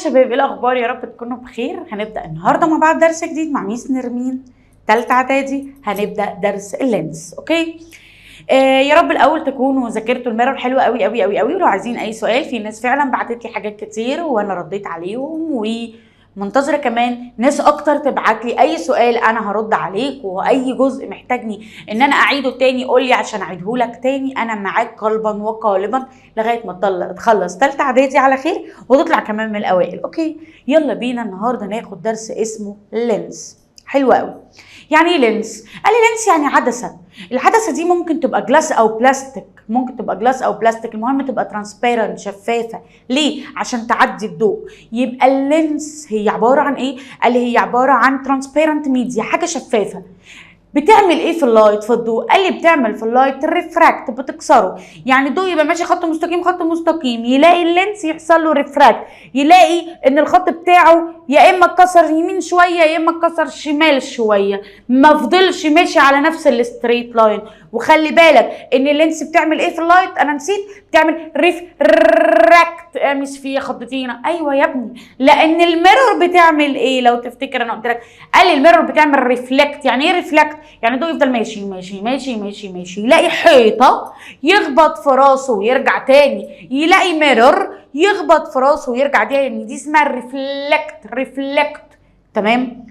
شباب، ايه الاخبار؟ يا رب تكونوا بخير. هنبدا النهارده مع بعض درس جديد مع ميس نرمين ثالثه اعدادي. هنبدا درس اللينس. اوكي. يا رب الاول تكونوا ذاكرتوا الميرور حلو قوي قوي قوي قوي. ولو عايزين اي سؤال، في ناس فعلا بعتت لي حاجات كتير وانا رديت عليهم، ومنتظره كمان ناس اكتر تبعت لي اي سؤال انا هرد عليك، واي جزء محتاجني ان انا اعيده تاني قول لي عشان اعيده لك تاني. انا معاك قلبا وقالبا لغايه ما تخلص ثالثه اعدادي على خير وتطلع كمان من الاوائل. اوكي، يلا بينا النهارده ناخد درس اسمه لينس. حلو قوي. يعني ايه لينس؟ قال لي لينس يعني عدسه. العدسه دي ممكن تبقى جلاس او بلاستيك، المهم تبقى ترانسبيرنت، شفافه. ليه؟ عشان تعدي الضوء. يبقى اللينس هي عباره عن ايه؟ قال لي هي عباره عن ترانسبيرنت ميديا، حاجه شفافه. بتعمل ايه في اللايت، في الضوء؟ قال لي بتعمل في اللايت ريفراكت، بتكسره. يعني الضوء يبقى ماشي خط مستقيم، يلاقي اللينس يحصل له ريفراكت، يلاقي ان الخط بتاعه يا اما اتكسر يمين شويه يا اما اتكسر شمال شويه، ما فضلش ماشي على نفس الستريت لاين. وخلي بالك ان اللينس بتعمل ايه في اللايت؟ انا نسيت، بتعمل ريفراكت. امس فيها خطتين. ايوه يا ابني، لان الميرور بتعمل ايه؟ لو تفتكر انا قلت لك، قال لي الميرور بتعمل ريفلكت. يعني ايه ريفلكت؟ يعني الضوء يفضل ماشي ماشي ماشي ماشي ماشي، يلاقي حيطه يخبط في راسه ويرجع تاني، يلاقي ميرور يخبط في راسه ويرجع تاني. دي اسمها ريفلكت. تمام؟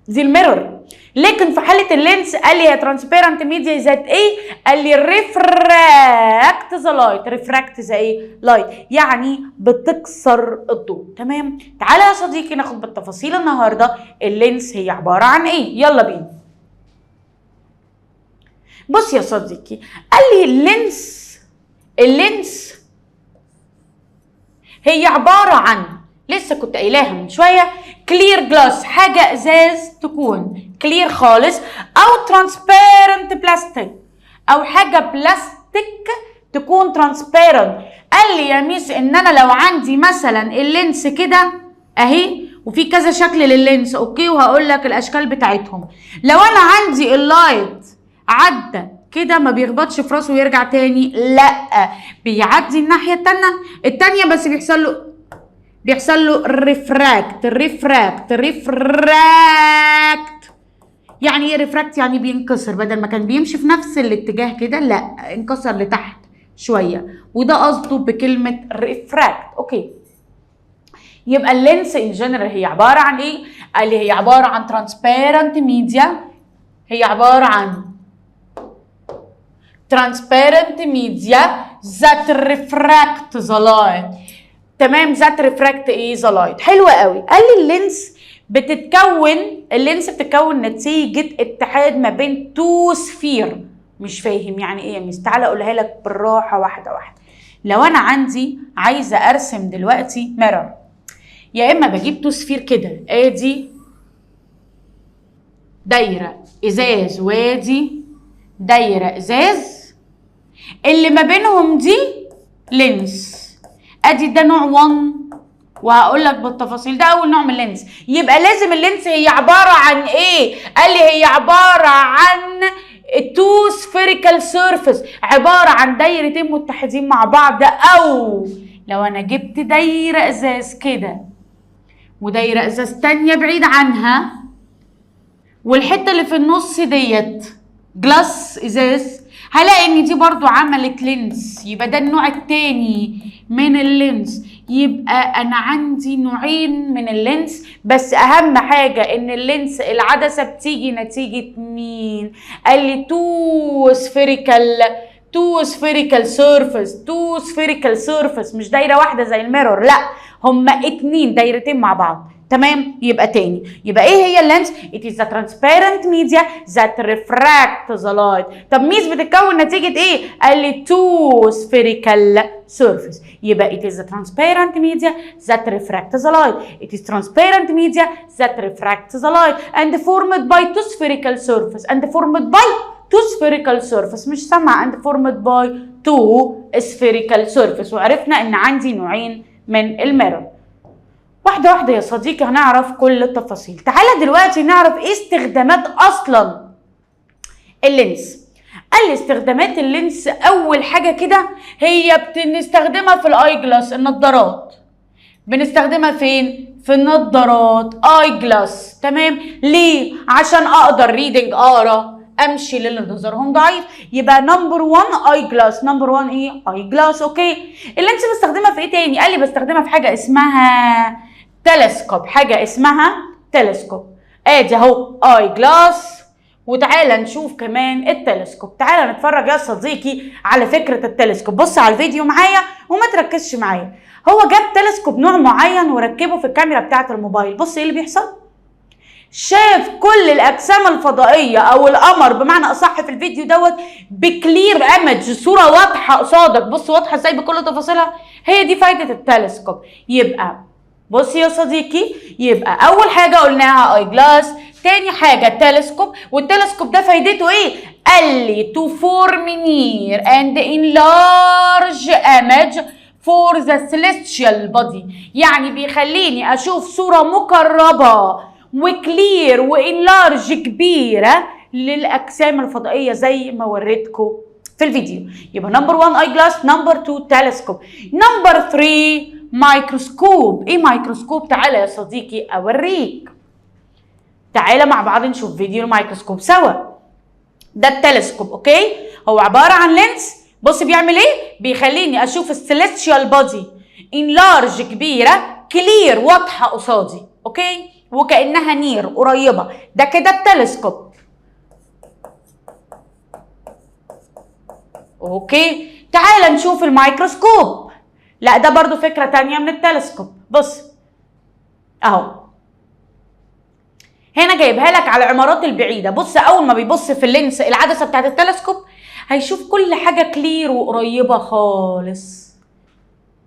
دي الميرور. لكن في حاله اللينس قال لي هي ترانسبيرنت ميديا ذات ايه؟ قال لي ريفراكت ذا لايت. ريفراكت ذا ايه؟ لايت، يعني بتكسر الضوء. تمام؟ تعالى يا صديقي ناخد بالتفاصيل النهارده اللينس هي عباره عن ايه. يلا بينا. بص يا صديقي، قال لي اللينس هي عباره عن، لسه كنت قايلاها من شويه، كلير جلاس، حاجه ازاز تكون كلير خالص، او ترانسبيرنت بلاستيك، او حاجه بلاستيك تكون ترانسبيرنت. قال لي يا ميس ان انا لو عندي مثلا اللينس كده اهي، وفي كذا شكل لللينس، اوكي، وهقول لك الاشكال بتاعتهم. لو انا عندي اللايت عدى كده ما بيخبطش في راسه ويرجع تاني، لا، بيعدي الناحيه التانيه بس بيحصل له ريفراكت. يعني ايه ريفراكت؟ يعني بينكسر، بدل ما كان بيمشي في نفس الاتجاه كده، لا، انكسر لتحت شويه، وده قصده بكلمه ريفراكت. اوكي، يبقى اللينس ان جنرال هي عباره عن ايه؟ قال لي هي عباره عن ترانسبيرنت ميديا، هي عباره عن ترانسبيرنت ميديا ذات ريفراكت ذا لايت. تمام، ذات ريفراكت ايه؟ ذا لايت. حلو قوي. قال لي اللينس بتتكون نتيجه اتحاد ما بين تو سفير. مش فاهم يعني ايه يا ميس؟ تعالى اقولها لك بالراحه واحده واحده. لو انا عندي عايزه ارسم دلوقتي ميرور، يا اما بجيب تو سفير كده، ادي دايره ازاز وادي دايره ازاز، اللي ما بينهم دي لينس. ادي ده نوع 1 وهقول لك بالتفاصيل، ده اول نوع من اللينس. يبقى لازم اللينس هي عباره عن ايه؟ قال لي هي عباره عن تو سفيريكال سيرفيس، عباره عن دايرتين متحدين مع بعض. او لو انا جبت دايره ازاز كده ودايره ازاز تانيه بعيد عنها، والحته اللي في النص ديت جلاس ازاز، هلاقي ان دي برضو عملت لينس. يبقى ده النوع التاني من اللينس. يبقى انا عندي نوعين من اللينس، بس اهم حاجة ان اللينس العدسة بتيجي نتيجة مين؟ قال لي تو سفيريكال سيرفيس، مش دايرة واحدة زي الميرور، لا، هما اتنين دايرتين مع بعض. تمام؟ يبقى تاني، يبقى ايه هي اللينس؟ it is the transparent media that refract the light. طب ميس بتتكون نتيجة ايه؟ قال لي two spherical surface. يبقى it is the transparent media that refract the light. It is transparent media that refract the light and formed by two spherical surface مش سامعة and formed by two spherical surface. وعرفنا ان عندي نوعين من الميرور. واحدة واحدة يا صديقي هنعرف كل التفاصيل. تعالى دلوقتي نعرف ايه استخدامات اصلا اللينس. قال لي استخدامات اللينس اول حاجة كده هي بنستخدمها في الاي جلاس، النضارات. بنستخدمها فين؟ في النظارات، اي جلاس. تمام. ليه؟ عشان اقدر ريدنج، اقرا، امشي للي نظرهم ضعيف. يبقى نمبر 1 اي جلاس. نمبر 1 ايه؟ اي جلاس. اوكي. اللينس بستخدمها في ايه تاني؟ قال لي بستخدمها في حاجه اسمها تلسكوب. حاجه اسمها تلسكوب. ادي اهو اي جلاس، وتعالى نشوف كمان التلسكوب. تعالى نتفرج يا صديقي على فكره التلسكوب. بص على الفيديو معايا وما تركزش معايا. هو جاب تلسكوب نوع معين وركبه في الكاميرا بتاعه الموبايل. بص ايه اللي بيحصل. شاف كل الاجسام الفضائيه او القمر بمعنى اصح في الفيديو دوت بكلير ايمج، صوره واضحه قصادك. بص واضحه ازاي بكل تفاصيلها. هي دي فايده التلسكوب. يبقى بص يا صديقي، يبقى اول حاجه قلناها اي جلاس، تاني حاجه تلسكوب. والتلسكوب ده فايدته ايه؟ قال لي to form near and enlarge image for the celestial body. يعني بيخليني اشوف صوره مقربه وكلير وانلارج كبيره للاجسام الفضائيه زي ما وريتكم في الفيديو. يبقى نمبر 1 اي جلاس، نمبر 2 تلسكوب، نمبر 3 مايكروسكوب. ايه مايكروسكوب؟ تعالى يا صديقي اوريك. تعالى مع بعض نشوف فيديو الميكروسكوب سوا. ده التلسكوب. اوكي. هو عباره عن لينس. بص بيعمل ايه؟ بيخليني اشوف السيليستيال بودي انلارج كبيره، كلير واضحه قصادي. اوكي. وكانها نير قريبه. ده كده التلسكوب. اوكي. تعال نشوف الميكروسكوب. لا ده برضو فكره تانية من التلسكوب. بص اهو هنا جايبها لك على العمارات البعيده. بص اول ما بيبص في اللينس العدسه بتاعت التلسكوب هيشوف كل حاجه كلير وقريبه خالص.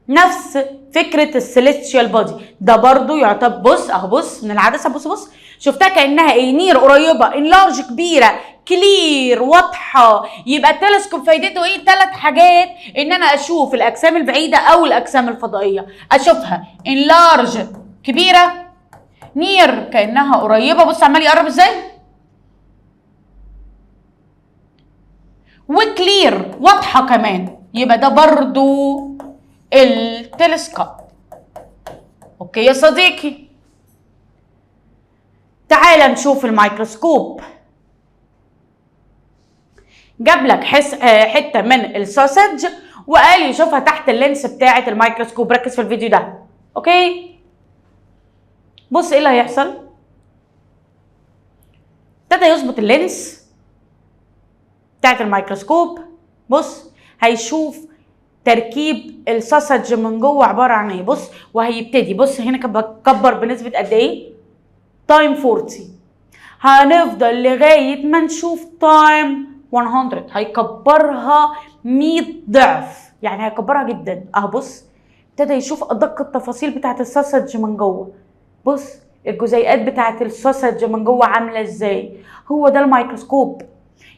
نفس فكره السيليستيال بودي. ده برضو يعتبر. بص اهو بص من العدسه. بص شفتها كانها ايه؟ نير قريبه، انلارج كبيره، كلير واضحه. يبقى التلسكوب فايدته ايه؟ 3 حاجات. ان انا اشوف الاجسام البعيده او الاجسام الفضائيه، اشوفها انلارج كبيره، نير كانها قريبه. بص عمال يقرب ازاي، وكلير واضحه كمان. يبقى ده برضو التلسكوب. اوكي يا صديقي. تعال نشوف الميكروسكوب. جاب لك حته من السوسج وقال يشوفها تحت اللينس بتاعه الميكروسكوب. ركز في الفيديو ده. اوكي. بص ايه اللي هيحصل. ابتدى يظبط اللينس بتاعت الميكروسكوب. بص هيشوف تركيب السوسج من جوه عباره عن ايه. بص وهيبتدي. بص هنا كبر بنسبه قد ايه؟ تايم 40. هنفضل لغايه ما نشوف تايم 100. هيكبرها 100 ضعف. يعني هيكبرها جدا. بص ابتدى يشوف ادق التفاصيل بتاعت السوسج من جوه. بص الجزيئات بتاعت السوسج من جوه عامله ازاي. هو ده الميكروسكوب.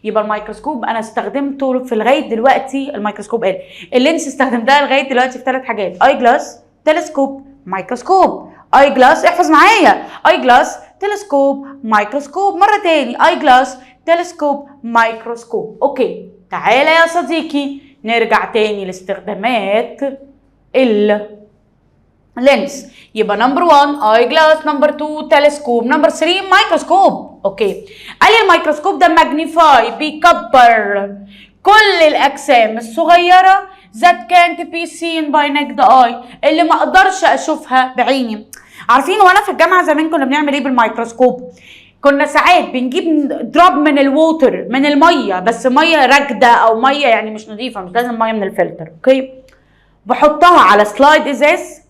يبقى الميكروسكوب انا استخدمته في لغايه دلوقتي. الميكروسكوب قال اللينس استخدمتها لغايه دلوقتي في 3 حاجات: اي جلاس، تلسكوب، ميكروسكوب. اي جلاس، احفظ معايا، اي جلاس، تلسكوب، ميكروسكوب. مره تاني اي جلاس، تلسكوب، ميكروسكوب. اوكي. تعالى يا صديقي نرجع تاني لاستخدامات لينس. يبقى نمبر 1 اي جلاس، نمبر 2 تلسكوب، نمبر 3 ميكروسكوب. اوكي. قال لي الميكروسكوب ده ماجنيفاي، بيكبر كل الاجسام الصغيره that can't be seen by naked eye، اللي ما اقدرش اشوفها بعيني. عارفين وانا في الجامعه زمان كنا بنعمل ايه بالميكروسكوب؟ كنا ساعات بنجيب دروب من الووتر، من الميه، بس ميه راكده او ميه يعني مش نظيفه، مش لازم ميه من الفلتر. اوكي. بحطها على سلايد ازاز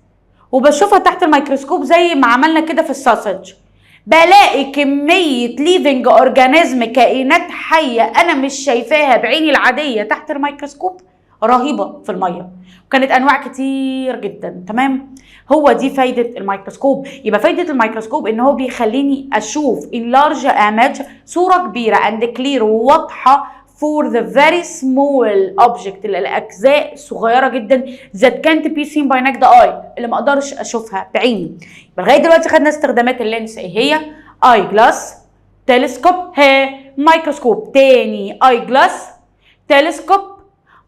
وبشوفها تحت الميكروسكوب زي ما عملنا كده في الساسج. بلاقي كمية ليفنج اورجانيزم، كائنات حية انا مش شايفاها بعيني العادية تحت الميكروسكوب، رهيبة في المية. وكانت انواع كتير جدا. تمام. هو دي فايدة الميكروسكوب. يبقى فايدة الميكروسكوب ان هو بيخليني اشوف enlarge image، صورة كبيرة and clear وواضحة for the very small object، الاجزاء الصغيره جدا that can't be seen by naked eye، اللي ما اقدرش اشوفها بعيني. لغايه دلوقتي خدنا استخدامات اللينس ايه هي؟ اي جلاس، تلسكوب، ميكروسكوب. تاني اي جلاس، تلسكوب،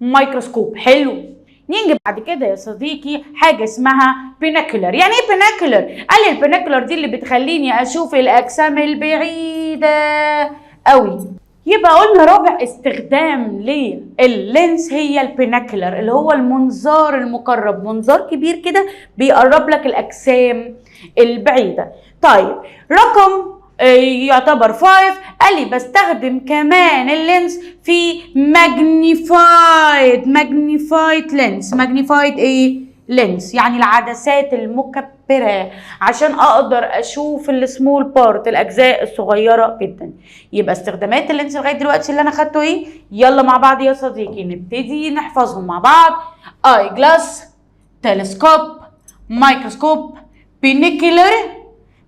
ميكروسكوب. حلو. نيجي بعد كده يا صديقي حاجه اسمها بيناكولر. يعني ايه بيناكولر؟ قال لي البيناكولر دي اللي بتخليني اشوف الاجسام البعيده قوي. يبقى قلنا رابع استخدام لللينس هي البيناكولر، اللي هو المنظار المقرب، منظار كبير كده بيقرب لك الاجسام البعيده. طيب رقم يعتبر 5 قال لي بستخدم كمان اللينس في ماجنيفايد لينس. ماجنيفايد ايه؟ لينس، يعني العدسات المكبره، عشان اقدر اشوف السمول بارت، الاجزاء الصغيره جدا. يبقى استخدامات اللينس لغايه دلوقتي اللي انا خدته ايه؟ يلا مع بعض يا صديقي نبتدي نحفظهم مع بعض. اي جلاس، تلسكوب، مايكروسكوب، بينيكولر،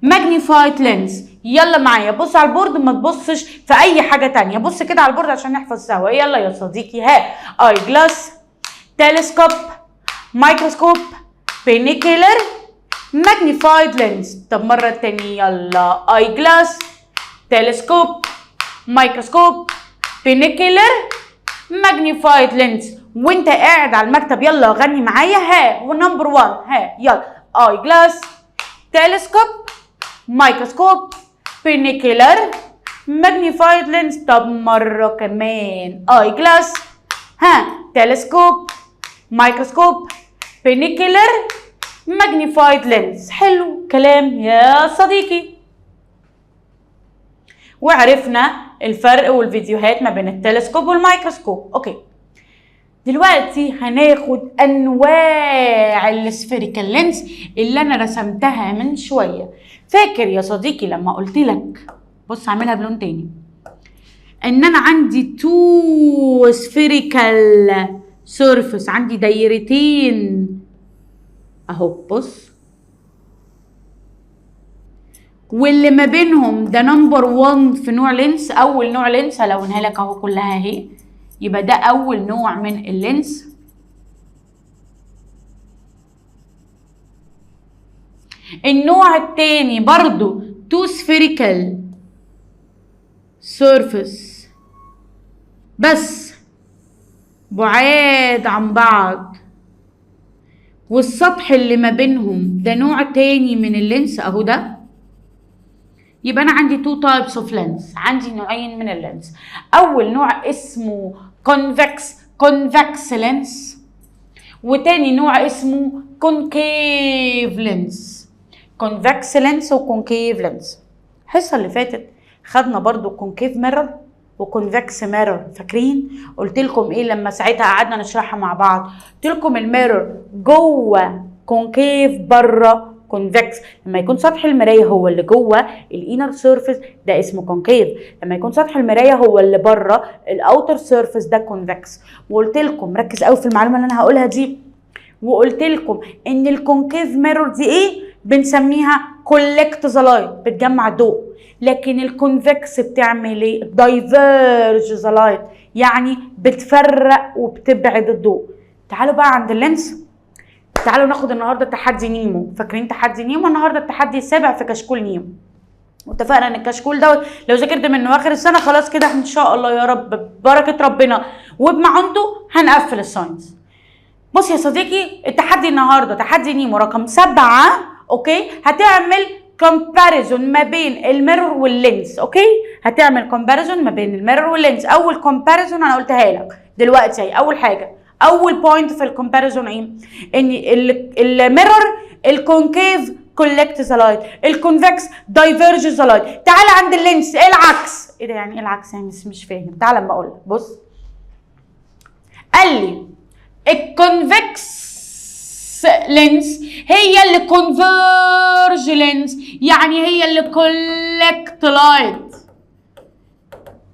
ماجنيفايد لينس. يلا معايا بص على البورد، ما تبصش في اي حاجه تانية، بص كده على البورد عشان نحفظ سوا. يلا يا صديقي، ها، اي جلاس، تلسكوب، مايكروسكوب، بينيكولر، ماجنيفايد لينس. طب مرة تانية، يلا، اي جلاس، تلسكوب، مايكروسكوب، بينيكولر، ماجنيفايد لينس. وانت قاعد على المكتب يلا غني معايا، ها، ونمبر 1، ها، يلا، اي جلاس، تلسكوب، مايكروسكوب، بينيكولر، ماجنيفايد لينس. طب مرة كمان، اي جلاس، ها، تلسكوب، مايكروسكوب، بينيكولر، ماجنيفايد لينس. حلو كلام يا صديقي. وعرفنا الفرق والفيديوهات ما بين التلسكوب والميكروسكوب. اوكي، دلوقتي هناخد انواع السفيريكال لينس اللي انا رسمتها من شويه. فاكر يا صديقي لما قلت لك، بص اعملها بلون تاني، ان انا عندي 2 سفيريكال سيرفيس، عندي دايرتين اهو، بص، واللي ما بينهم ده نمبر 1 في نوع لينس. اول نوع لينس هلونها لك اهو كلها اهي، يبقى ده اول نوع من اللينس. النوع التاني برضو 2 spherical surface بس بعاد عن بعض، والسطح اللي ما بينهم ده نوع تاني من اللينس اهو ده. يبقى انا عندي 2 types of lens، عندي نوعين من اللينس. اول نوع اسمه convex lens، وتاني نوع اسمه concave lens. convex lens وكونكيف lens. الحصه اللي فاتت خدنا برضو concave mirror وكونفكس ميرور، فاكرين؟ قلت لكم ايه لما ساعتها قعدنا نشرحها مع بعض؟ قلت لكم الميرور جوه كونكيف بره كونفكس. لما يكون سطح المرايه هو اللي جوه الانر سيرفيس ده اسمه كونكيف، لما يكون سطح المرايه هو اللي بره الاوتر سيرفيس ده كونفكس. وقلت لكم ركز قوي في المعلومه اللي انا هقولها دي، وقلت لكم ان الكونكيف ميرور دي ايه؟ بنسميها كولكت ذا لايت، بتجمع الضوء. لكن الكونفكس بتعمل ايه؟ دايفيرج ذا لايت، يعني بتفرق وبتبعد الضوء. تعالوا بقى عند اللينس، تعالوا ناخد النهارده تحدي نيمو. فاكرين تحدي نيمو؟ النهارده التحدي السابع في كشكول نيمو، واتفقنا ان الكشكول دوت لو ذاكرت منه اخر السنه خلاص كده ان شاء الله يا رب ببركه ربنا وبمعونته هنقفل الساينس. بص يا صديقي، التحدي النهارده تحدي نيمو رقم 7. اوكي، هتعمل كومباريزون ما بين الميرور واللينس. اوكي، هتعمل كومباريزون ما بين الميرور واللينس. اول كومباريزون انا قلتها لك دلوقتي اهي، اول حاجه، اول بوينت في الكومباريزون ايه؟ ان الميرور الكونكيف كولكت ذا لايت، الكونفكس دايفيرج ذا لايت. تعالى عند اللينس العكس. ايه ده يعني ايه العكس؟ يعني مش فاهم. تعالى اما اقول لك، بص، قال لي الكونفكس لينس هي اللي كونفيرج لينس، يعني هي اللي كولكت لايت،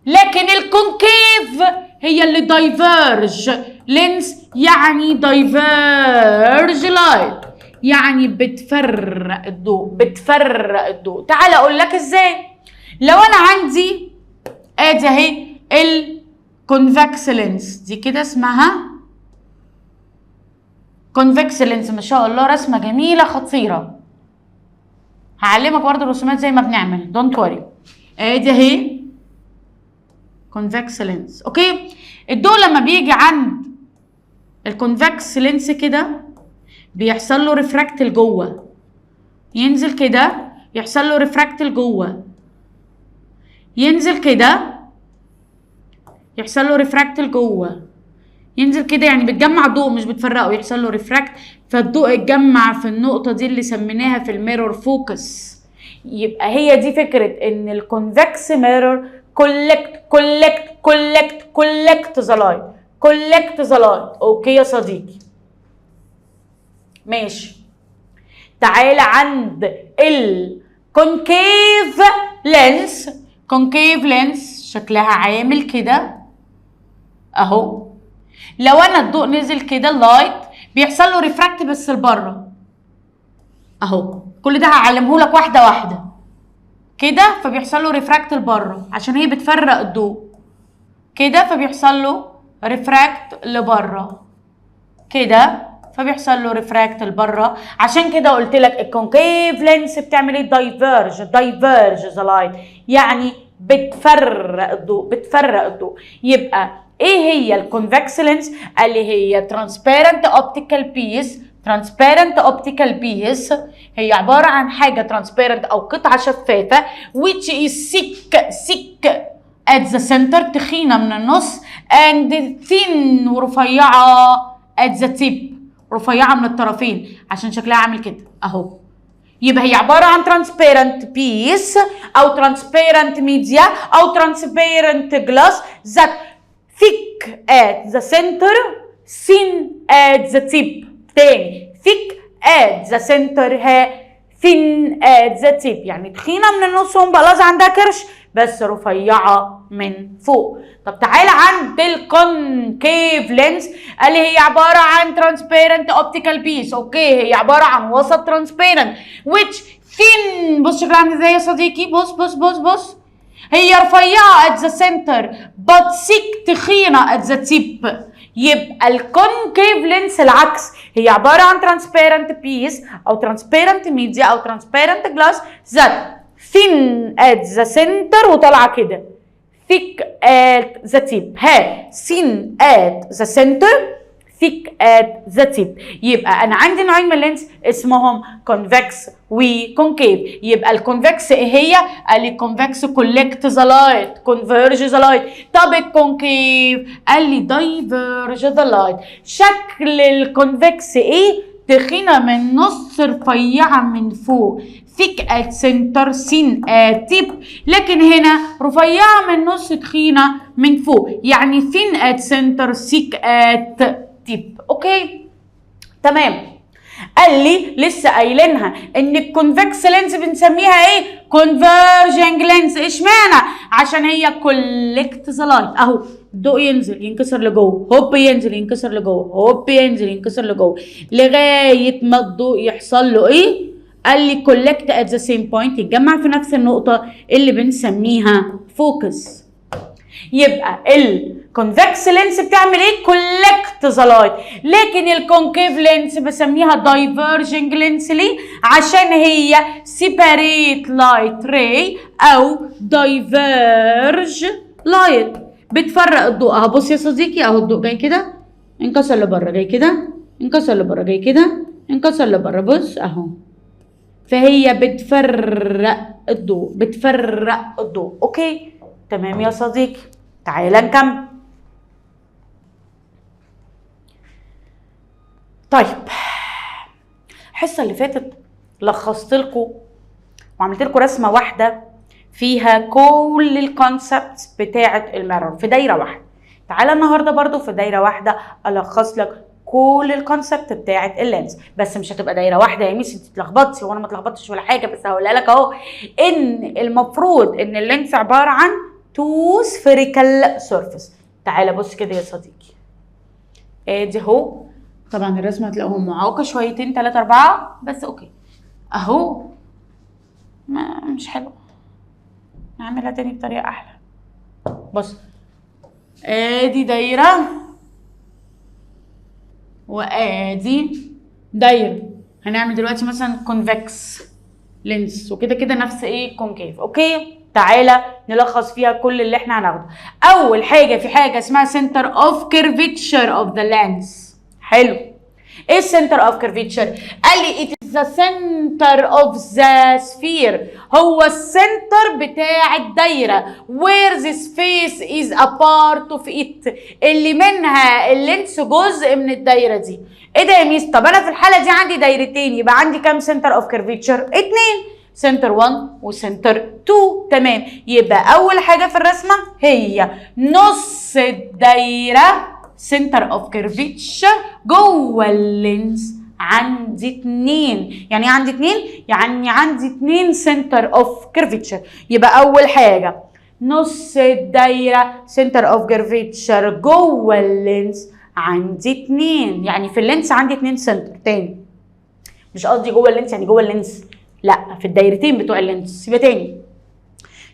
لكن الكونكيف هي اللي دايفيرج لينس، يعني دايفيرج لايت، يعني بتفرق الضوء، بتفرق الضوء. تعال اقول لك ازاي. لو انا عندي ادي اهي الكونفكس لينس دي كده اسمها كونفكس لينس، ما شاء الله رسمه جميله خطيره. هعلمك برضه الرسومات زي ما بنعمل، دونت وري. ادي اهي كونفكس لينس. اوكي، الضوء لما بيجي عند الكونفكس لينس كده بيحصل له ريفراكت لجوه، ينزل كده يحصل له ريفراكت لجوه، ينزل كده يحصل له ريفراكت لجوه، ينزل كده، يعني بتجمع ضوء مش بتفرقه، يحصل له ريفراكت، فالضوء اتجمع في النقطه دي اللي سميناها في الميرور فوكس. يبقى هي دي فكره ان الكونفكس ميرور كولكت ذا لايت، كولكت ذا لايت. اوكي يا صديقي ماشي. تعالى عند الكونكيف لينس. كونكيف لينس شكلها عامل كده اهو. لو انا الضوء نزل كده اللايت بيحصل له ريفراكت بس لبره اهو. كل ده هعلمه لك واحده واحده كده. فبيحصل له ريفراكت لبره عشان هي بتفرق الضوء كده، فبيحصل له ريفراكت لبره كده، فبيحصل له ريفراكت لبره. عشان كده قلت لك الكونكيف لينس بتعمل ايه؟ دايفيرج ذا لايت، يعني بتفرق الضوء. يبقى ايه هي الكونفكس لينس؟ قال لي هي ترانسبيرنت اوبتيكال بيس. هي عباره عن حاجه ترانسبيرنت او قطعه شفافه which is thick at the center، تخينه من النص، and thin ورفيعه at the tip، رفيعه من الطرفين عشان شكلها عامل كده اهو. يبقى هي عباره عن ترانسبيرنت بيس او ترانسبيرنت ميديا او ترانسبيرنت جلاس that thick at the center thin at the tip. تاني thick at the center thin at the tip، يعني تخينه من النص ومبلظه عندها كرش بس رفيعه من فوق. طب تعالى عند الكونكيف لينس. قال لي هي عباره عن ترانسبيرنت اوبتيكال بيس. اوكي هي عباره عن وسط ترانسبيرنت which thin، بص شكلها عامل ازاي يا صديقي، بص هي رفيعه at the center but thick، تخينه at the tip. يبقى الكونكيف لينس العكس، هي عباره عن ترانسبيرنت بيس او ترانسبيرنت ميديا او ترانسبيرنت جلاس that thin at the center وطالعه كده thick at the tip. thin at the center thick at the tip. يبقى انا عندي نوعين من اللينس اسمهم كونفكس وكونكيف. يبقى الكونفكس ايه هي؟ قال لي كونفكس كولكت ذا لايت، كونفيرج ذا لايت. طب الكونكيف قال لي دايفيرج ذا لايت. شكل الكونفكس ايه؟ تخينه من نص رفيعه من فوق، thick at center thin at tip. لكن هنا رفيعه من نص تخينه من فوق، يعني thin at center thick at tip. اوكي تمام. قال لي لسه قايلينها ان الكونفكس لينس بنسميها ايه؟ كونفرجنج لينس. اشمعنى؟ عشان هي كولكت ذا لايت اهو. الضوء ينزل ينكسر لجوه، هوب ينزل ينكسر لجوه، هوب ينزل ينكسر لجوه، لغايه ما الضوء يحصل له ايه؟ قال لي كولكت ات ذا سيم بوينت، يتجمع في نفس النقطه اللي بنسميها فوكس. يبقى الكونفكس لينس بتعمل ايه؟ كولكت ذا لايت. لكن الكونكيف لينس بسميها دايفرجنج لينس. ليه؟ عشان هي سيباريت لايت راي او دايفرج لايت، بتفرق الضوء اهو. بص يا صديقي اهو، الضوء جاي كده انكسر لبره، جاي كده انكسر لبره، جاي كده انكسر لبره، بص اهو. فهي بتفرق الضوء. اوكي تمام يا صديقي. تعالى نكمل. طيب الحصه اللي فاتت لخصت لكم وعملت لكم رسمه واحده فيها كل الكونسبتس بتاعه الميرور في دايره واحده. تعالى النهارده برضو في دايره واحده الخص لك كل الكونسبت بتاعه اللينس، بس مش هتبقى دايره واحده يا ميس انت اتلخبطتي، وانا ما اتلخبطتش ولا حاجه، بس هقولها لك اهو ان المفروض ان اللينس عباره عن تو سفيريكال سيرفيس. تعالى بص كده يا صديقي، ادي اهو. طبعا الرسمه هتلاقوها معوقه شويتين 3 4 بس اوكي اهو. مش حلو، نعملها تاني بطريقه احلى. بص ادي دايره وادي دايره. هنعمل دلوقتي مثلا كونفكس لينس، وكده كده نفس ايه؟ كونكيف. اوكي تعالى نلخص فيها كل اللي احنا هناخده. اول حاجه في حاجه اسمها سنتر اوف كيرفيتشر اوف ذا لينس. حلو. ايه السنتر اوف كيرفيتشر؟ قال لي it is the center of the sphere، هو السنتر بتاع الدايره. where this face is a part of it، اللي منها اللينس جزء من الدايره دي. ايه ده يا ميس؟ طب انا في الحاله دي عندي دايرتين، يبقى عندي كام سنتر اوف كيرفيتشر؟ 2، سنتر 1 وسنتر 2. تمام، يبقى اول حاجه في الرسمه هي نص الدايره سنتر اوف كيرفيتشر جوه اللينس عندي 2. يعني عندي 2، يعني عندي 2 سنتر اوف كيرفيتشر. يبقى اول حاجه نص الدايره سنتر اوف كيرفيتشر جوه اللينس عندي 2، يعني في اللينس عندي 2 سنتر. تاني، مش قصدي جوه اللينس يعني جوه اللينس، لا، في الدايرتين بتوع اللينس. يبقى تاني،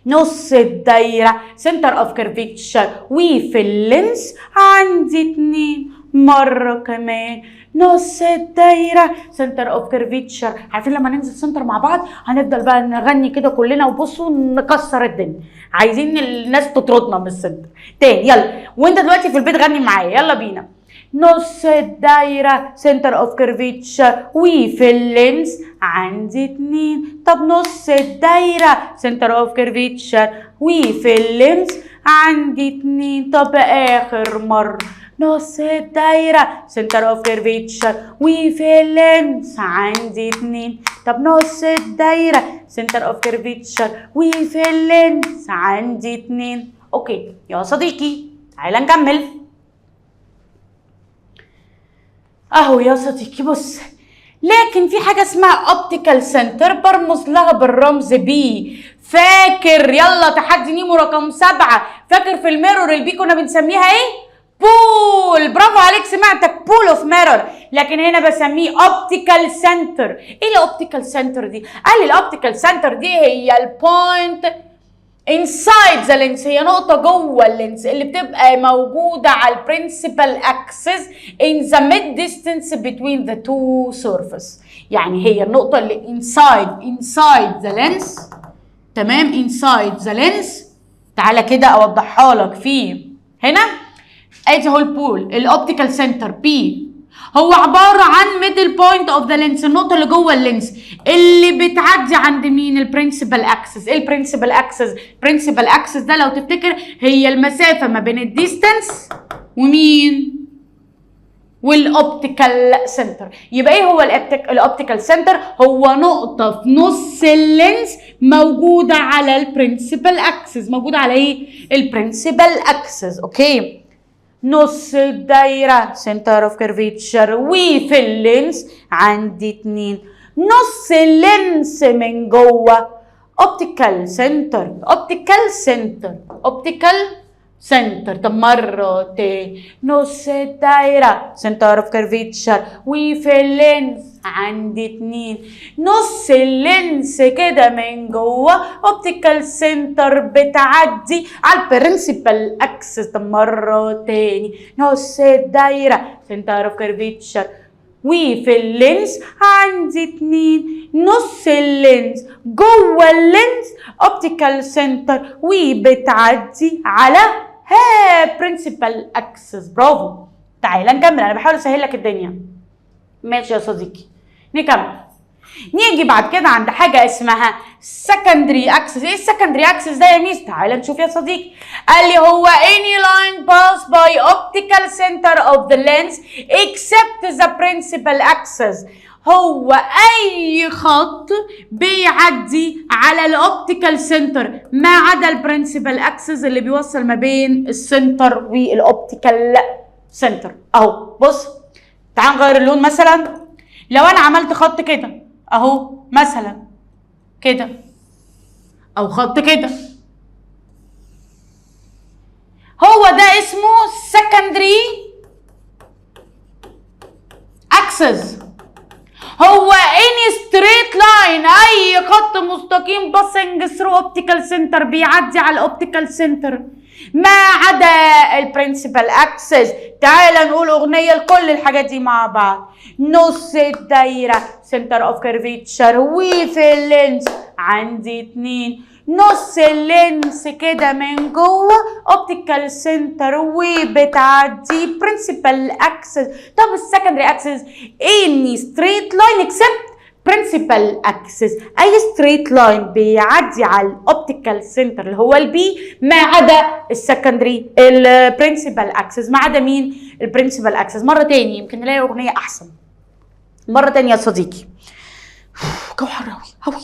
نص الدايرة سنتر اوف كيرفيتشر وفي اللينس عندي 2. مرة كمان نص الدايرة سنتر اوف كيرفيتشر. عارفين لما ننزل سنتر مع بعض هنفضل بقى نغني كده كلنا وبصوا نكسر الدنيا، عايزين الناس تطردنا من السنتر. تاني يلا، وانت دلوقتي في البيت غني معايا، يلا بينا. نص الدايرة سنتر اوف كيرفيتشر وفي اللينس عندي 2. طب نص الدايرة سنتر اوف كيرفيتشر وفي اللينس عندي 2. طب اخر مرة، نص الدايرة سنتر اوف كيرفيتشر وفي اللينس عندي 2. طب نص الدايرة سنتر اوف كيرفيتشر وفي اللينس عندي 2. اوكي يا صديقي، تعالى نكمل. اهو يا صديقي بص، لكن في حاجه اسمها اوبتيكال سنتر برمز لها بالرمز بي. فاكر؟ يلا تحدي نيمو رقم 7، فاكر في الميرور البي كنا بنسميها ايه؟ بول. برافو عليك، سمعتك، بول اوف ميرور. لكن هنا بسميه اوبتيكال سنتر. ايه الاوبتيكال سنتر دي؟ قال لي الاوبتيكال سنتر دي هي البوينت inside the lens، هي نقطة جوه اللينس اللي بتبقى موجودة على البرنسبل اكسس in the mid distance between the two surfaces. يعني هي النقطة اللي inside the lens. تمام، inside the lens. تعالى كده اوضحها لك في هنا. ادي هو البول، الاوبتيكال سنتر بي، هو عبارة عن ميدل بوينت اوف ذا لينس، النقطة اللي جوه اللينس اللي بتعدي عند مين؟ البرنسبل اكسس. ايه البرنسبل اكسس؟ البرنسبل اكسس ده لو تفتكر هي المسافة ما بين الديستانس ومين؟ والاوبتيكال سنتر. يبقى ايه هو الاوبتيكال سنتر؟ هو نقطة في نص اللينس موجودة على البرنسبل اكسس. موجودة على ايه؟ البرنسبل اكسس. اوكي، نص الدايرة سنتر اوف كيرفيتشر وفي اللينس عندي 2. نص اللينس من جوه اوبتيكال سنتر، اوبتيكال سنتر، اوبتيكال سنتر. طب مرة تاني، نص الدايرة سنتر اوف كيرفيتشر وفي اللينس عندي 2. نص اللينس كده من جوه اوبتيكال سنتر بتعدي على البرنسبل اكسس. طب مرة تاني، نص الدايرة سنتر اوف كيرفيتشر وفي اللينس عندي 2. نص اللينس جوه اللينس اوبتيكال سنتر وبتعدي على برنسبل اكسس. برافو. تعالى نكمل، انا بحاول اسهل لك الدنيا. ماشي يا صديقي، نكمل. نيجي بعد كده عند حاجه اسمها secondary axis. ايه السكندري اكسس ده يا ميس؟ تعالى نشوف يا صديقي. قال لي هو any line passed by optical center of the lens except the principal axis. هو اي خط بيعدي على الاوبتيكال سنتر ما عدا البرنسبل اكسس اللي بيوصل ما بين السنتر والاوبتيكال سنتر. اهو بص، تعال نغير اللون. مثلا لو انا عملت خط كده اهو، مثلا كده، او خط كده، هو ده اسمه secondary axis. هو any straight line، اي خط مستقيم passing through optical center بيعدي على الاوبتيكال سنتر ما عدا البرنسبل اكسس. تعال نقول اغنيه لكل الحاجات دي مع بعض. نص الدايره سنتر اوف كيرفيتشر وفي اللينس عندي 2. نص اللينس كده من جوه اوبتيكال سنتر وبتعدي برنسبل اكسس. طب السكندري اكسس اني ستريت لاين اكسبت برنسبل اكسس، اي ستريت لاين بيعدي على الاوبتيكال سنتر اللي هو البي ما عدا السكندري البرنسبل اكسس. ما عدا مين؟ البرنسبل اكسس. مره تاني يمكن نلاقي اغنيه احسن. مره تانيه يا صديقي. جو حر اوي اوي.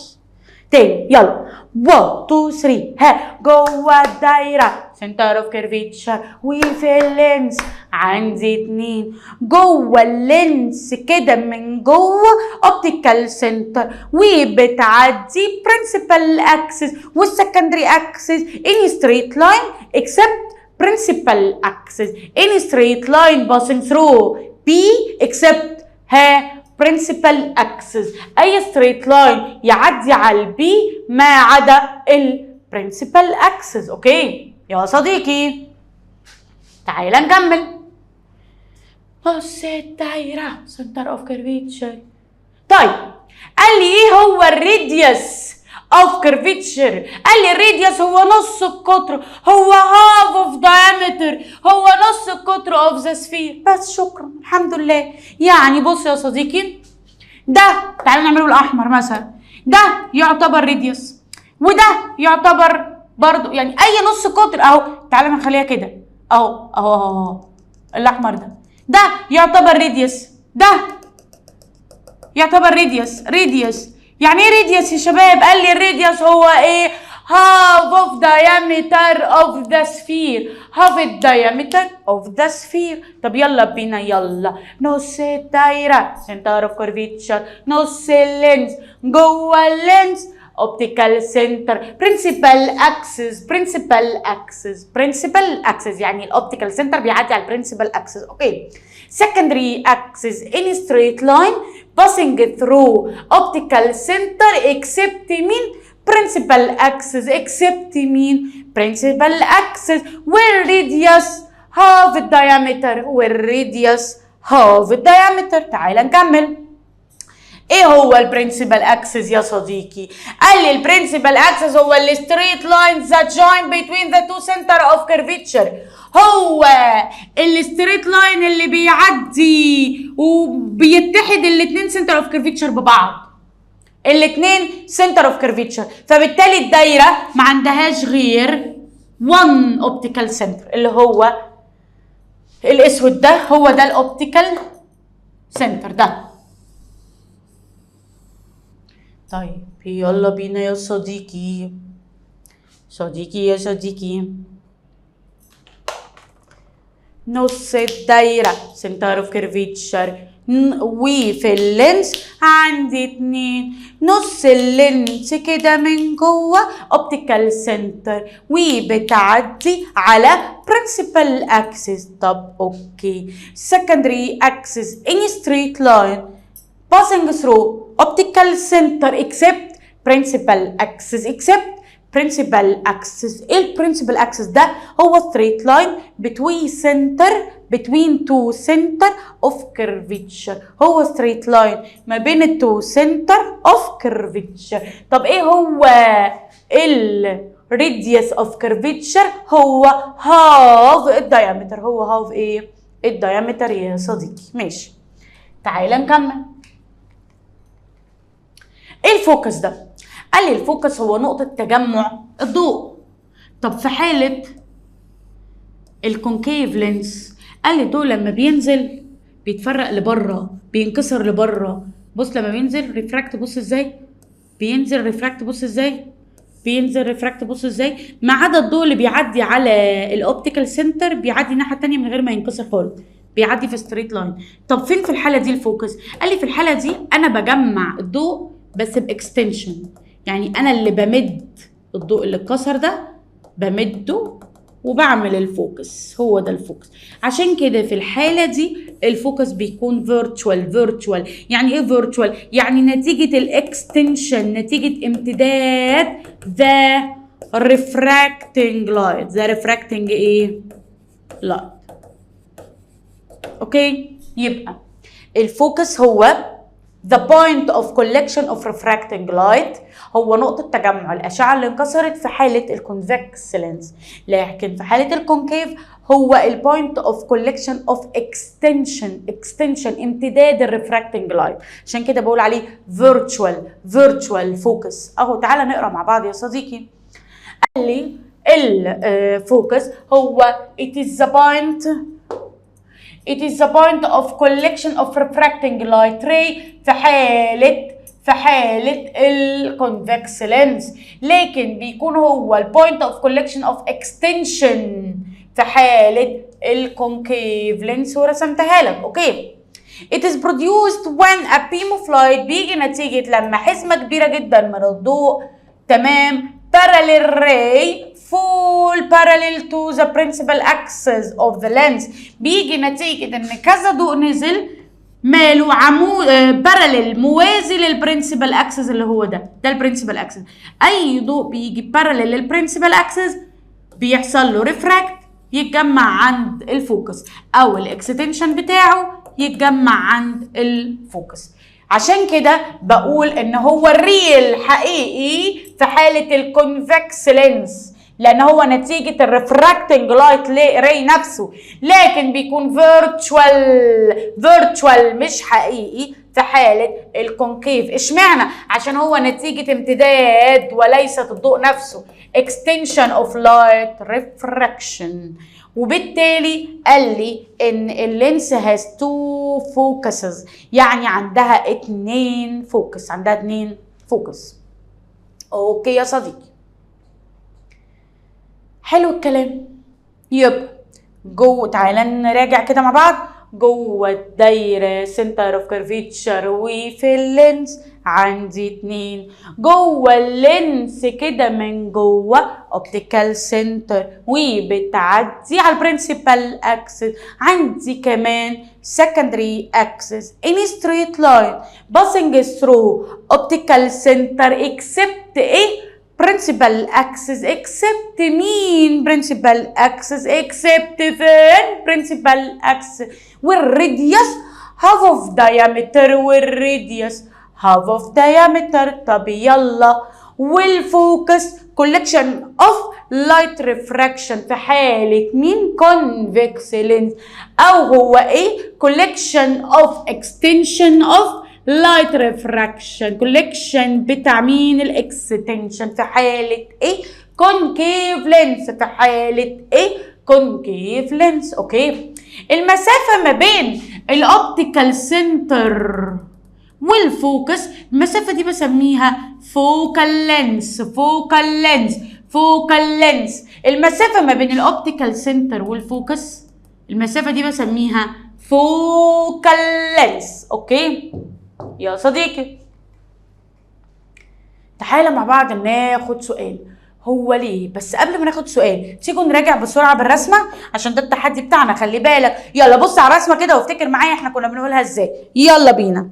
تاني يلا 1 2 3 ها. جوه الدايره سنتر اوف كيرفيتشر وفي اللينس عندي 2. جوه اللينس كده من جوه اوبتيكال سنتر وبتعدي برنسبل اكسس والسكندري اكسس اني ستريت لاين اكسبت برنسبل اكسس. اني ستريت لاين باسنج ثرو بي اكسبت ها برنسبل اكسس. اي ستريت لاين يعدي على البي ما عدا البرنسبل اكسس. اوكي يا صديقي تعال نكمل. بص الدايره سنتر اوف كيرفيتشر. طيب قال لي ايه هو الراديوس اوف كيرفيتشر؟ قال لي الراديوس هو نص القطر، هو هاف اوف دايمتر، هو نص القطر اوف ذا سفير. بس شكرا الحمد لله. يعني بص يا صديقي ده تعالوا نعمله الاحمر مثلا، ده يعتبر راديوس وده يعتبر برضو يعني اي نص قطر اهو. تعالوا نخليها كده اهو اهو اهو الاحمر ده يعتبر راديوس، ده يعتبر راديوس. يعني ايه راديوس يا شباب؟ قال لي الراديوس هو ايه؟ half of diameter of the sphere. half diameter of the sphere. طب يلا بينا يلا. نص الدايرة center of curvature، نص اللينس جوه اللينس optical center principal axis يعني الاوبتيكال سنتر بيعدي على البرنسبل اكسس. اوكي. secondary axis in straight line passing through optical center except مين؟ principal axis. except مين؟ principal axis والradius half diameter تعال نكمل. ايه هو البرنسبل اكسس يا صديقي؟ قال لي البرنسبل اكسس هو الستريت لاين ذات جوين بين ذا تو سنتر اوف كيرفيتشر. هو الستريت لاين اللي بيعدي وبيتحد الاثنين سنتر اوف كيرفيتشر ببعض. الاثنين سنتر اوف كيرفيتشر، فبالتالي الدايره ما عندهاش غير 1 اوبتيكال سنتر اللي هو الاسود ده. هو ده الاوبتيكال سنتر ده. طيب يلا بينا يا صديقي يا صديقي. نص الدايرة سنتر اوف كيرفيتشر وفي اللينس عندي 2. نص اللينس كده من جوه اوبتيكال سنتر وبتعدي على برنسبل اكسس. طب اوكي. secondary axis any straight line passing through optical center except principal axis. ايه البرنسبل اكسس ده؟ هو straight line between two center of curvature. هو straight line ما بين التو center of curvature. طب ايه هو radius of curvature؟ هو half الدايمتر. هو half ايه؟ الدايمتر يا صديقي. ماشي تعال نكمل. ايه الفوكس ده؟ قال لي الفوكس هو نقطة تجمع الضوء. طب في حالة الكونكيف لينس قال لي الضوء لما بينزل بيتفرق لبره، بينكسر لبره. بص لما بينزل ريفراكت بص ازاي، بينزل ريفراكت بص ازاي، بينزل ريفراكت بص ازاي. ما عدا الضوء اللي بيعدي على الاوبتيكال سنتر بيعدي الناحية التانية من غير ما ينكسر خالص، بيعدي في ستريت لاين. طب فين في الحالة دي الفوكس؟ قال لي في الحالة دي انا بجمع الضوء بس باكستنشن. يعني انا اللي بمد الضوء اللي اتكسر ده بمده وبعمل الفوكس. هو ده الفوكس. عشان كده في الحالة دي الفوكس بيكون فيرتشوال. يعني ايه فيرتشوال؟ يعني نتيجة الاكستنشن، نتيجة امتداد ذا ريفراكتنج لايت. ذا ريفراكتنج ايه؟ لايت. اوكي. يبقى الفوكس هو The point of collection of refracting light هو نقطة تجمع الأشعة اللي انكسرت في حالة الكونفكس لينس، لكن في حالة الكونكيف هو ال point of collection of extension امتداد الريفراكتنج لايت، عشان كده بقول عليه virtual focus. أهو تعالى نقرأ مع بعض يا صديقي. قال لي الفوكس هو it is the point of collection of refracting light ray في حالة الكونفكس لينس، لكن بيكون هو ال point of collection of extension في حالة الكونكيف لينس ورسمتها لك. اوكي. It is produced when a beam of light بيجي نتيجة لما حزمة كبيرة جدا من الضوء تمام parallel ray full parallel to the principal axis of the lens، بيجي نتيجة ان كذا ضوء نزل ماله عمود باراليل موازي للبرنسبل اكسس اللي هو ده البرنسبل اكسس. اي ضوء بيجي باراليل للبرنسبل اكسس بيحصل له ريفراكت يتجمع عند الفوكس، او الاكستنشن بتاعه يتجمع عند الفوكس. عشان كده بقول ان هو الريل حقيقي في حالة الكونفكس لينس لان هو نتيجة الريفراكتنج لايت راي نفسه، لكن بيكون فيرتشوال مش حقيقي في حالة الكونكيف. اشمعنى؟ عشان هو نتيجة امتداد وليست الضوء نفسه، extension of light refraction. وبالتالي قال لي ان اللينس has two focuses، يعني عندها اتنين فوكس. اوكي يا صديقي، حلو الكلام. يبقى جوه تعالى نراجع كده مع بعض. جوه الدايره سنتر اوف كيرفيتشر وفي اللينس عندي اتنين. جوه اللينس كده من جوه اوبتيكال سنتر وبتعدي على البرنسبال اكسس. عندي كمان secondary axis in straight line passing through optical center except ايه principal axis. except مين principal axis؟ except فين principal axis والراديوس half of diameter half of diameter. طب يلا. والفوكس collection of light refraction في حالة مين؟ convex lens، أو هو إيه؟ collection of extension of light refraction collection بتاع مين؟ الاكستنشن في حالة ايه؟ concave lens في حالة ايه؟ concave lens. اوكي. المسافة ما بين الاوبتيكال سنتر والفوكس، المسافة دي بسميها focal length. المسافة ما بين الاوبتيكال سنتر والفوكس المسافة دي بسميها focal length. اوكي يا صديقي، تعالى مع بعض ناخد سؤال. هو ليه؟ بس قبل ما ناخد سؤال تيجوا نراجع بسرعه بالرسمه عشان ده التحدي بتاعنا. خلي بالك. يلا بص على الرسمه كده وافتكر معايا احنا كنا بنقولها ازاي. يلا بينا.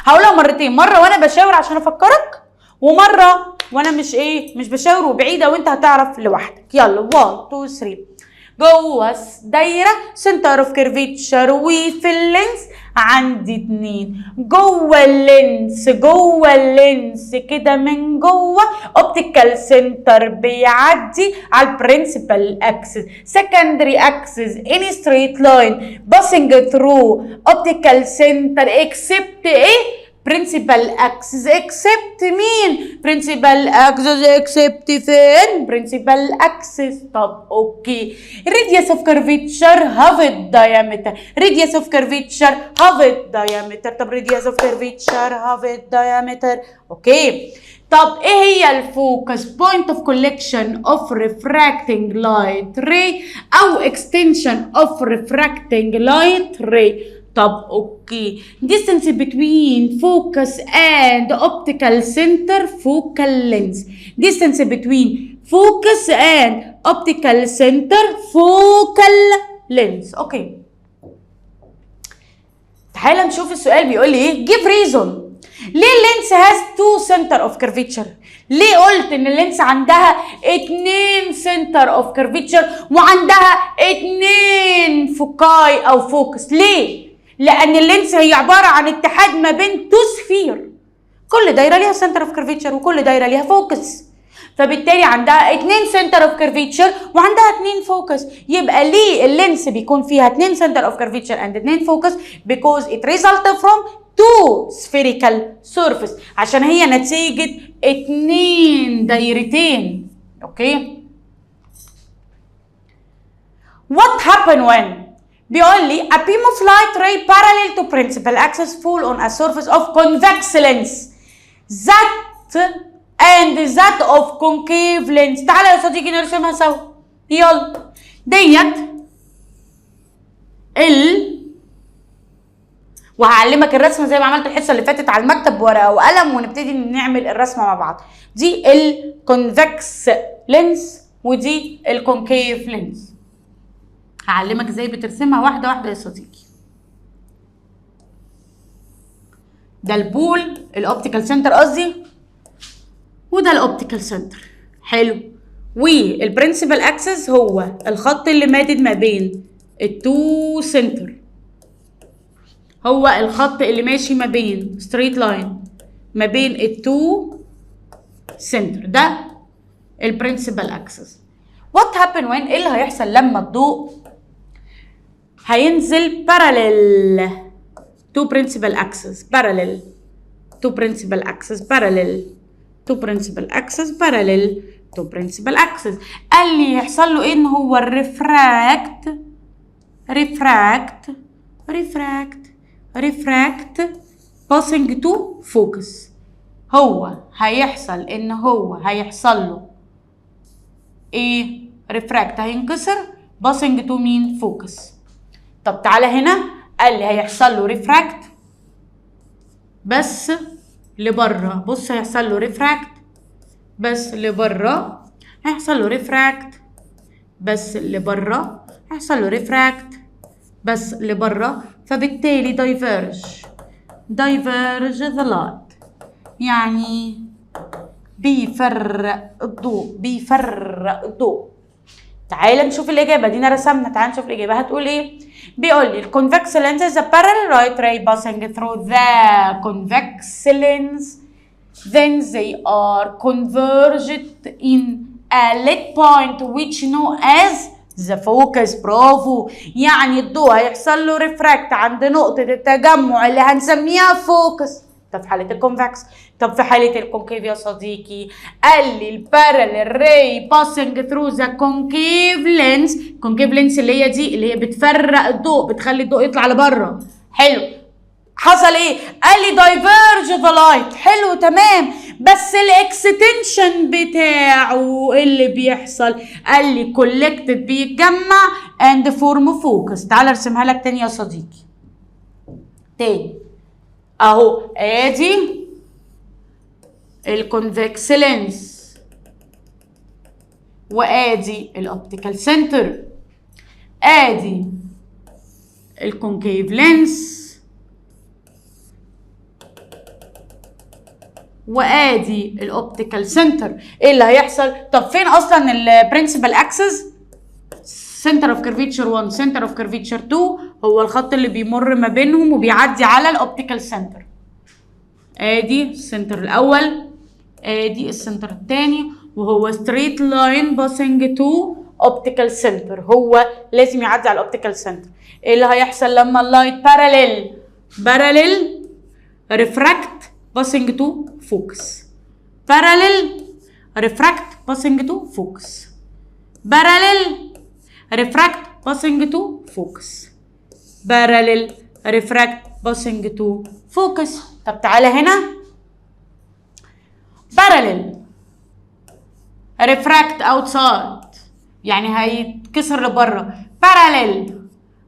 هقولها مرتين، مره وانا بشاور عشان افكرك، ومره وانا مش بشاور وبعيده وانت هتعرف لوحدك. يلا 1 2 3. جوه دايره سنتر اوف كيرفيتشر وفي اللينس عندي اتنين. جوه اللينس كده من جوه اوبتيكال سنتر بيعدي على البرنسبال اكسس secondary axis in straight line passing through optical center except ايه؟ principal axis. except مين؟ principal axis. except فين؟ principal axis. طب اوكي. radius of curvature half diameter. radius of curvature half diameter. طب radius of curvature half diameter. اوكي. طب ايه هي الفوكس؟ point of collection of refracting light ray او extension of refracting light ray. طب اوكي. distance between focus and optical center focal length. distance between focus and optical center focal length. اوكي. تعال نشوف السؤال بيقول لي ايه. give reason. ليه اللينس has two center of curvature؟ ليه قلت ان اللينس عندها 2 center of curvature وعندها 2 فوكاي او فوكس؟ ليه؟ لان اللينس هي عباره عن اتحاد ما بين تو سفير، كل دايره ليها سنتر اوف كيرفيتشر وكل دايره ليها فوكس، فبالتالي عندها 2 سنتر اوف كيرفيتشر وعندها 2 فوكس. يبقى ليه اللينس بيكون فيها 2 سنتر اوف كيرفيتشر اند 2 فوكس؟ because it result from 2 spherical surface، عشان هي نتيجه 2 دايرتين. اوكي. what happen when بيقول لي a beam of light ray parallel to principal axis fall on a surface of convex lens that and that of concave lens. تعالى يا صديقي نرسمها سوا. يلا. ديت وهعلمك الرسمه زي ما عملت الحصه اللي فاتت على المكتب بورقه وقلم ونبتدي نعمل الرسمه مع بعض. دي الكونفكس لينس ودي الكونكيف لينس. هعلمك ازاي بترسمها واحده واحده يا صديقي. ده البول الاوبتيكال سنتر قصدي، وده الاوبتيكال سنتر. حلو. والبرنسبل اكسس هو الخط اللي مادد ما بين التو سنتر، هو الخط اللي ماشي ما بين ستريت لاين ما بين التو سنتر، ده البرنسبل اكسس. وات هابن وين؟ ايه اللي هيحصل لما الضوء هينزل parallel to principal axis parallel to principal axis parallel to principal axis parallel to principal axis. قال لي يحصل له ايه؟ ان هو الريفراكت passing to focus. هو هيحصل ان هو هيحصل له ايه؟ ريفراكت هينكسر passing to مين؟ focus. طب تعالى هنا قال لي هيحصل له ريفراكت بس لبره. بص هيحصل له ريفراكت بس لبره، هيحصل له ريفراكت بس لبره، هيحصل له ريفراكت بس لبره، فبالتالي diverge the light، يعني بيفرق الضوء. تعال نشوف الإجابة. دينا رسمنا، تعال نشوف الإجابة هتقول إيه. بيقول لي الكونفكس lens is a parallel light ray passing through the convex lens, then they are converged in a lit point which known as the focus. برافو. يعني الضوء هيحصل له ريفراكت عند نقطة التجمع اللي هنسميها فوكس. طب في حالة الكونفكس. طب في حالة الكونكيف يا صديقي قال لي البارالل راي باسنج ثرو ذا كونكيف لينس. كونكيف لينس اللي هي دي اللي هي بتفرق الضوء، بتخلي الضوء يطلع لبره. حلو. حصل ايه؟ قال لي دايفيرج ذا لايت. حلو تمام، بس الاكستنشن بتاعه اللي بيحصل قال لي كولكتد بيتجمع اند فورم فوكس. تعال ارسمها لك تاني يا صديقي. تاني اهو، ادي الكونفكس لينس وادي الاوبتيكال سنتر، ادي الكونكيف لينس وادي الاوبتيكال سنتر. ايه اللي هيحصل؟ طب فين اصلا البرنسبل اكسس؟ سنتر اوف كيرفيتشر 1 سنتر اوف كيرفيتشر 2 هو الخط اللي بيمر ما بينهم وبيعدي على الاوبتيكال سنتر. ادي السنتر الاول، ادي السنتر الثاني، وهو ستريت لاين باسنج تو اوبتيكال سنتر، هو لازم يعدي على الاوبتيكال سنتر. ايه اللي هيحصل لما اللايت باراليل ريفراكت باسنج تو فوكس؟ باراليل ريفراكت باسنج تو فوكس، باراليل ريفراكت باسنج تو فوكس، باراليل ريفراكت باسنج تو فوكس. طب تعالى هنا باراليل ريفراكت اوتسايد يعني هيتكسر لبره، باراليل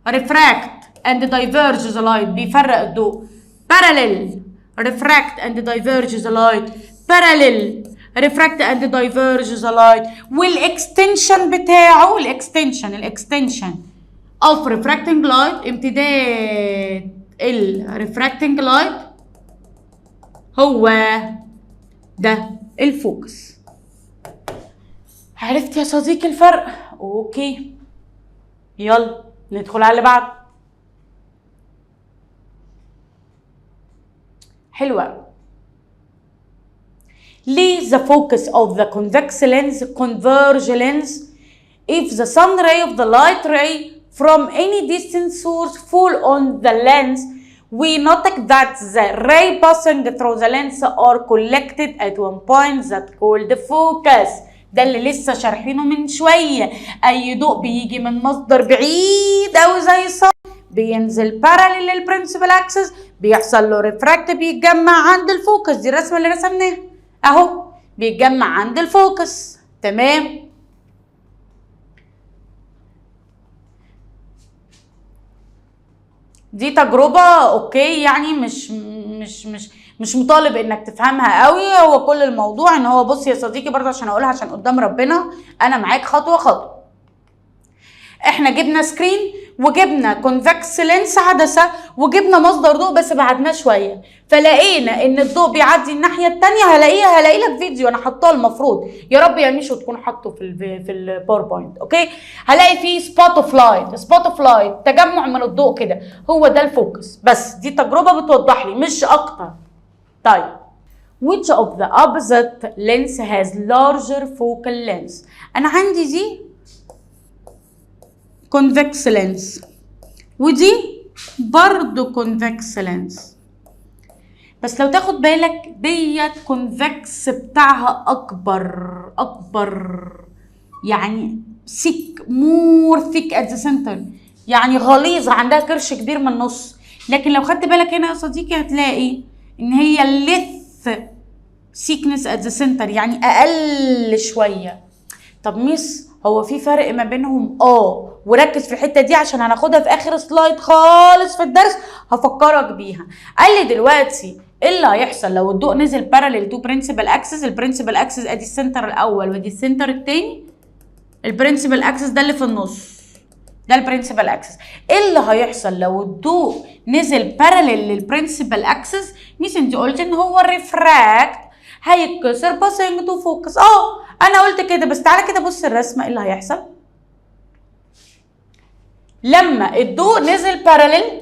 ريفراكت اند دايفيرج ذا لايت بيفرق الضوء، باراليل ريفراكت اند دايفيرج ذا لايت، باراليل ريفراكت اند دايفيرج ذا لايت. والاكستنشن بتاعه الاكستنشن اوف ريفراكتنج لايت، امتداد الريفراكتنج لايت هو ده الفوكس. عرفت يا صديقي الفرق؟ اوكي، يلا ندخل على اللي بعده. حلوة. ليه the focus of the convex lens converge lens if the sun ray of the light ray from any distant source fall on the lens we note that the ray passing through the lens are collected at one point that called focus. ده اللي لسه شارحينه من شوية. أي ضوء بيجي من مصدر بعيد أوي زي الصن بينزل parallel للبرنسبل اكسس، بيحصل له ريفراكت، بيتجمع عند الفوكس. دي الرسمة اللي رسمناها اهو، بيتجمع عند الفوكس. تمام. دي تجربة اوكي، يعني مش مطالب انك تفهمها قوي. هو كل الموضوع ان هو بص يا صديقي برضه عشان اقولها عشان قدام ربنا انا معاك خطوة خطوة. احنا جبنا سكرين وجبنا كونفكس لينس عدسه وجبنا مصدر ضوء بس بعدناه شويه، فلقينا ان الضوء بيعدي الناحيه الثانيه. هلاقي لك فيديو انا حاطاه المفروض، يا رب يا ميشو تكون حاطه في الباوربوينت. اوكي، هلاقي فيه سبوت اوف لايت تجمع من الضوء كده، هو ده الفوكس. بس دي تجربه بتوضح لي مش اكتر. طيب which of the opposite lens has larger focal length؟ انا عندي دي convex lens ودي برضو convex lens، بس لو تاخد بالك ديت convex بتاعها اكبر يعني more thick at the center، يعني غليظة، عندها كرش كبير من النص. لكن لو خدت بالك هنا يا صديقي هتلاقي ان هي less thickness at the center، يعني اقل شوية. طب ميس هو في فرق ما بينهم؟ وركز في الحته دي عشان هناخدها في اخر سلايد خالص في الدرس، هفكرك بيها. قال لي دلوقتي ايه اللي هيحصل لو الضوء نزل باراليل تو برنسبل اكسس؟ البرنسبل اكسس ادي السنتر الاول ودي السنتر الثاني، البرنسبل اكسس ده اللي في النص، ده البرنسبل اكسس. ايه اللي هيحصل لو الضوء نزل باراليل للبرنسبل اكسس؟ ميس انت قلت ان هو الريفراكت هيتكسر باسنج تو فوكس. انا قلت كده، بس تعالى كده بص الرسمه ايه اللي هيحصل لما الضوء نزل باراليل.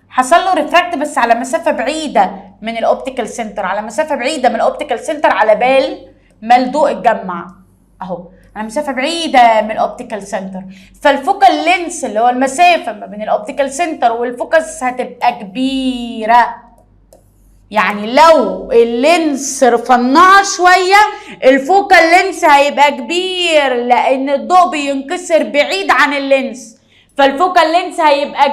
حصل له ريفراكت بس على مسافه بعيده من الاوبتيكال سنتر، على مسافه بعيده من الاوبتيكال سنتر، على بال ما الضوء اتجمع اهو، على مسافه بعيده من الاوبتيكال سنتر. فالفوكال لينس اللي هو المسافه ما بين الاوبتيكال سنتر والفوكس هتبقى كبيره. يعني لو اللينس رفنعه شويه الفوكال لينس هيبقى كبير، لان الضوء بينكسر بعيد عن اللينس، فالفوكال لينس هيبقى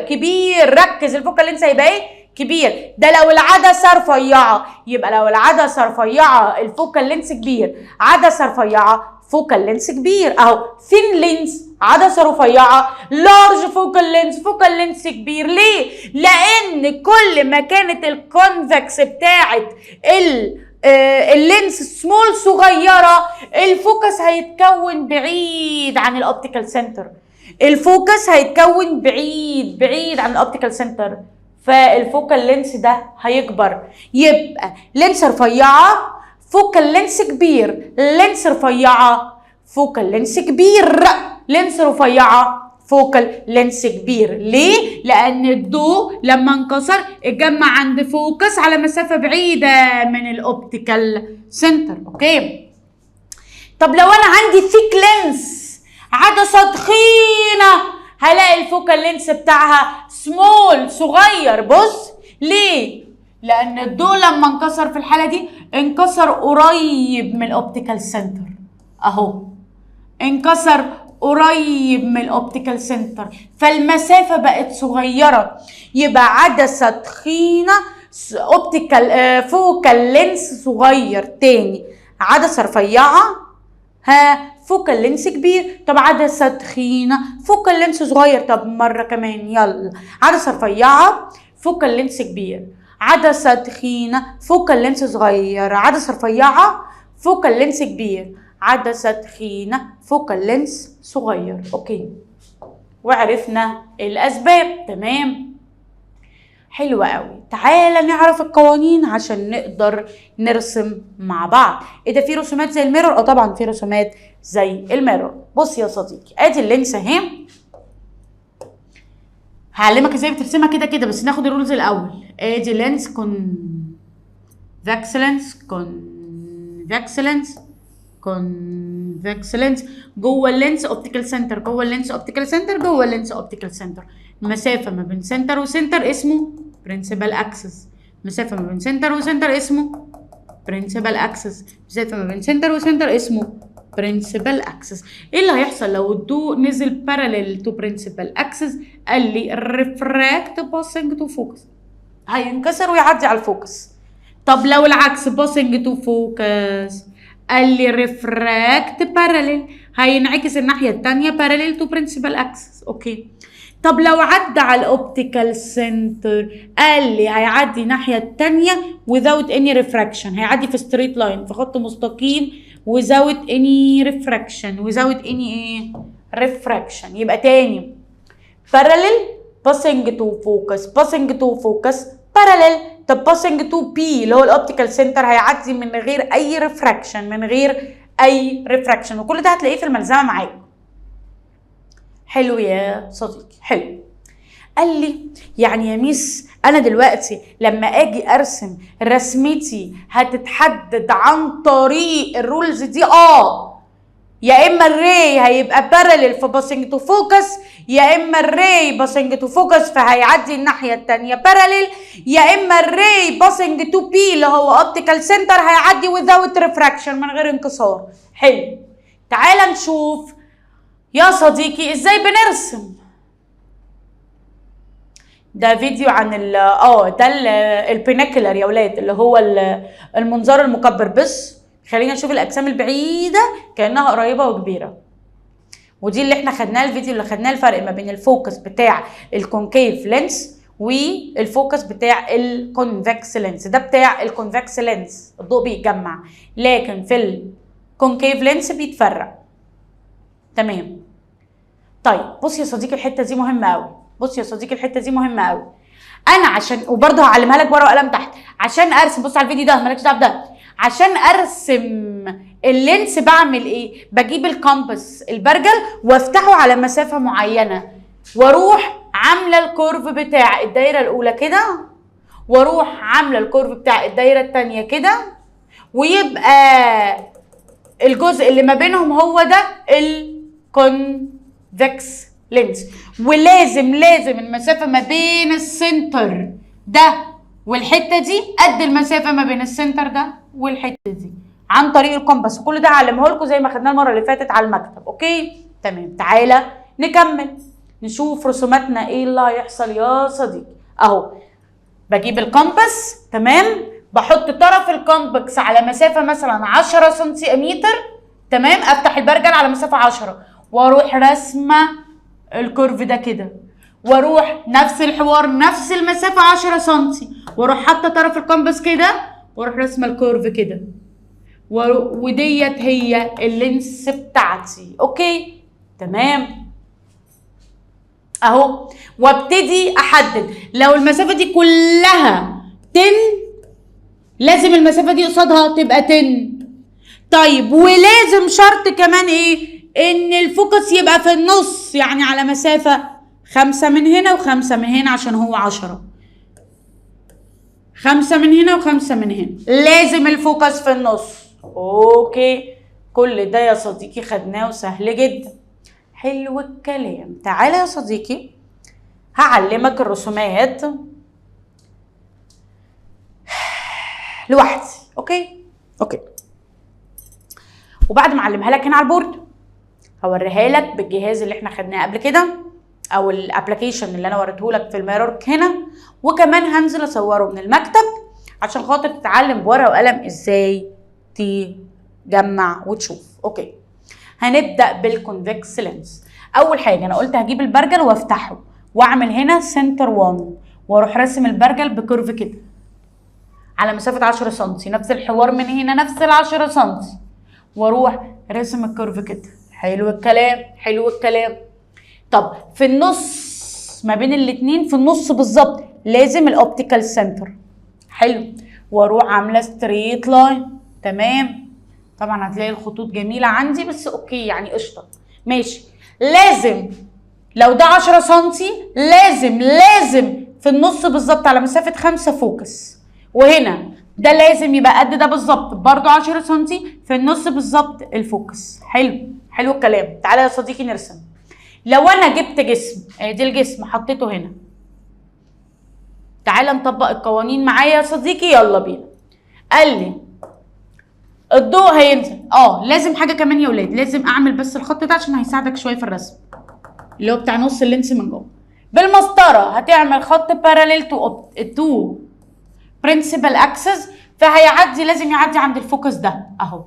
كبير. ركز، الفوكال لينس هيبقى ايه؟ كبير. ده لو العدسه رفيعه، يبقى لو العدسه رفيعه الفوكال لينس كبير، عدسه رفيعه فوكال لينس كبير. اهو ثين لينس عدسه رفيعه، لارج فوكال لينس كبير. ليه؟ لان كل ما كانت الكونفكس بتاعت اللينس سمول صغيره الفوكس هيتكون بعيد عن الاوبتيكال سنتر، الفوكس هيتكون بعيد عن الاوبتيكال سنتر، فالفوكال لينس ده هيكبر. يبقى لينس رفيعه فوكال لينس كبير، لينس رفيعه فوكال لينس كبير، لينس رفيعه فوكال لينس كبير. ليه؟ لان الضوء لما انكسر اتجمع عند فوكس على مسافه بعيده من الاوبتيكال سنتر. اوكي، طب لو انا عندي ثيك لينس عدسه تخينه هلاقي الفوكال لينس بتاعها سمول صغير. بص ليه؟ لان الضوء لما انكسر في الحاله دي انكسر قريب من الاوبتيكال سنتر اهو، انكسر قريب من الاوبتيكال سنتر، فالمسافه بقت صغيره. يبقى عدسه تخينه اوبتيكال فوكال لينس صغير. تاني عدسه رفيعه فوكال لينس كبير. طب عدسه تخينه فوكال لينس صغير. طب مره كمان يلا، عدسه رفيعه فوكال لينس كبير، عدسه تخينه فوكال لينس صغير، عدسه رفيعه فوكال لينس كبير، عدسه تخينه فوكال لينس صغير. اوكي، وعرفنا الاسباب. تمام، حلوة قوي. تعالى نعرف القوانين عشان نقدر نرسم مع بعض. ايه ده، في رسومات زي الميرور؟ طبعا في رسومات زي الميرور. بص يا صديقي، ادي اللينس اهي، هعلمك ازاي بترسمها كده كده، بس ناخد الرولز الاول. ادي لينس كونفكس لينس جوه اللينس اوبتيكال سنتر، جوه اللينس اوبتيكال سنتر، جوه اللينس اوبتيكال سنتر. المسافه ما بين سنتر وسنتر اسمه برنسبل اكسس. مسافه ما بين سنتر وسنتر اسمه برنسبل اكسس. مسافه ما بين سنتر وسنتر اسمه برنسبل اكسس. ايه اللي هيحصل لو الضوء نزل باراليل تو برنسبل اكسس؟ قال لي ريفراكت باسنج تو فوكس، هينكسر ويعدي على الفوكس. طب لو العكس باسنج تو فوكس، قال لي ريفراكت باراليل، هينعكس الناحيه الثانيه باراليل تو برنسبل اكسس. اوكي. طب لو عدى على الاوبتيكال سنتر، قال لي هيعدي الناحيه الثانيه without any refraction، هيعدي في ستريت لاين، في خط مستقيم without any refraction. يبقى تاني parallel passing to focus parallel. طب passing to P اللي هو الاوبتيكال سنتر هيعدي من غير اي ريفراكشن، وكل ده هتلاقيه في الملزمه معاك. حلو يا صديقي، حلو. قال لي يعني يا ميس انا دلوقتي لما اجي ارسم رسمتي هتتحدد عن طريق الرولز دي؟ يا اما الري هيبقى باراليل في باسنج تو فوكس، يا اما الري باسنج تو فوكس فهيعدي الناحيه الثانيه باراليل، يا اما الري باسنج تو بي اللي هو اوبتيكال سنتر هيعدي without refraction من غير انكسار. حلو. تعال نشوف يا صديقي ازاي بنرسم. ده فيديو عن ده البيناكلر يا ولاد، اللي هو المنظار المكبر. بس خلينا نشوف الاجسام البعيده كانها قريبه وكبيره، ودي اللي احنا خدناه الفيديو اللي خدناه الفرق ما بين الفوكس بتاع الكونكيف لينس والفوكس بتاع الكونفكس لينس. ده بتاع الكونفكس لينس الضوء بيتجمع، لكن في الكونكيف لينس بيتفرق. تمام. طيب بص يا صديقي الحته دي مهمه قوي. انا عشان وبرضه هعلمها لك ورقه وقلم تحت عشان ارسم. بص على الفيديو ده، مالكش دعوه بده. عشان ارسم اللينس بعمل ايه؟ بجيب الكومباس البرجل وافتحه على مسافه معينه، واروح عامله الكيرف بتاع الدايره الاولى كده، واروح عامله الكيرف بتاع الدايره الثانيه كده، ويبقى الجزء اللي ما بينهم هو ده الكونفكس لينس. ولازم المسافه ما بين السنتر ده والحته دي قد المسافه ما بين السنتر ده والحته دي عن طريق الكومباس. وكل ده هعلمه لكم زي ما خدناه المره اللي فاتت على المكتب. اوكي تمام. تعالى نكمل نشوف رسوماتنا ايه اللي هيحصل يا صديقي. اهو بجيب الكومباس، تمام، بحط طرف الكومباس على مسافه مثلا 10 سنتيمتر، تمام، افتح البرجل على مسافه 10 واروح رسمه الكيرف ده كده، واروح نفس الحوار نفس المسافه 10 سم، واروح حاطه طرف الكومباس كده واروح رسمه الكيرف كده، وديت هي اللينس بتاعتي. اوكي تمام. اهو وابتدي احدد لو المسافه دي كلها 10 لازم المسافه دي قصادها تبقى 10. طيب ولازم شرط كمان ايه؟ ان الفوكس يبقى في النص، يعني على مسافه 5 من هنا و5 من هنا عشان هو 10. 5 من هنا و5 من هنا، لازم الفوكس في النص. اوكي كل ده يا صديقي خدناه وسهل جدا. حلو الكلام. تعالى يا صديقي هعلمك الرسومات لوحدي. اوكي وبعد ما اعلمها لك هنا على البورد هوريها لك بالجهاز اللي احنا خدناه قبل كده او الابلكيشن اللي انا وريته لك في الميرورك هنا، وكمان هنزل اصوره من المكتب عشان خاطر تتعلم بورقه وقلم ازاي تجمع وتشوف. اوكي هنبدا بالكونفكس لينس. اول حاجه انا قلت هجيب البرجل وافتحه واعمل هنا سنتر 1 واروح راسم البرجل بكيرف كده على مسافه 10 سم، نفس الحوار من هنا نفس ال10 سم، واروح راسم الكيرف كده. حلو الكلام. طب في النص ما بين الاتنين، في النص بالظبط لازم الاوبتيكال سنتر. حلو. واروح عامله ستريت لاين. تمام. طبعا هتلاقي الخطوط جميله عندي بس اوكي يعني قشطه ماشي. لازم لو ده 10 سنتي لازم في النص بالظبط على مسافة 5 فوكس، وهنا ده لازم يبقى قد ده بالظبط برضو 10 سنتي في النص بالظبط الفوكس. حلو الكلام. تعالى يا صديقي نرسم. لو انا جبت جسم، ادي الجسم حطيته هنا، تعالى نطبق القوانين معايا يا صديقي، يلا بينا. قال لي الضوء هينزل، لازم حاجه كمان يا ولاد، لازم اعمل بس الخط ده عشان هيساعدك شويه في الرسم، اللي هو بتاع نص اللينس من جوه. بالمسطره هتعمل خط باراليل تو برنسبل اكسس، فهيعدي، لازم يعدي عند الفوكس ده اهو،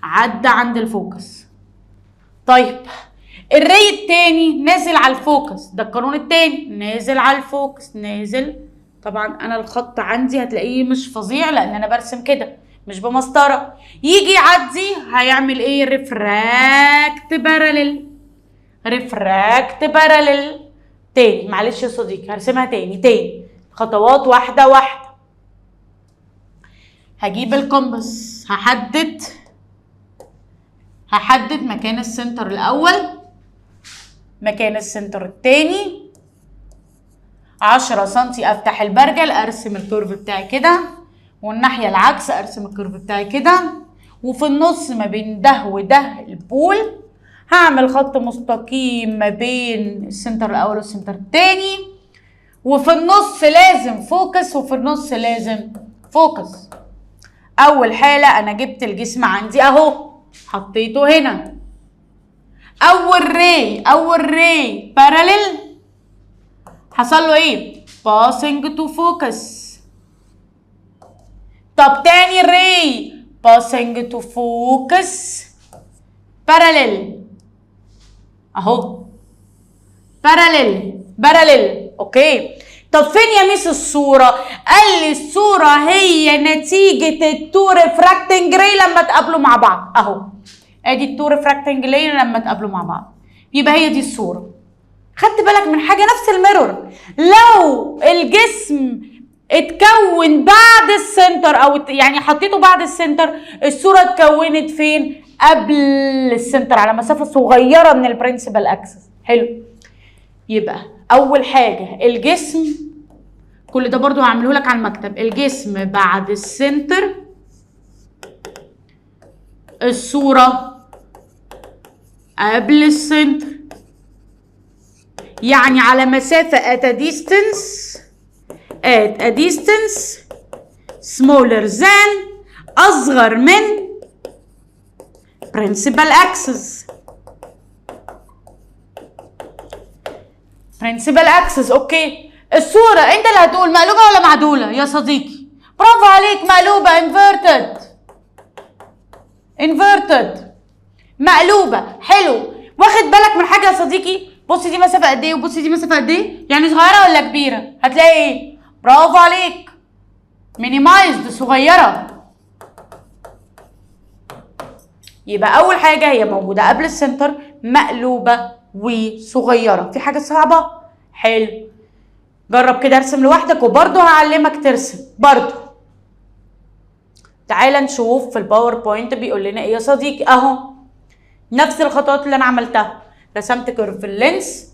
عدى عند الفوكس. طيب الري التاني نازل على الفوكس، ده القانون التاني، نازل على الفوكس، نازل. طبعا انا الخط عندي هتلاقيه مش فظيع لان انا برسم كده مش بمسطره. يجي يعدي هيعمل ايه؟ ريفراكت باراليل. تاني معلش يا صديقي هرسمها تاني خطوات واحده. هجيب الكومباس، هحدد مكان السنتر الاول، مكان السنتر التاني 10 سنتي، افتح البرجل ارسم الكيرف بتاعي كده، والناحيه العكس ارسم الكيرف بتاعي كده، وفي النص ما بين ده وده البول هعمل خط مستقيم ما بين السنتر الاول والسنتر التاني، وفي النص لازم فوكس، اول حاله انا جبت الجسم عندي اهو حطيته هنا، اول ري باراليل حصل له ايه؟ passing to focus. طب تاني ري passing to focus باراليل اهو، باراليل. اوكي، طب فين يا ميس الصوره؟ قال لي الصوره هي نتيجه التو ريفراكتنج ري لما تقابلوا مع بعض اهو، ادي التو ريفراكتنج ري لما تقابلوا مع بعض، يبقى هي دي الصوره. خدت بالك من حاجه؟ نفس الميرور، لو الجسم اتكون بعد السنتر او يعني حطيته بعد السنتر، الصوره اتكونت فين؟ قبل السنتر على مسافه صغيره من البرنسبل اكسس. حلو، يبقى اول حاجه الجسم، كل ده برضو هعمله لك على المكتب، الجسم بعد السنتر، الصوره قبل السنتر، يعني على مسافة at a distance smaller than، أصغر من principal axis. اوكي، الصورة انت اللي هتقول مقلوبة ولا معدولة يا صديقي؟ برافو عليك، مقلوبة، inverted مقلوبة. حلو، واخد بالك من حاجة يا صديقي؟ بصي دي مسافة قد ايه وبصي دي مسافة قد ايه، يعني صغيرة ولا كبيرة؟ هتلاقي ايه؟ برافو عليك، مينيمايزد، صغيرة. يبقى أول حاجة هي موجودة قبل السنتر، مقلوبة وصغيرة. في حاجة صعبة؟ حلو، جرب كده ارسم لوحدك وبرضه هعلمك ترسم برضه. تعالى نشوف في الباوربوينت بيقول لنا ايه يا صديقي. اهو نفس الخطوات اللي انا عملتها، رسمت كيرف اللينس،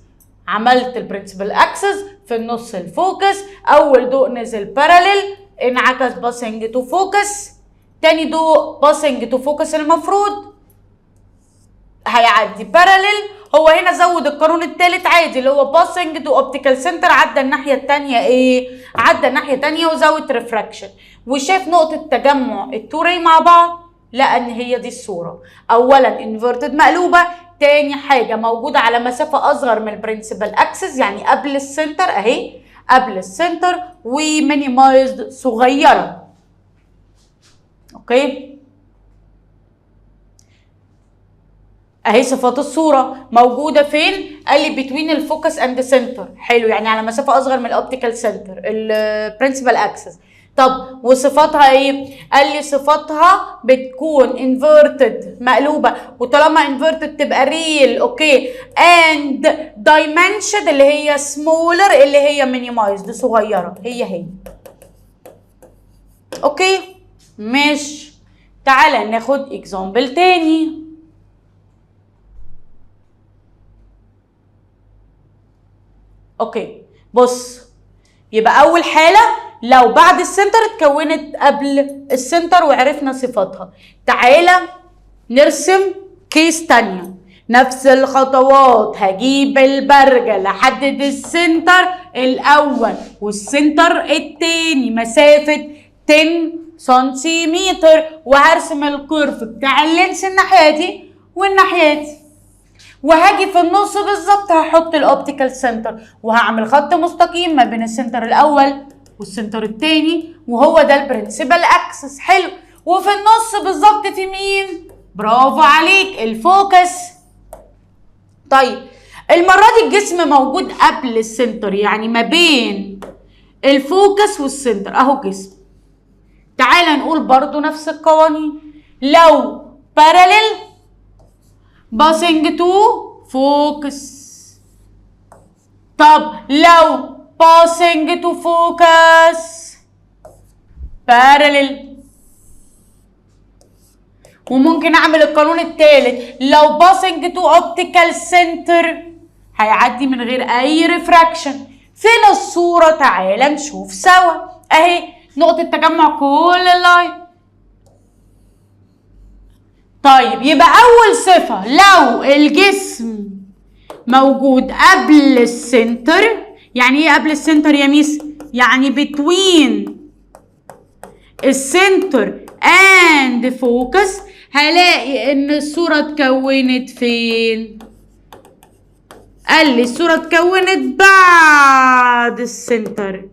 عملت البرنسبل اكسس، في النص الفوكس، اول ضوء نزل باراليل انعكس باسنج تو فوكس، تاني ضوء باسنج تو فوكس المفروض هيعدي باراليل. هو هنا زود القانون الثالث عادي اللي هو باسنج تو اوبتيكال سنتر، عدى الناحيه الثانيه ايه؟ عدى الناحيه الثانيه وزود ريفراكشن، وشاف نقطه تجمع التوري مع بعض، لقى ان هي دي الصوره. اولا انفيرتد مقلوبه، تاني حاجه موجوده على مسافه اصغر من البرنسبل اكسس يعني قبل السنتر اهي، قبل السنتر، ومينيمايزد، صغيره. اوكي، اهي صفات الصوره موجوده فين؟ قال لي بتوين الفوكس اند سنتر. حلو، يعني على مسافه اصغر من الاوبتيكال سنتر البرنسبل اكسس. طب وصفاتها ايه؟ قال لي صفاتها بتكون انفيرتد مقلوبه، وطالما انفيرتد تبقى ريل. اوكي، اند دايمنشن اللي هي سمولر اللي هي مينيمايزد، صغيره هي. اوكي ماشي، تعالى ناخد اكزامبل تاني. اوكي بص، يبقى اول حاله لو بعد السنتر اتكونت قبل السنتر وعرفنا صفاتها. تعالى نرسم كيس تانية، نفس الخطوات، هجيب البرجل احدد السنتر الاول والسنتر التاني مسافة 10 سنتيمتر، وهرسم الكيرف بتاع اللينس الناحية دي والناحية دي، وهاجي في النص بالظبط هحط الاوبتيكال سنتر وهعمل خط مستقيم ما بين السنتر الاول والسنتر التاني، وهو ده البرنسبل اكسس. حلو. وفي النص بالظبط في مين؟ برافو عليك، الفوكس. طيب المرة دي الجسم موجود قبل السنتر، يعني ما بين الفوكس والسنتر اهو جسم. تعالى نقول برضو نفس القوانين، لو parallel passing to focus، طب لو passing to focus parallel. وممكن اعمل القانون الثالث، لو passing to optical center هيعدي من غير اي ريفراكشن. فين الصورة؟ تعالى نشوف سوا. اهي نقطة تجمع كل اللاين. طيب يبقى اول صفة، لو الجسم موجود قبل السنتر. يعني ايه قبل السنتر يا ميس؟ يعني between السنتر and focus، هلاقي ان الصورة اتكونت فين؟ قال لي الصورة اتكونت بعد السنتر.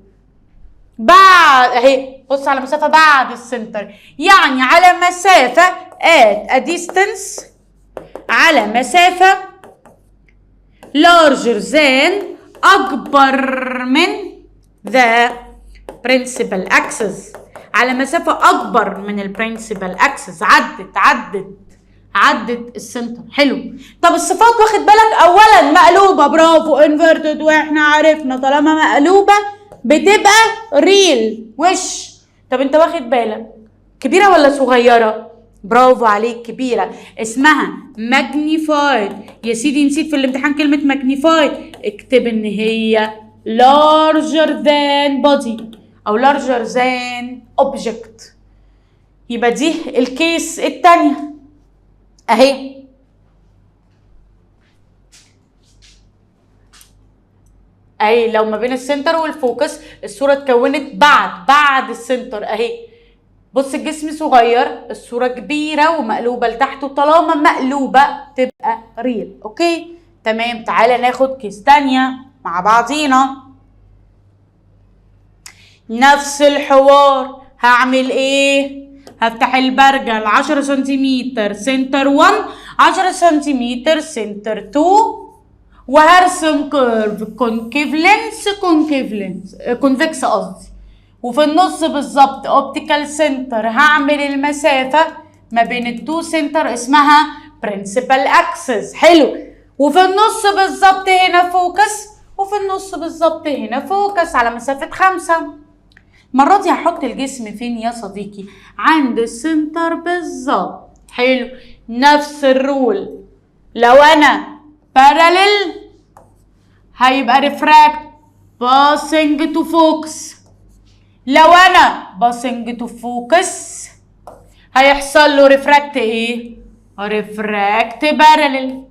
بعد اهي، بص على مسافة بعد السنتر، يعني على مسافة at a distance، على مسافة larger than، أكبر من the principal axis، على مسافة أكبر من البرنسبل أكسس. عدت السنتر. حلو. طب الصفات واخد بالك؟ أولا مقلوبة، برافو، انفيرتد، واحنا عرفنا طالما مقلوبة بتبقى ريل وش. طب انت واخد بالك كبيرة ولا صغيرة؟ برافو عليك، كبيرة، اسمها ماجنيفايد. يا سيدي نسيت في الامتحان كلمة ماجنيفايد، اكتب ان هي larger than body او larger than object. يبقى دي الكيس التانية اهي. اهي لو ما بين السنتر والفوكس الصورة اتكونت بعد السنتر اهي. بص الجسم صغير، الصورة كبيرة ومقلوبة لتحت، وطالما مقلوبة تبقى ريل. اوكي تمام. تعالى ناخد كيس تانية مع بعضينا. نفس الحوار، هعمل ايه؟ هفتح البرجل 10 سنتيمتر سنتر 1، 10 سنتيمتر سنتر 2، وهرسم كيرف كونفكس قصدي، وفي النص بالظبط اوبتيكال سنتر. هعمل المسافة ما بين التو سنتر اسمها برنسبل اكسس. حلو. وفي النص بالظبط هنا فوكس، وفي النص بالظبط هنا فوكس على مسافة 5. المرة دي هحط الجسم فين يا صديقي؟ عند السنتر بالظبط. حلو. نفس الرول، لو انا باراليل هيبقى ريفراكت باسنج تو فوكس، لو انا باسنج تو فوكس هيحصل له ريفراكت ايه؟ ريفراكت باراليل.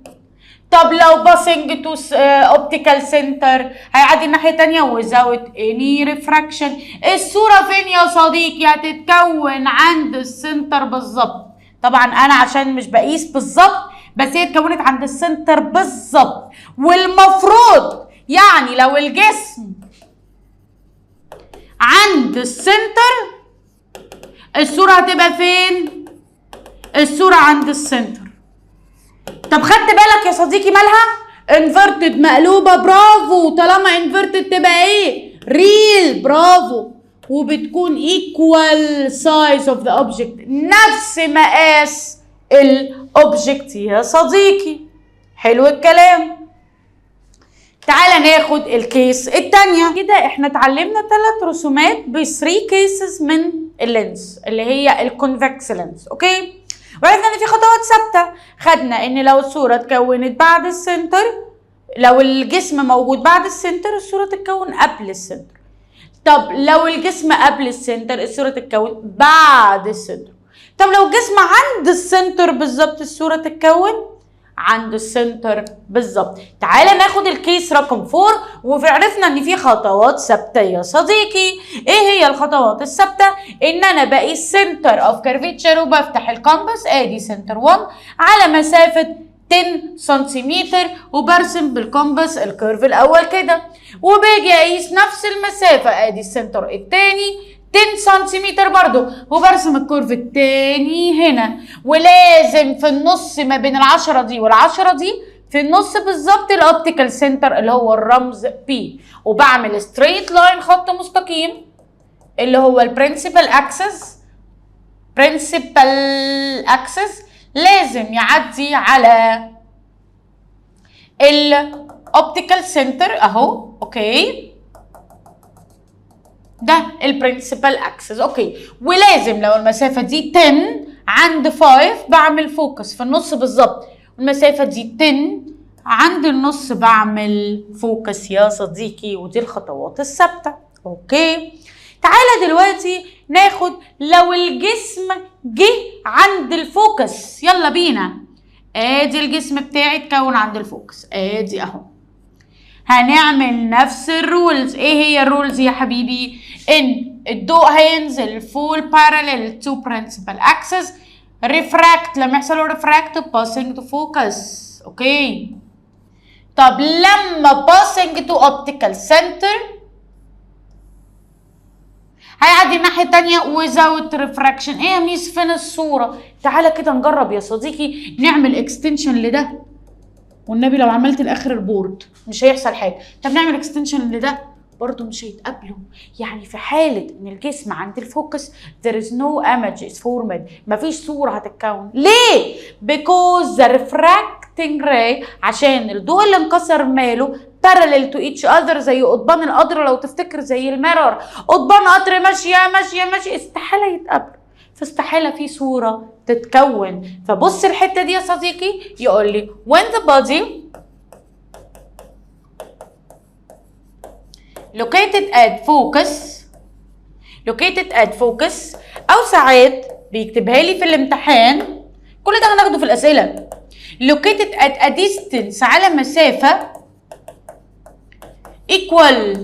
طب لو باسنج تو اوبتيكال سنتر هيعدي الناحيه الثانيه without any refraction. الصوره فين يا صديقي؟ هتتكون عند السنتر بالظبط. طبعا انا عشان مش بقيس بالظبط، بس هي اتكونت عند السنتر بالظبط. والمفروض يعني لو الجسم عند السنتر الصوره هتبقى فين؟ الصوره عند السنتر. طب خدت بالك يا صديقي مالها؟ انفرتد، مقلوبة، برافو. طالما انفرتد تبقى ايه؟ ريل، برافو. وبتكون equal size of the object، نفس مقاس الاوبجكت يا صديقي. حلو الكلام. تعالى ناخد الكيس التانية. كده احنا اتعلمنا 3 رسومات ب3 كيسز من اللينس اللي هي الكونفكس لينس. اوكي، وعرفنا ان في خطوات ثابته. خدنا ان لو الصوره اتكونت بعد السنتر لو الجسم موجود بعد السنتر الصورة تتكون قبل السنتر. طب لو الجسم قبل السنتر الصورة تتكون بعد السنتر. طب لو الجسم عند السنتر بالظبط الصورة تتكون عند السنتر بالظبط. تعالى ناخد الكيس رقم 4 وعرفنا ان في خطوات ثابته يا صديقي. ايه هي الخطوات الثابته؟ ان انا بقيس سنتر اوف كيرفيتشر وبفتح الكومباس، ادي سنتر 1 على مسافه 10 سنتيمتر وبرسم بالكومباس الكيرف الاول كده، وباجي اقيس نفس المسافه ادي السنتر الثاني 10 سنتيمتر برضو وبرسم الكيرف التاني هنا، ولازم في النص ما بين العشرة دي والعشرة دي في النص بالظبط الاوبتيكال سنتر اللي هو الرمز P، وبعمل ستريت لاين خط مستقيم اللي هو البرنسبل اكسس. لازم يعدي على الاوبتيكال سنتر اهو. اوكي ده البرنسبل اكسس. اوكي ولازم لو المسافه دي 10 عند 5 بعمل فوكس في النص بالظبط، والمسافه دي 10 عند النص بعمل فوكس يا صديقي، ودي الخطوات الثابته. اوكي تعالى دلوقتي ناخد لو الجسم جه عند الفوكس. يلا بينا، ادي الجسم بتاعي اتكون عند الفوكس ادي اهو. هنعمل نفس الرولز. ايه هي الرولز يا حبيبي؟ ان الضوء هينزل فول باراليل تو برنسبل اكسس، ريفراكت لما يحصل له ريفراكت باسنج تو فوكس. اوكي طب لما باسنج تو اوبتيكال سنتر هيعدي الناحيه الثانيه without refraction. ايه يا ميس فين الصوره؟ تعالى كده نجرب يا صديقي نعمل اكستنشن لده، والنبي لو عملت لاخر البورد مش هيحصل حاجه. طب نعمل اكستنشن لده برضه مش هيتقابلوا. يعني في حاله ان الجسم عند الفوكس there is no image is formed، مفيش صوره هتتكون. ليه؟ because the refracting ray، عشان الضوء اللي انكسر ماله parallel to each other زي قضبان القطر. لو تفتكر زي الميرور، قضبان قطر ماشيه ماشيه ماشيه استحاله يتقابلوا، فاستحاله في صوره تتكون. فبص الحته دي يا صديقي يقول لي when the body located at focus او ساعات بيكتبها لي في الامتحان، كل ده هناخده في الاسئله. located at a distance على مسافه equal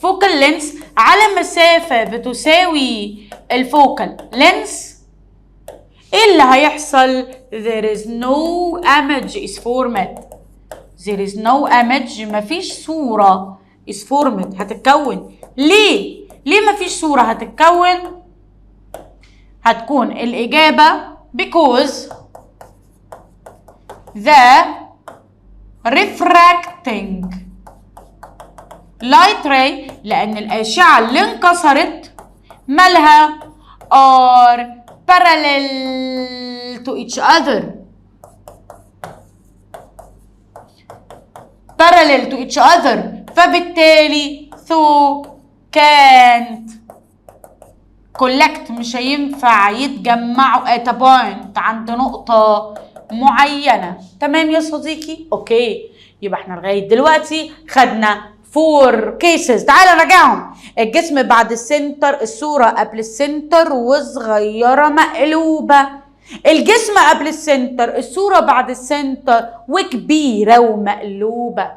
focal length، على مسافه بتساوي الفوكال لينس. ايه اللي هيحصل؟ there is no image is formed. there is no image مفيش صورة is formed هتتكون. ليه مفيش صورة هتتكون؟ هتكون الإجابة because the refracting light ray، لأن الأشعة اللي انكسرت مالها are parallel to each other. فبالتالي so can't collect، مش هينفع يتجمعوا at a point عند نقطة معينة. تمام يا صديقي؟ اوكي يبقى احنا لغاية دلوقتي خدنا 4 cases. تعالى نراجعهم. الجسم بعد السنتر الصورة قبل السنتر وصغيرة مقلوبة. الجسم قبل السنتر الصورة بعد السنتر وكبيرة ومقلوبة.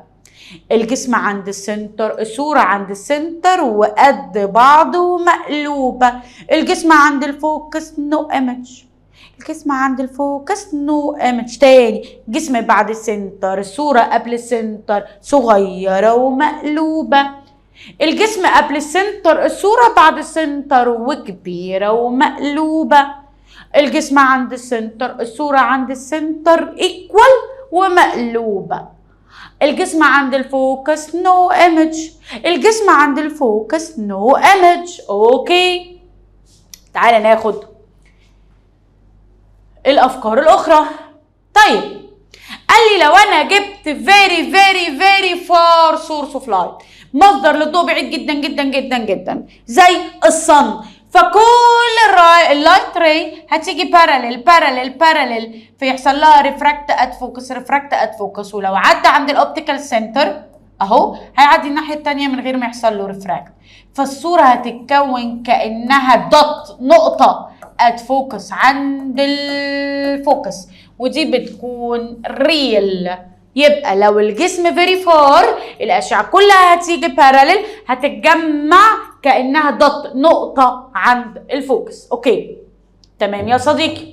الجسم عند السنتر الصورة عند السنتر وقد بعض ومقلوبة. الجسم عند الفوكس no image. الجسم عند الفوكس no image. تاني، الجسم بعد السنتر الصورة قبل السنتر صغيرة ومقلوبة. الجسم قبل السنتر الصورة بعد السنتر وكبيرة ومقلوبة. الجسم عند السنتر الصورة عند السنتر equal ومقلوبة. الجسم عند الفوكس no image. الجسم عند الفوكس no image. اوكي تعالى ناخد الافكار الاخرى. طيب قال لي لو انا جبت very far source of light، مصدر للضوء بعيد جدا جدا جدا جدا زي الصن، فكل اللايت راي هتيجي باراليل فيحصل لها ريفراكت ات فوكس ولو عدى عند الاوبتيكال سنتر اهو هيعدي الناحيه الثانيه من غير ما يحصل له ريفراكت، فالصوره هتتكون كانها دوت نقطه ات فوكس عند الفوكس، ودي بتكون ريل. يبقى لو الجسم فيري فار الاشعه كلها هتيجي باراليل هتتجمع كانها دوت نقطه عند الفوكس. اوكي تمام يا صديقي،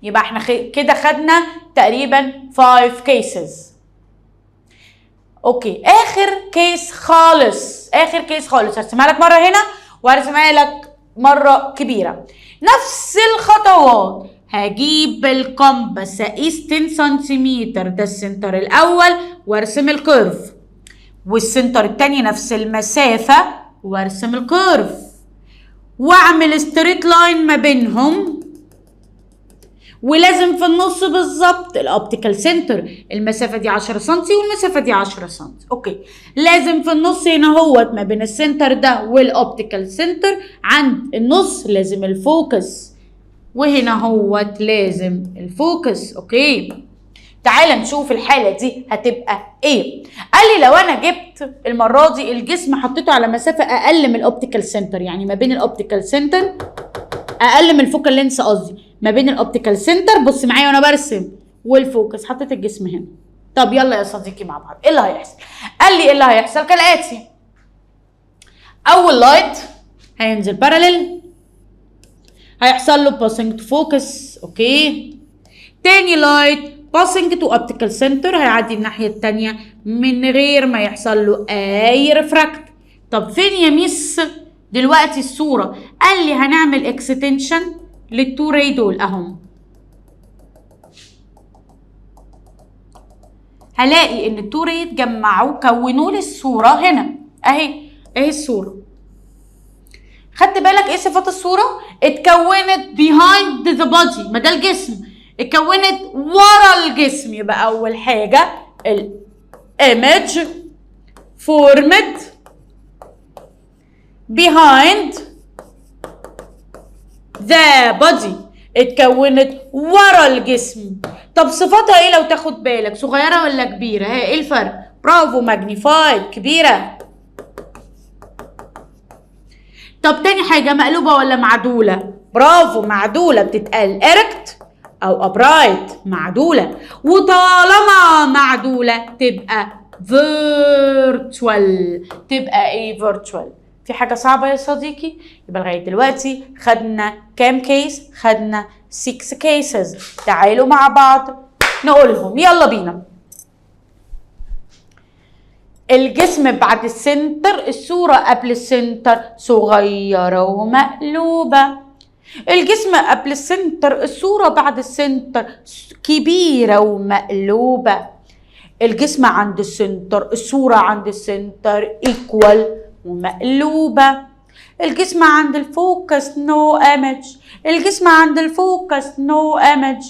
يبقى احنا كده خدنا تقريبا 5 كيسز. اوكي اخر كيس خالص هرسمها لك مره هنا وهرسمها لك مره كبيره، نفس الخطوات. هجيب الكومباس اقيس 10 سنتيمتر ده السنتر الاول وارسم الكيرف، والسنتر التاني نفس المسافه وارسم الكيرف، واعمل ستريت لاين ما بينهم، ولازم في النص بالظبط الاوبتيكال سنتر، المسافه دي 10 سم والمسافه دي 10 سم. اوكي لازم في النص هنا هوت ما بين السنتر ده والاوبتيكال سنتر عند النص لازم الفوكس، وهنا هوت لازم الفوكس. اوكي تعال نشوف الحاله دي هتبقى ايه. قال لي لو انا جبت المره دي الجسم حطيته على مسافه اقل من الاوبتيكال سنتر، يعني ما بين الاوبتيكال سنتر اقل من الفوكال لينس، قصدي ما بين الاوبتيكال سنتر، بص معايا وانا برسم، والفوكس، حطيت الجسم هنا. طب يلا يا صديقي مع بعض ايه اللي هيحصل؟ قال لي ايه اللي هيحصل كالاتي. اول لايت هينزل باراليل هيحصل له باسنج تو فوكس. اوكي تاني لايت باسنج تو اوبتيكال سنتر هيعدي الناحيه الثانيه من غير ما يحصل له اي ريفراكت. طب فين يا ميس دلوقتي الصوره؟ قال لي هنعمل اكستنشن للتو راي دول اهم، هلاقي ان التو راي اتجمعوا كونوا لي الصوره هنا اهي الصوره. خدت بالك ايه صفات الصوره؟ اتكونت behind the body، ما ده الجسم، اتكونت ورا الجسم. يبقى اول حاجه الامج formed behind the body، اتكونت ورا الجسم. طب صفاتها ايه لو تاخد بالك؟ صغيره ولا كبيره؟ ايه الفرق؟ برافو ماجنيفايد، كبيره. طب تاني حاجه مقلوبه ولا معدوله؟ برافو معدوله، بتتقال erect او upright، معدوله. وطالما معدوله تبقى virtual. تبقى ايه virtual؟ في حاجه صعبه يا صديقي؟ يبقى لغايه دلوقتي خدنا كام كيس؟ خدنا 6 كيسز. تعالوا مع بعض نقولهم، يلا بينا. الجسم بعد السنتر، الصوره قبل السنتر صغيره ومقلوبه. الجسم قبل السنتر، الصوره بعد السنتر كبيره ومقلوبه. الجسم عند السنتر، الصوره عند السنتر ايكوال ومقلوبه. الجسم عند الفوكس نو ايمج، الجسم عند الفوكس نو ايمج.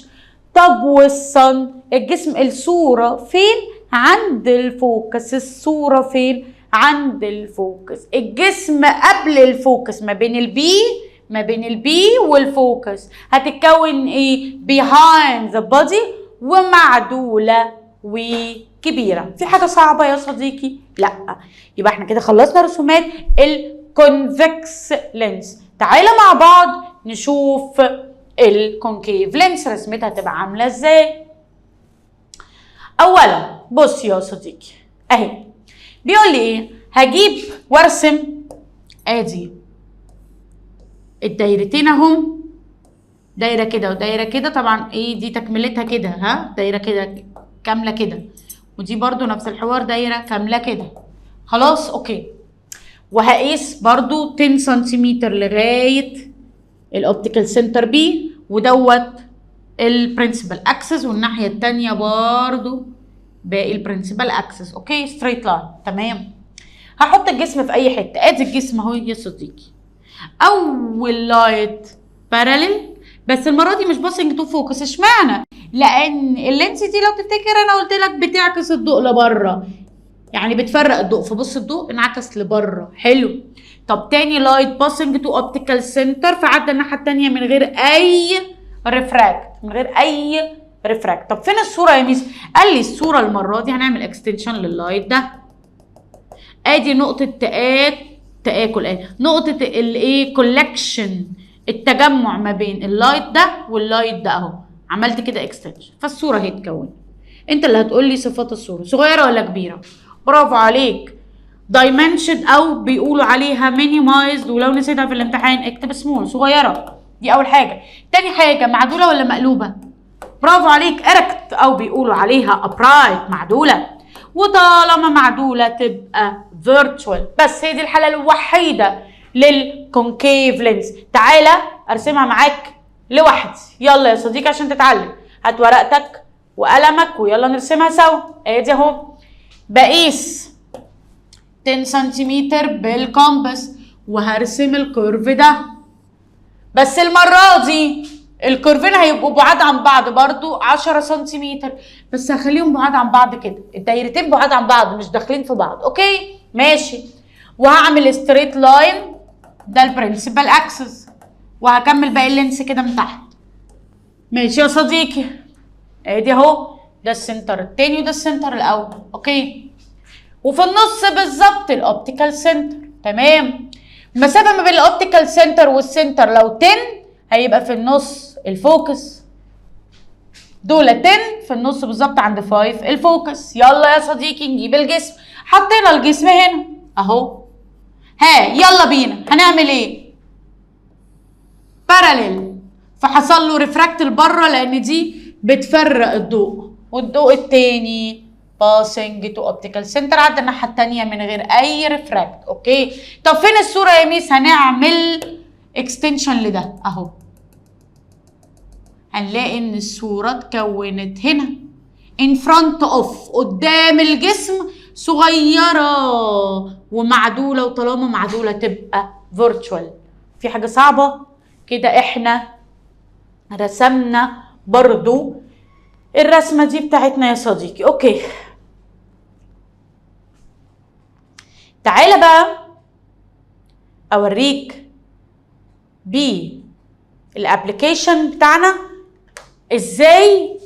طب والصن، الجسم الصوره فين؟ عند الفوكس. الصوره فين؟ عند الفوكس. الجسم قبل الفوكس ما بين البي والفوكس هتتكون ايه؟ behind the body ومعدوله وكبيره. في حاجه صعبه يا صديقي؟ لا. يبقى احنا كده خلصنا رسومات الكونفكس لينس. تعالى مع بعض نشوف الكونكيف لينس رسمتها هتبقى عامله ازاي. اولا بص يا صديقي اهي، بيقول لي ايه؟ هجيب وارسم ادي الدايرتين اهم، دايره كده ودايره كده. طبعا ايه دي تكملتها كده، ها دايره كده كامله كده، ودي برضو نفس الحوار دايره كامله كده. خلاص اوكي. وهقيس برضو 10 سنتيمتر لغايه الاوبتيكال سنتر بي، ودوت البرنسبل اكسس، والناحيه الثانيه برضو باقي البرنسبل اكسس. اوكي ستريت لاين تمام. هحط الجسم في اي حته، ادي الجسم اهو يا صديقي. اول لايت باراليل، بس المره دي مش باسنج تو فوكس. اشمعنى؟ لان اللينس دي لو تفتكر انا قلت لك بتعكس الضوء لبره، يعني بتفرق الضوء، فبص الضوء انعكس لبره. حلو. طب تاني لايت باسنج تو اوبتيكال سنتر، فعدى الناحيه التانيه من غير اي ريفراكت، من غير اي ريفراكت. طب فين الصوره يا ميس؟ قال لي الصوره المره دي هنعمل اكستنشن لللايت ده. ادي نقطه تآكل نقطه الايه كولكشن، التجمع ما بين اللايت ده واللايت ده اهو، عملت كده اكستنشن، فالصوره اهي اتكونت. انت اللي هتقول لي صفات الصوره صغيره ولا كبيره. برافو عليك. دايمنشن او بيقولوا عليها مينيمايزد، ولو نسيتها في الامتحان اكتب سمول، صغيره. دي اول حاجه. تاني حاجه معدوله ولا مقلوبه؟ برافو عليك. اركت او بيقولوا عليها ابرايت، معدوله. وطالما معدوله تبقى فيرتشوال. بس هي دي الحاله الوحيده للكونكيف لينس. تعالى ارسمها معاك لوحدي، يلا يا صديقي عشان تتعلم. هات ورقتك وقلمك ويلا نرسمها سوا. ادي اهو بقيس 10 سنتيمتر بالكومباس وهرسم الكيرف ده. بس المرة دي الكيرفين هيبقوا بعاد عن بعض برضو 10 سنتيمتر، بس هخليهم بعاد عن بعض كده، الدايرتين بعاد عن بعض مش داخلين في بعض. اوكي ماشي. وهعمل ستريت لاين، ده البرنسبل اكسس، وهكمل باقي اللينس كده من تحت. ماشي يا صديقي. ادي اهو ده السنتر التاني وده السنتر الاول. اوكي. وفي النص بالظبط الاوبتيكال سنتر. تمام. المسافه ما بين الاوبتيكال سنتر والسنتر لو 10 هيبقى في النص الفوكس. دول 10 في النص بالظبط عند 5 الفوكس. يلا يا صديقي نجيب الجسم. حطينا الجسم هنا اهو. ها يلا بينا هنعمل ايه؟ باراليل، فحصل له ريفراكت لبره لان دي بتفرق الضوء، والضوء التاني باسنج تو اوبتيكال سنتر عدى الناحيه التانيه من غير اي ريفراكت. اوكي. طب فين الصوره يا ميس؟ هنعمل اكستنشن لده اهو. هنلاقي ان الصوره اتكونت هنا in front of، قدام الجسم، صغيره ومعدوله، وطالما معدوله تبقى فيرتشوال. في حاجه صعبه كده؟ احنا رسمنا برضو الرسمه دي بتاعتنا يا صديقي. اوكي تعالى بقى اوريك بالابلكيشن بتاعنا ازاي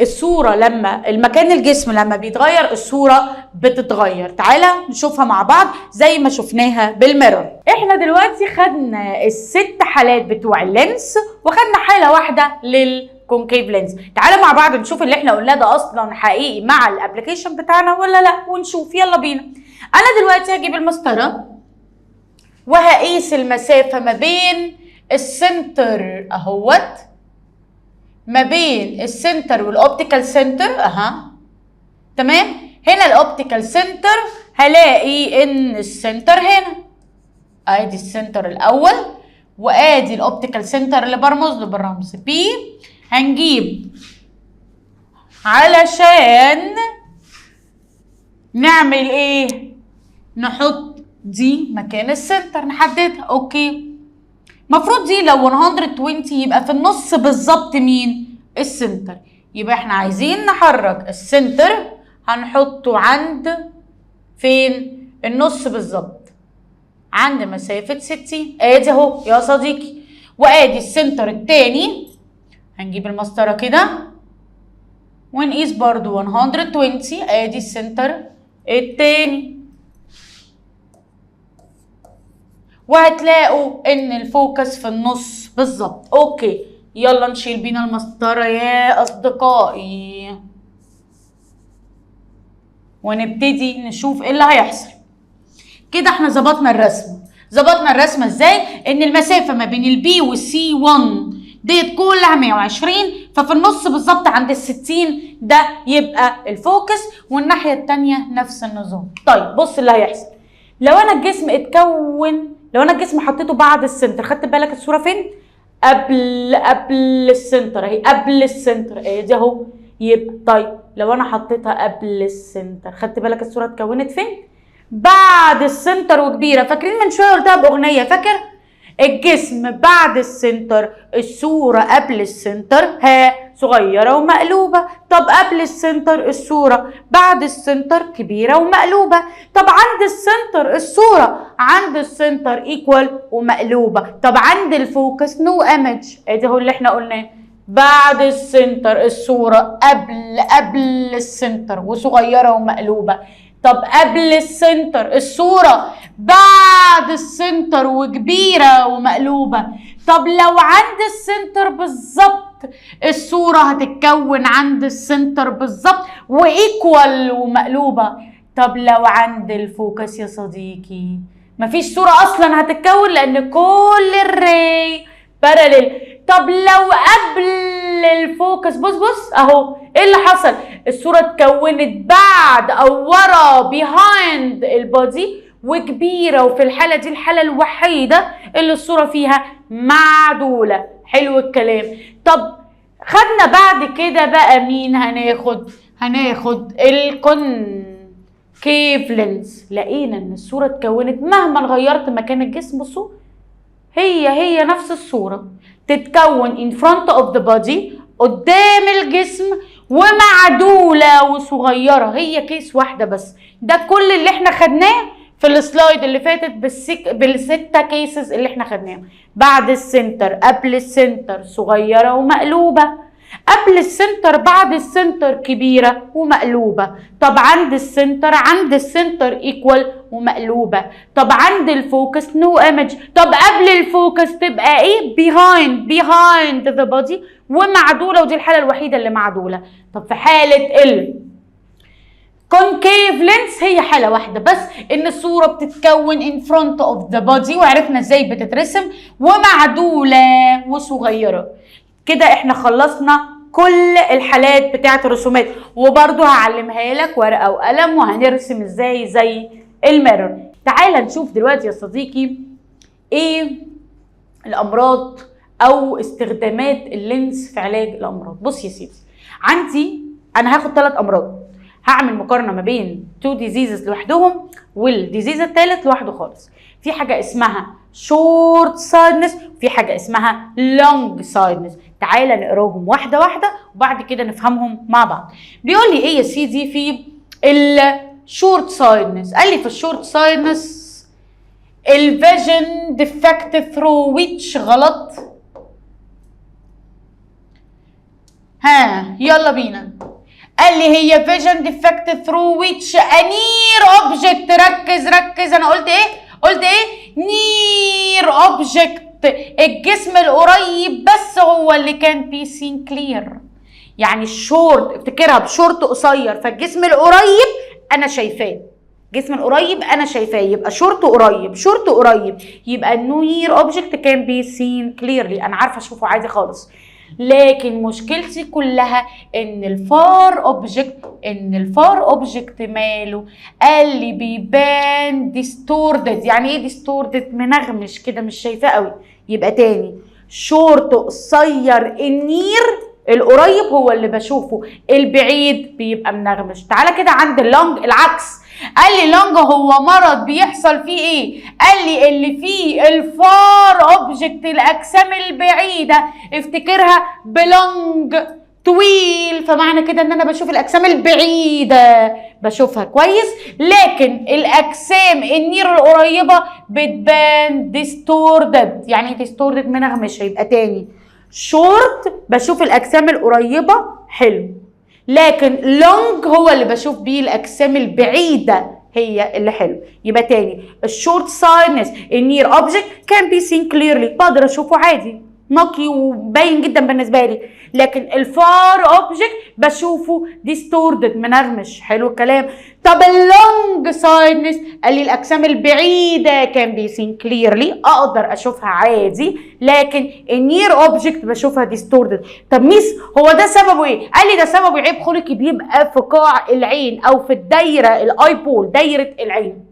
الصوره لما المكان الجسم لما بيتغير الصوره بتتغير. تعالى نشوفها مع بعض زي ما شفناها بالميرور. احنا دلوقتي خدنا الست حالات بتوع اللينس وخدنا حاله واحده للكونكيف لينس. تعالى مع بعض نشوف اللي احنا قلناه ده اصلا حقيقي مع الابلكيشن بتاعنا ولا لا، ونشوف. يلا بينا. انا دلوقتي هجيب المسطره وهقيس المسافه ما بين السنتر اهوت، ما بين السنتر والاوبتيكال سنتر تمام. هنا الاوبتيكال سنتر هلاقي ان السنتر هنا، ادي السنتر الاول وادي الاوبتيكال سنتر اللي برمز له بالرمز بي. هنجيب علشان نعمل ايه؟ نحط دي مكان السنتر نحددها. اوكي. المفروض دي لو 120 يبقى في النص بالظبط مين؟ السنتر. يبقى احنا عايزين نحرك السنتر، هنحطه عند فين؟ النص بالظبط عند مسافة 60. ادي اهو يا صديقي. وادي السنتر التاني، هنجيب المسطرة كده ونقيس برضو 120. ادي السنتر التاني، وهتلاقوا ان الفوكس في النص بالظبط. اوكي يلا نشيل بينا المسطره يا اصدقائي ونبتدي نشوف ايه اللي هيحصل. كده احنا ظبطنا الرسمه. ظبطنا الرسمه ازاي؟ ان المسافه ما بين البي والسي 1 ديت كلها 120، ففي النص بالظبط عند ال60 ده يبقى الفوكس، والناحيه الثانيه نفس النظام. طيب بص اللي هيحصل. لو انا الجسم اتكون، لو انا الجسم حطيته بعد السنتر، خدت بالك الصوره فين؟ قبل السنتر اهي، قبل السنتر ادي اهو. يبقى طيب لو انا حطيتها قبل السنتر، خدت بالك الصوره اتكونت فين؟ بعد السنتر وكبيره. فاكرين من شويه قلتها باغنيه، فاكر؟ الجسم بعد السنتر، الصورة قبل السنتر صغيرة ومقلوبة. طب قبل السنتر الصورة، بعد السنتر كبيرة ومقلوبة. طب عند السنتر الصورة عند السنتر ايكوال ومقلوبة. طب عند الفوكس نو ايمج. ادي هو اللي احنا قلناه، بعد السنتر الصورة قبل السنتر وصغيرة ومقلوبة. طب قبل السنتر الصورة بعد السنتر وكبيرة ومقلوبة. طب لو عند السنتر بالظبط الصورة هتتكون عند السنتر بالظبط وايكوال ومقلوبة. طب لو عند الفوكس يا صديقي مفيش صورة اصلا هتتكون لان كل الري باراليل. طب لو قبل الفوكس بص اهو ايه اللي حصل، الصورة اتكونت بعد او ورا behind البادي وكبيرة، وفي الحالة دي الحالة الوحيدة اللي الصورة فيها معدولة. حلو الكلام. طب خدنا بعد كده بقى مين هناخد الكونكيف لينس. لقينا ان الصورة اتكونت مهما غيرت مكان الجسم. بصوا هي نفس الصورة تتكون in front of the body قدام الجسم ومعدولة وصغيرة. هي كيس واحدة بس، ده كل اللي احنا خدناه في السلايد اللي فاتت بالستة كيسز اللي احنا خدناهم. بعد السنتر قبل السنتر صغيرة ومقلوبة، قبل السنتر بعد السنتر كبيرة ومقلوبة. طب عند السنتر ايكوال ومقلوبة. طب عند الفوكس نو ايمج. طب قبل الفوكس تبقى ايه؟ behind the body ومعدولة، ودي الحالة الوحيدة اللي معدولة. طب في حالة concave lens هي حالة واحدة بس، ان الصورة بتتكون in front of the body وعرفنا ازاي بتترسم ومعدولة وصغيرة. كده احنا خلصنا كل الحالات بتاعت الرسومات، وبرضو هعلمها لك ورقة وقلم وهنرسم ازاي زي الميرور. تعال نشوف دلوقتي يا صديقي ايه الامراض او استخدامات اللينس في علاج الامراض. بص يا سيدي، عندي انا هاخد 3 امراض، هعمل مقارنة ما بين 2 diseases لوحدهم والديزيز الثالث لوحده خالص. في حاجة اسمها short sightedness وفي حاجة اسمها long sightedness. تعالى نقراهم واحدة واحدة وبعد كده نفهمهم مع بعض. بيقول لي ايه يا سيدي في short sightedness؟ قال لي في short sightedness vision defective through which غلط. يلا بينا. قال لي هي vision defective through which a near object. ركز انا قلت ايه near object، الجسم القريب بس هو اللي كان بي سين كلير. يعني الشورت افتكرها بشورت قصير، فالجسم القريب انا شايفاه، الجسم القريب انا شايفاه، يبقى شورت قريب يبقى نير اوبجكت كان بي سين كليرلي، انا عارفه اشوفه عادي خالص. لكن مشكلتي كلها ان الفار اوبجكت ماله؟ قال لي بيبان ديستوردد. يعني ايه ديستوردد؟ منغمش كده مش شايفاه قوي. يبقى تاني شورت قصير، النير القريب هو اللي بشوفه، البعيد بيبقى منغمش. تعالى كده عند اللونج العكس. قال لي لونج هو مرض بيحصل فيه ايه؟ قال لي اللي فيه الفار اوبجكت الاجسام البعيده افتكرها بلونج طويل، فمعنى كده ان انا بشوف الاجسام البعيده بشوفها كويس، لكن الاجسام النير القريبه بتبان ديستوردد. يعني ديستوردد منغمشه. يبقى تاني شورت بشوف الاجسام القريبه حلو، لكن لونج هو اللي بشوف بيه الاجسام البعيده هي اللي حلو. يبقى تاني الشورت سايدنس النير اوبجكت كان بي سين كليرلي، بقدر اشوفه عادي نقي وباين جدا بالنسبه لي، لكن الفار اوبجكت بشوفه ديستوردد منغمش. حلو الكلام. طب اللونج سايدنس قال لي الاجسام البعيده كان بي سين كليرلي، اقدر اشوفها عادي، لكن النير اوبجكت بشوفها ديستوردد. طب ميس هو ده سببه ايه؟ قال لي ده سببه عيب خلقي بيبقى في قاع العين او في الدايره الاي بول، دايره العين،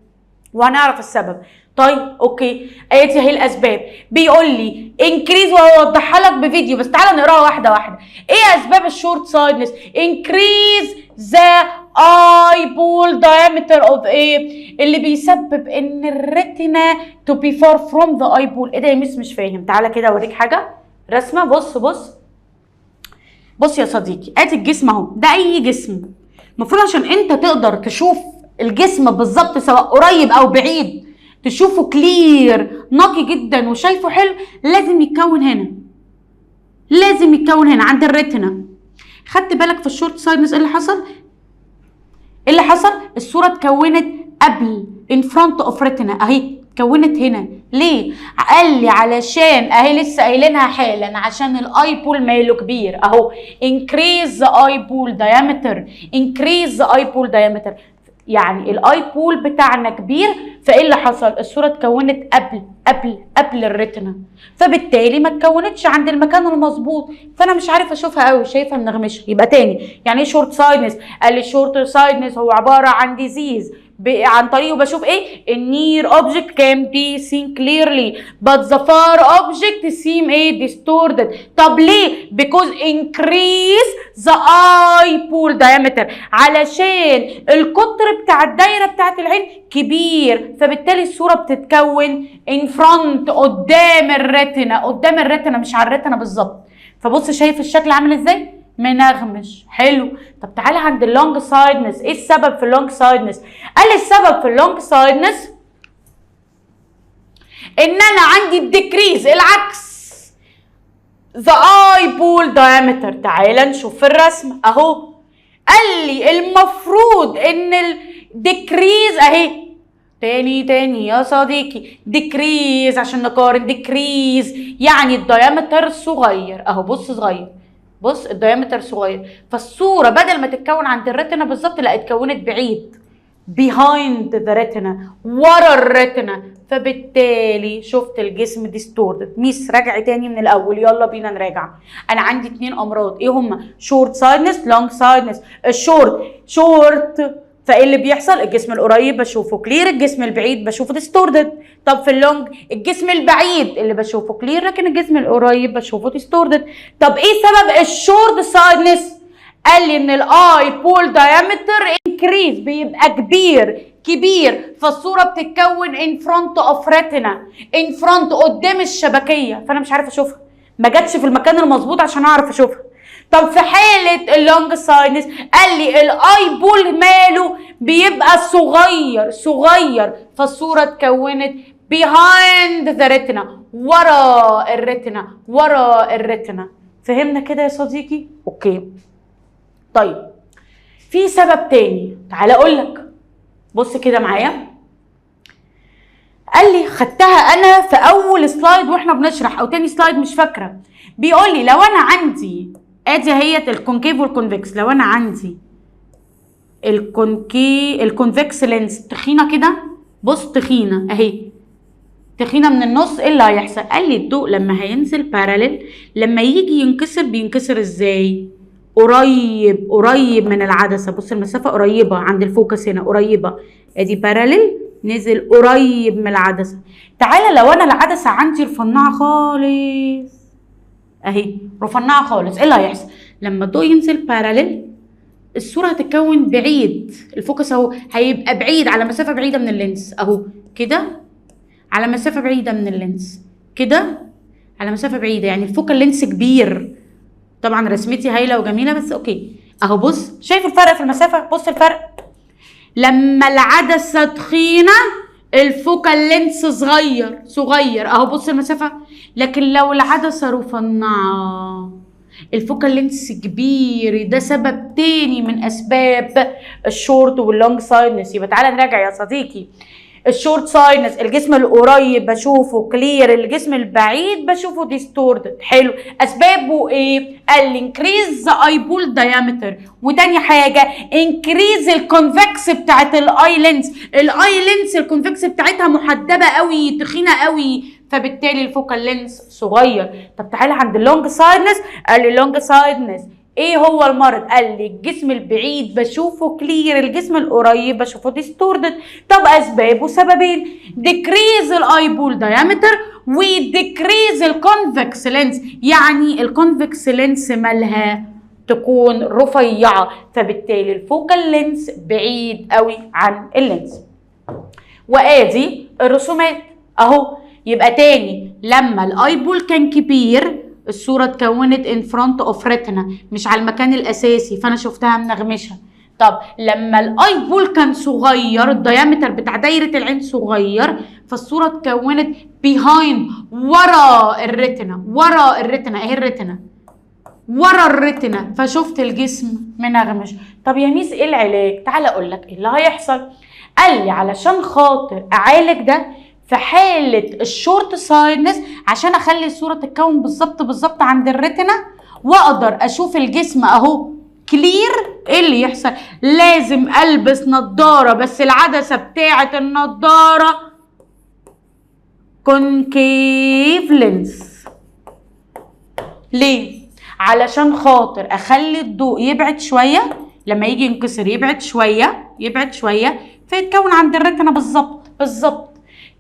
وهنعرف السبب. طيب اوكي، ادي اهي الاسباب. بيقول لي انكريز وهوضحها لك بفيديو، بس تعالى نقراها واحده واحده. ايه اسباب الشورت سايدنس؟ انكريز ذا اي بول diameter of ايه اللي بيسبب ان الريتنا to be far from the eye ball. ايه ده يا مس مش فاهم؟ تعالى كده اوريك حاجه رسمه. بص يا صديقي، ادي الجسم اهو، ده اي جسم المفروض عشان انت تقدر تشوف الجسم بالظبط سواء قريب او بعيد تشوفه كلير نقي جدا وشايفه حلو، لازم يتكون هنا عند الريتنا. خدت بالك في الشورت سايدنس ايه اللي حصل؟ الصوره اتكونت قبل in front of retina اهي، اتكونت هنا ليه؟ قال لي علشان اهي لسه قايلينها حالا، عشان الاي بول ماله كبير اهو. increase the eye ball diameter يعني الاي بول بتاعنا كبير، فايه اللي حصل؟ الصوره اتكونت قبل الريتنا، فبالتالي ما اتكونتش عند المكان المظبوط، فانا مش عارف اشوفها قوي، شايفها منغمشه. يبقى تاني، يعني ايه شورت سايدنس؟ قال لي شورت سايدنس هو عباره عن ديزيز عن طريقه بشوف ايه؟ النير اوبجكت can be seen clearly but the far object seem ايه؟ distorted. طب ليه؟ because increase the eye ball diameter، علشان القطر بتاع الدايره بتاعت العين كبير، فبالتالي الصوره بتتكون in front قدام الريتنا مش على الريتنا بالظبط. فبص شايف الشكل عامل ازاي؟ منغمش. حلو. طب تعالى عند اللونج سايدنس، ايه السبب في اللونج سايدنس؟ قال السبب في اللونج سايدنس ان انا عندي الديكريز العكس the eye ball diameter. تعالى نشوف في الرسم اهو، قال لي المفروض ان الديكريز اهي تاني يا صديقي، ديكريز عشان نقارن، ديكريز يعني الدايمتر صغير اهو، بص الدايمتر صغير، فالصوره بدل ما تتكون عند الريتنا بالظبط لا اتكونت بعيد behind the retina ورا الريتنا، فبالتالي شفت الجسم ديستورد. ميس راجعي تاني من الاول، يلا بينا نراجع. انا عندي 2 امراض، ايه هما؟ شورت سايدنس، لونج سايدنس. الشورت فايه اللي بيحصل؟ الجسم القريب بشوفه كلير، الجسم البعيد بشوفه ديستوردد. طب في اللونج الجسم البعيد اللي بشوفه كلير لكن الجسم القريب بشوفه ديستوردد. طب ايه سبب الشورت سايدنس؟ قال لي ان الاي بول دايمتر انكريز بيبقى كبير فالصوره بتتكون ان فرونت اوف ريتنا، ان فرونت قدام الشبكيه، فانا مش عارفه اشوفها، ما جاتش في المكان المظبوط عشان اعرف اشوفها. طب في حاله اللونج ساينس قال لي الاي بول ماله بيبقى صغير فالصوره اتكونت behind the retina ورا الريتنا. فهمنا كده يا صديقي؟ اوكي. طيب في سبب تاني، تعالى اقول لك. بص كده معايا، قال لي خدتها انا في اول سلايد واحنا بنشرح او تاني سلايد مش فاكره. بيقول لي لو انا عندي ادي هي الكونكيف والكونفكس، لو انا عندي الكونفكس لينس تخينه كده، بص تخينه اهي، تخينه من النص، ايه اللي هيحصل؟ قال لي الضوء لما هينزل باراليل لما يجي ينكسر بينكسر ازاي؟ قريب من العدسه. بص المسافه قريبه عند الفوكس هنا، قريبه، ادي باراليل نزل قريب من العدسه. تعالى لو انا العدسه عندي رفنعه خالص اهي، رفنعه خالص، ايه اللي هيحصل؟ لما الضوء ينزل باراليل الصوره هتتكون بعيد، الفوكس اهو هيبقى بعيد على مسافه بعيده من اللينس اهو كده، على مسافه بعيده من اللينس كده، على مسافه بعيده، يعني الفوكال لينس كبير. طبعا رسمتي هايله وجميله بس اوكي اهو. بص شايف الفرق في المسافه؟ بص الفرق، لما العدسه تخينه الفوكال لينس صغير اهو، بص المسافه. لكن لو العدسه رفنعه الفوكال لينس كبير، ده سبب تاني من اسباب الشورت واللونج سايدنس. يبقى تعالى نراجع يا صديقي. الشورت ساينس الجسم القريب بشوفه كلير، الجسم البعيد بشوفه ديستوردد. حلو. اسبابه ايه؟ قال لي انكريز ذا اي بول دايمتر، وتاني حاجه انكريز الكونفكس بتاعت الاي لينس، الاي لينس الكونفكس بتاعتها محدبه قوي، تخينه قوي، فبالتالي الفوكال لينس صغير. طب تعالى عند اللونج سايدنس، قال لي اللونج سايدنس ايه هو المرض؟ قال لي الجسم البعيد بشوفه كلير، الجسم القريب بشوفه ديستوردد. طب اسبابه سببين، ديكريز الاي بول دايمتر وديكريز الكونفكس لينس، يعني الكونفكس لينس مالها تكون رفيعه، فبالتالي الفوكال لينس بعيد قوي عن اللينس. وادي الرسومات اهو. يبقى تاني، لما الاي بول كان كبير الصوره اتكونت ان فرونت اوف ريتنا، مش على المكان الاساسي، فانا شفتها منغمشه. طب لما الاي بول كان صغير، الديامتر بتاع دايره العين صغير، فالصوره اتكونت بيهايند، ورا الريتنا. ورا الريتنا اهي، الريتنا ورا الريتنا، فشفت الجسم منغمش. طب يا ميس ايه العلاج؟ تعالى اقول لك ايه اللي هيحصل. قال لي علشان خاطر اعالج ده في حاله الشورت سايدنس، عشان اخلي الصوره تتكون بالظبط عند الريتنا واقدر اشوف الجسم اهو كلير، ايه اللي يحصل؟ لازم البس نظاره، بس العدسه بتاعه النظاره كونكيف لينس. ليه؟ علشان خاطر اخلي الضوء يبعد شويه، لما يجي ينكسر يبعد شويه فيتكون عند الريتنا بالظبط.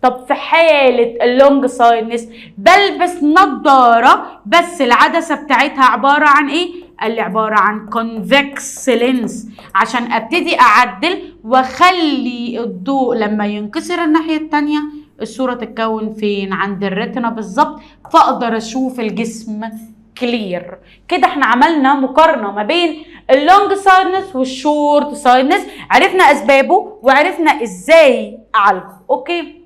طب في حاله اللونج سايدنس بلبس نظاره، بس العدسه بتاعتها عباره عن ايه؟ قال لي عباره عن كونفكس لينس، عشان ابتدي اعدل واخلي الضوء لما ينكسر الناحيه الثانيه الصوره تتكون فين؟ عند الريتنا بالظبط، فاقدر اشوف الجسم كلير. كده احنا عملنا مقارنه ما بين اللونج سايدنس والشورت سايدنس، عرفنا اسبابه وعرفنا ازاي اعالجه. اوكي،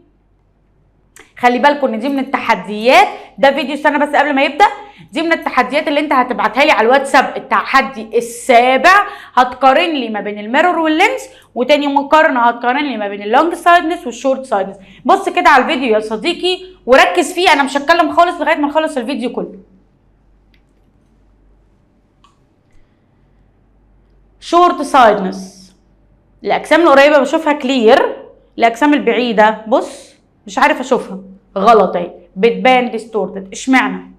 خلي بالكم ان دي من التحديات، ده فيديو استنى بس قبل ما يبدا، دي من التحديات اللي انت هتبعتها لي على الواتساب. التحدي السابع هتقارن لي ما بين الميرور واللينس، وتاني مقارنه هتقارن لي ما بين اللونج سايدنس والشورت سايدنس. بص كده على الفيديو يا صديقي وركز فيه، انا مش هتكلم خالص لغايه ما نخلص الفيديو كله. شورت سايدنس، الاجسام القريبه بشوفها كلير، الاجسام البعيده بص مش عارف اشوفها، غلط اهي، بتبان ديستورتد. اشمعنى؟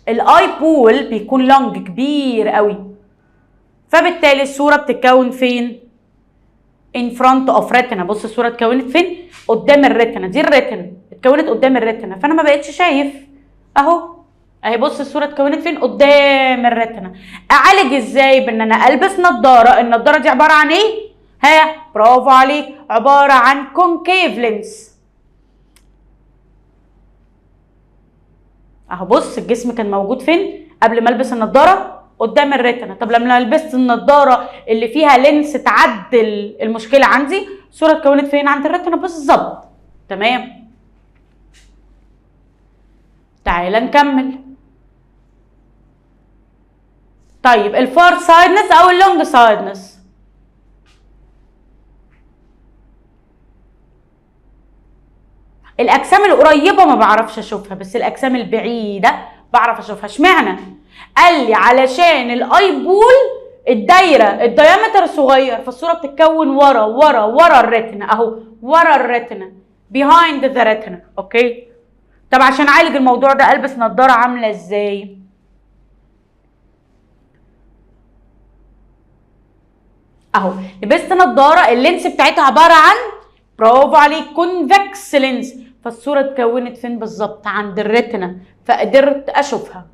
الاي بول بيكون لونج كبير قوي، فبالتالي الصوره بتتكون فين؟ ان فرونت اوف ريتنا. بص الصوره اتكونت فين؟ قدام الريتنا، دي الريتنا اتكونت قدام الريتنا، فانا ما بقتش شايف اهو. اهي بص الصوره اتكونت فين؟ قدام الريتنا. اعالج ازاي؟ بان انا البس نظاره. النظاره دي عباره عن ايه؟ ها برافو عليك، عباره عن كونكيف لينس. اهو بص الجسم كان موجود فين قبل ما البس النظاره؟ قدام الريتنا. طب لما لبست النظاره اللي فيها لينس تعدل المشكله عندي، الصوره اتكونت فين؟ عند الريتنا بالظبط. تمام، تعالى نكمل. طيب الفار سايدنس او اللونج سايدنس، الاجسام القريبه ما بعرفش اشوفها، بس الاجسام البعيده بعرف اشوفها. اشمعنى؟ قال لي علشان الاي بول الدايره الديامتر صغير، فالصوره بتتكون ورا الريتنا اهو، ورا الريتنا behind the retina. اوكي، طب عشان اعالج الموضوع ده البس نظاره عامله ازاي؟ اهو لبست نظاره اللينس بتاعتها عباره عن، برافو عليك، كونفكس لينس، فالصوره اتكونت فين بالظبط؟ عند الريتنا، فقدرت اشوفها.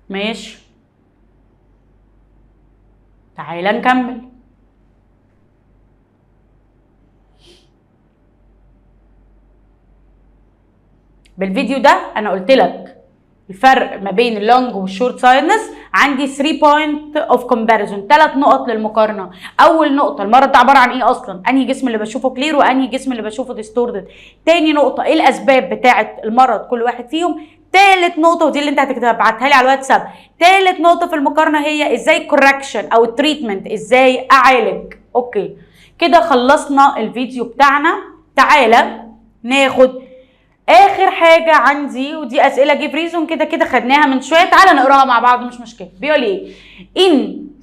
ماشي، تعالى نكمل. بالفيديو ده انا قلت لك الفرق ما بين اللونج والشورت سايدنس، عندي 3 بوينت اوف كومباريزون، 3 نقط للمقارنه. اول نقطه المرض ده عباره عن ايه اصلا؟ انهي جسم اللي بشوفه كلير وانهي جسم اللي بشوفه ديستوردد. تاني نقطه ايه الاسباب بتاعه المرض كل واحد فيهم. تالت نقطه ودي اللي انت هتبعتها لي على الواتساب، تالت نقطه في المقارنه هي ازاي كوركشن او التريتمنت، ازاي اعالج. اوكي كده خلصنا الفيديو بتاعنا. تعالى ناخد اخر حاجه عندي، ودي اسئله جيف ريزون كده خدناها من شويه، تعالى نقراها مع بعض مش مشكله. بيقول ايه؟ in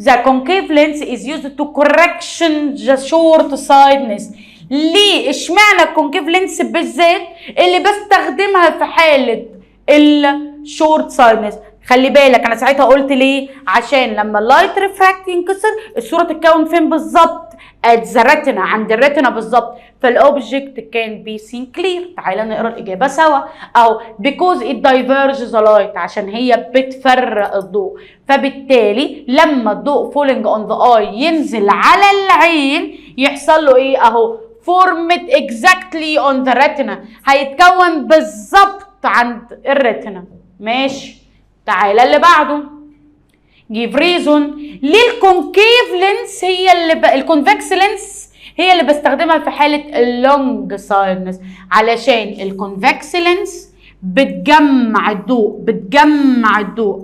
the concave lens is used to correction the short sightedness. ليه اشمعنى الكونكيف لينس بالذات اللي بستخدمها في حاله الشورت سايدنس؟ خلي بالك انا ساعتها قلت ليه؟ عشان لما اللايت ريفراكت ينكسر الصوره تتكون فين بالظبط؟ at the retina عند الريتنا بالظبط، فالاوبجكت كان بي سين كلير. تعالى نقرا الاجابه سوا. او because it diverges the light عشان هي بتفرق الضوء، فبالتالي لما الضوء falling on the eye ينزل على العين يحصل له ايه؟ اهو formed exactly on the retina، هيتكون بالظبط عند الريتنا. ماشي. تعالى اللي بعده. give reason ليه الكونكيف لينس هي اللي الكونفكس لينس هي اللي بستخدمها في حاله اللونج سايدنس، علشان الكونفكس لينس بتجمع الضوء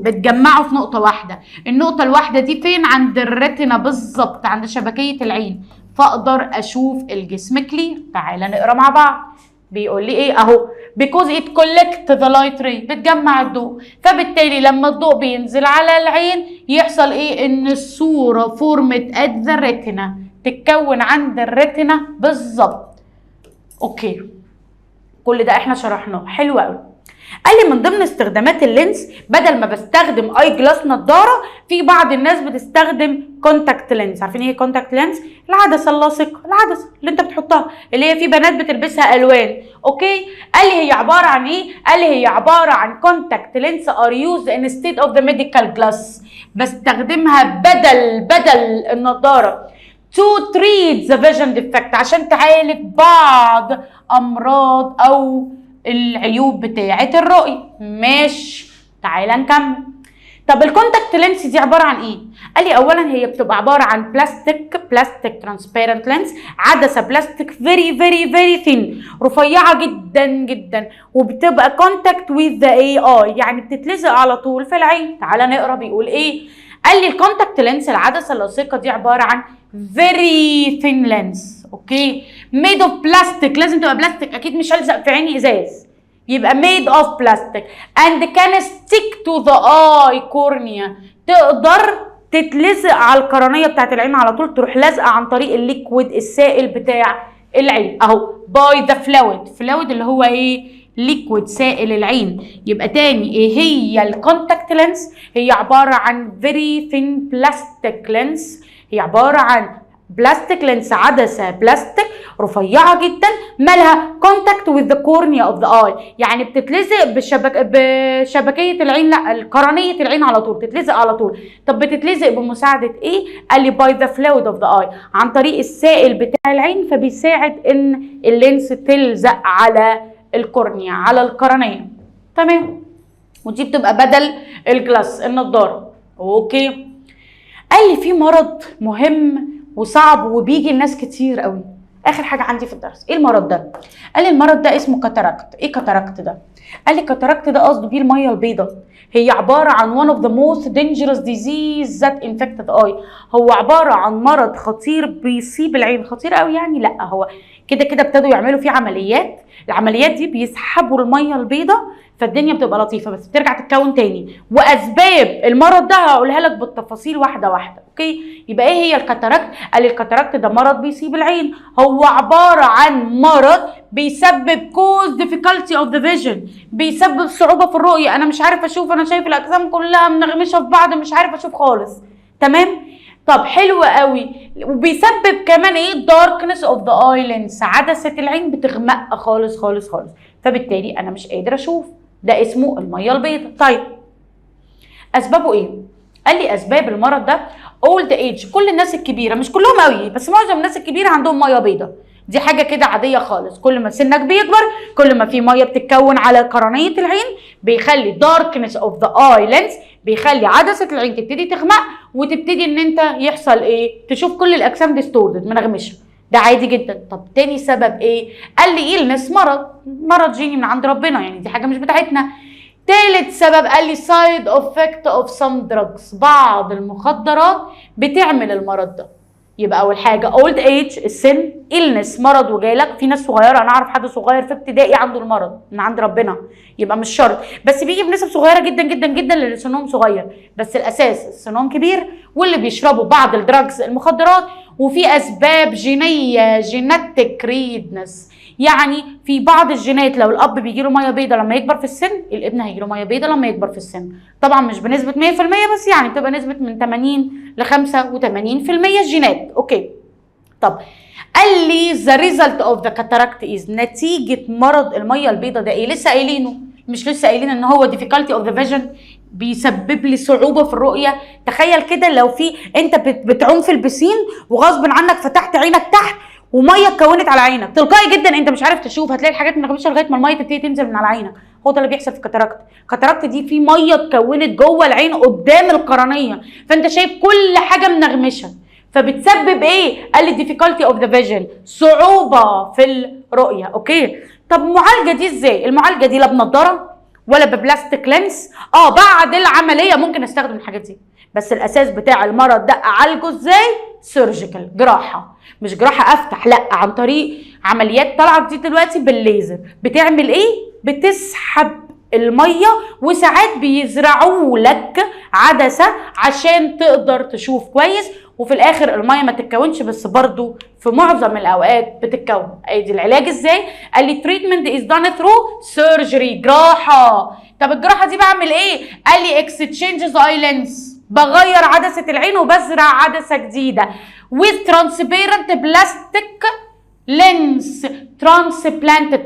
بتجمعه في نقطه واحده. النقطه الواحده دي فين؟ عند الريتنا بالظبط، عند شبكيه العين، فاقدر اشوف الجسم كلير. تعالى نقرا مع بعض. بيقول لي ايه؟ اهو because it collect the light ray بتجمع الضوء، فبالتالي لما الضوء بينزل على العين يحصل ايه؟ ان الصوره فورمت at the retina، تتكون عند الريتنا بالظبط. اوكي، كل ده احنا شرحناه. حلو قوي. قال لي من ضمن استخدامات اللينس، بدل ما بستخدم اي جلاس نضاره، في بعض الناس بتستخدم كونتاكت لينس. عارفين ايه كونتاكت لينس؟ العدسه اللاصقه، العدسه اللي انت بتحطها، اللي هي في بنات بتلبسها الوان. اوكي. قال لي هي عباره عن ايه؟ قال لي هي عباره عن كونتاكت لينس ار يوزد انستيد اوف ذا ميديكال جلاس، بستخدمها بدل النضاره to treat the vision defect، عشان تعالج بعض امراض او العيوب بتاعه الرؤيه. ماشي. تعالى نكمل. طب الكونتاكت لينس دي عباره عن ايه؟ قال لي اولا هي بتبقى عباره عن بلاستيك ترانسبيرنت لينس، عدسه بلاستيك فيري ثين، رفيعه جدا، وبتبقى كونتاكت ويز ذا اي يعني بتتلزق على طول في العين. تعالى نقرا بيقول ايه. قال لي الكونتاكت لينس العدسه اللاصقه دي عباره عن very thin lens. اوكي. made of plastic، لازم تبقى بلاستيك، اكيد مش هلزق في عيني ازاز، يبقى made of plastic and can stick to the eye cornea، تقدر تتلزق على القرنيه بتاعت العين على طول، تروح لازقه عن طريق الليكويد السائل بتاع العين اهو. by the fluid اللي هو ايه؟ ليكويد سائل العين. يبقى تاني ايه هي الكونتاكت لينس؟ هي عباره عن very thin plastic lens، هي عباره عن بلاستيك لينس، عدسه بلاستيك رفيعه جدا، مالها كونتاكت وذ ذا كورنيا اوف ذا اي، يعني بتتلزق بشبكيه العين، لا قرنيه العين على طول، تتلزق على طول. طب بتتلزق بمساعده ايه؟ قال لي باي ذا فلويد اوف ذا اي، عن طريق السائل بتاع العين، فبيساعد ان اللينس تلزق على الكورنيا، على القرنيه. تمام. ودي بتبقى بدل الجلاس النضاره. اوكي. قال لي في مرض مهم وصعب وبيجي الناس كتير قوي، اخر حاجه عندي في الدرس. ايه المرض ده؟ قال لي المرض ده اسمه كاتاراكت. ايه كاتاراكت ده؟ قال لي كاتاراكت ده قصده بيه الميه البيضاء، هي عباره عن one of the most dangerous disease that infect the eye، هو عباره عن مرض خطير بيصيب العين. خطير قوي يعني؟ لا، هو كده ابتدوا يعملوا فيه عمليات، العمليات دي بيسحبوا الميه البيضاء، فالدنيا بتبقى لطيفه بس بترجع تتكون تاني. واسباب المرض ده هقولها لك بالتفاصيل واحده واحده. اوكي. يبقى ايه هي الكاتاراكت؟ قال لي الكاتاراكت ده مرض بيصيب العين، هو عباره عن مرض بيسبب cause difficulty of the vision، بيسبب صعوبه في الرؤيه، انا مش عارف اشوف، انا شايف الاجسام كلها منغمشه في بعض، مش عارف اشوف خالص. تمام. طب حلو قوي. وبيسبب كمان ايه؟ darkness of the eye lens، عدسه العين بتغمق خالص، فبالتالي انا مش قادر اشوف. ده اسمه الميه البيضاء. طيب اسبابه ايه؟ قال لي اسباب المرض ده اولد ايج، كل الناس الكبيره، مش كلهم قوي بس معظم الناس الكبيره عندهم ميه بيضاء، دي حاجه كده عاديه خالص. كل ما سنك بيكبر كل ما في ميه بتتكون على قرنيه العين، بيخلي داركنس اوف ذا اي لينس، بيخلي عدسه العين تبتدي تغمق، وتبتدي ان انت يحصل ايه؟ تشوف كل الاجسام ديستوردد، منغمشه. ده عادي جدا. طب تاني سبب ايه؟ قال لي إلنس، مرض جيني من عند ربنا، يعني دي حاجه مش بتاعتنا. تالت سبب قال لي سايد افكت اوف سم دراجز، بعض المخدرات بتعمل المرض ده. يبقى اول حاجه اولد ايج، السن، إلنس، مرض وجالك. في ناس صغيره، انا اعرف حد صغير في ابتدائي عنده المرض من عند ربنا، يبقى مش شرط، بس بيجي بنسب صغيره جدا اللي سنهم صغير، بس الاساس سنهم كبير، واللي بيشربوا بعض الدراجز المخدرات. وفي اسباب جينيه، جيناتيك ريدنس، يعني في بعض الجينات لو الاب بيجي له ميه بيضاء لما يكبر في السن، الابن هيجي له ميه بيضاء لما يكبر في السن. طبعا مش بنسبه 100%، بس يعني بتبقى نسبه من 80 ل 85% الجينات. اوكي. طب قال لي the result of the cataract is نتيجة مرض المية البيضاء ده ايه؟ لسه قايلينه، مش لسه قايلين ان هو difficulty of the vision، بيسبب لي صعوبة في الرؤية. تخيل كده لو في انت بتعوم في البسين وغصب عنك فتحت عينك تحت ومية اتكونت على عينك، تلقائي جدا انت مش عارف تشوف، هتلاقي الحاجات منغمشة لغاية ما المية تبتدي تنزل من على عينك. هو ده اللي بيحصل في الكاتاراكت. الكاتاراكت دي في مية اتكونت جوه العين قدام القرنية، فانت شايف كل حاجة منغمشة، فبتسبب ايه؟ قال لي difficulty of the vision، صعوبة في الرؤية. اوكي، طب المعالجة دي ازاي؟ المعالجة دي لا بنضارة ولا ببلاستيك لينس. بعد العملية ممكن استخدم الحاجات دي، بس الاساس بتاع المرض ده اعالجه ازاي؟ سيرجيكال، جراحة. مش جراحة افتح، لا، عن طريق عمليات طالعة جديد دلوقتي بالليزر. بتعمل ايه؟ بتسحب المية، وساعات بيزرعوا لك عدسة عشان تقدر تشوف كويس، وفي الاخر المية ما تتكونش، بس برضو في معظم الاوقات بتتكون. ادي العلاج ازاي؟ قال لي treatment is done through surgery، جراحة. طب الجراحة دي بعمل ايه؟ قال لي exchange the eye lens، بغير عدسة العين وبزرع عدسة جديدة with transparent plastic lens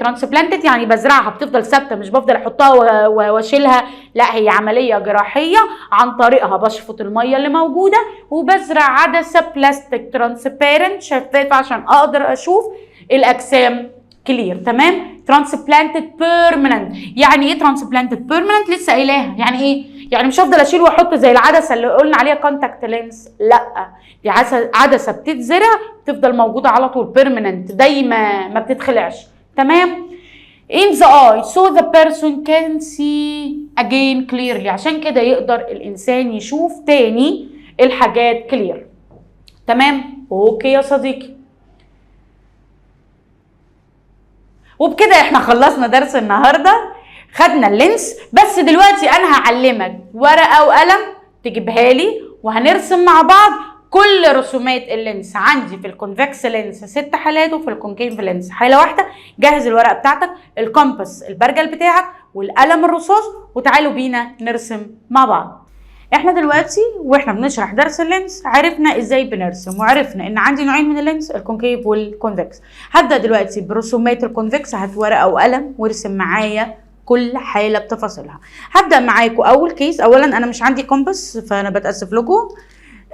transplanted يعني بزرعها بتفضل ثابته، مش بفضل احطها واشيلها، لا، هي عمليه جراحيه عن طريقها بشفط الميه اللي موجوده وبزرع عدسه بلاستيك ترانسبيرنت شفافه عشان اقدر اشوف الاجسام كلير. تمام. ترانسبلانتد بيرمننت، يعني ايه ترانسبلانتد بيرمننت؟ لسه قايلاها. يعني ايه؟ يعني مش هفضل اشيل واحط زي العدسه اللي قلنا عليها كونتاكت لينس، لا، دي عدسه بتتزرع تفضل موجوده على طول، بيرمننت، دايما ما بتتخلعش. تمام. in the eye so the person can see again clearly، عشان كده يقدر الانسان يشوف تاني الحاجات كلير. تمام. اوكي يا صديقي، وبكده احنا خلصنا درس النهارده، خدنا اللينس. بس دلوقتي انا هعلمك ورقه وقلم تجيبها لي، وهنرسم مع بعض كل رسومات اللينس. عندي في الكونفكس لينس 6 حالات، وفي الكونكيف لينس حاله واحده. جهز الورقه بتاعتك، الكومباس، البرجل بتاعك، والقلم الرصاص، وتعالوا بينا نرسم مع بعض. احنا دلوقتي واحنا بنشرح درس اللينس عرفنا ازاي بنرسم، وعرفنا ان عندي نوعين من اللينس، الكونكيف والكونفكس. هبدا دلوقتي برسومات الكونفكس. هات ورقه وقلم وارسم معايا كل حاله بتفاصيلها. هبدا معاكم اول كيس. اولا انا مش عندي كومباس فانا بتاسف لكم.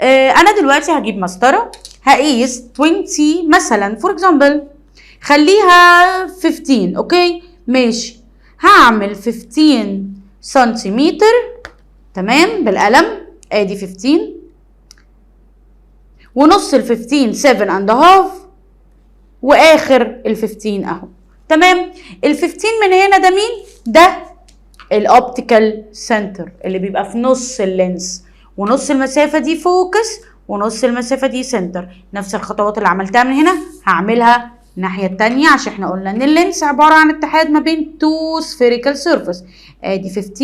انا دلوقتي هجيب مسطره، هقيس 20 مثلا، فور اكزامبل خليها 15. اوكي ماشي، هعمل 15 سنتيمتر. تمام. بالقلم ادي 15 ونص ال 15 7 and a half، واخر ال 15 اهو. تمام. ال 15 من هنا ده مين؟ ده الاوبتيكال سنتر اللي بيبقى في نص اللينس، ونص المسافه دي فوكس، ونص المسافه دي سنتر. نفس الخطوات اللي عملتها من هنا هعملها الناحيه الثانيه، عشان احنا قلنا ان اللينس عباره عن اتحاد ما بين تو سفيريكال سيرفيس. ادي 15،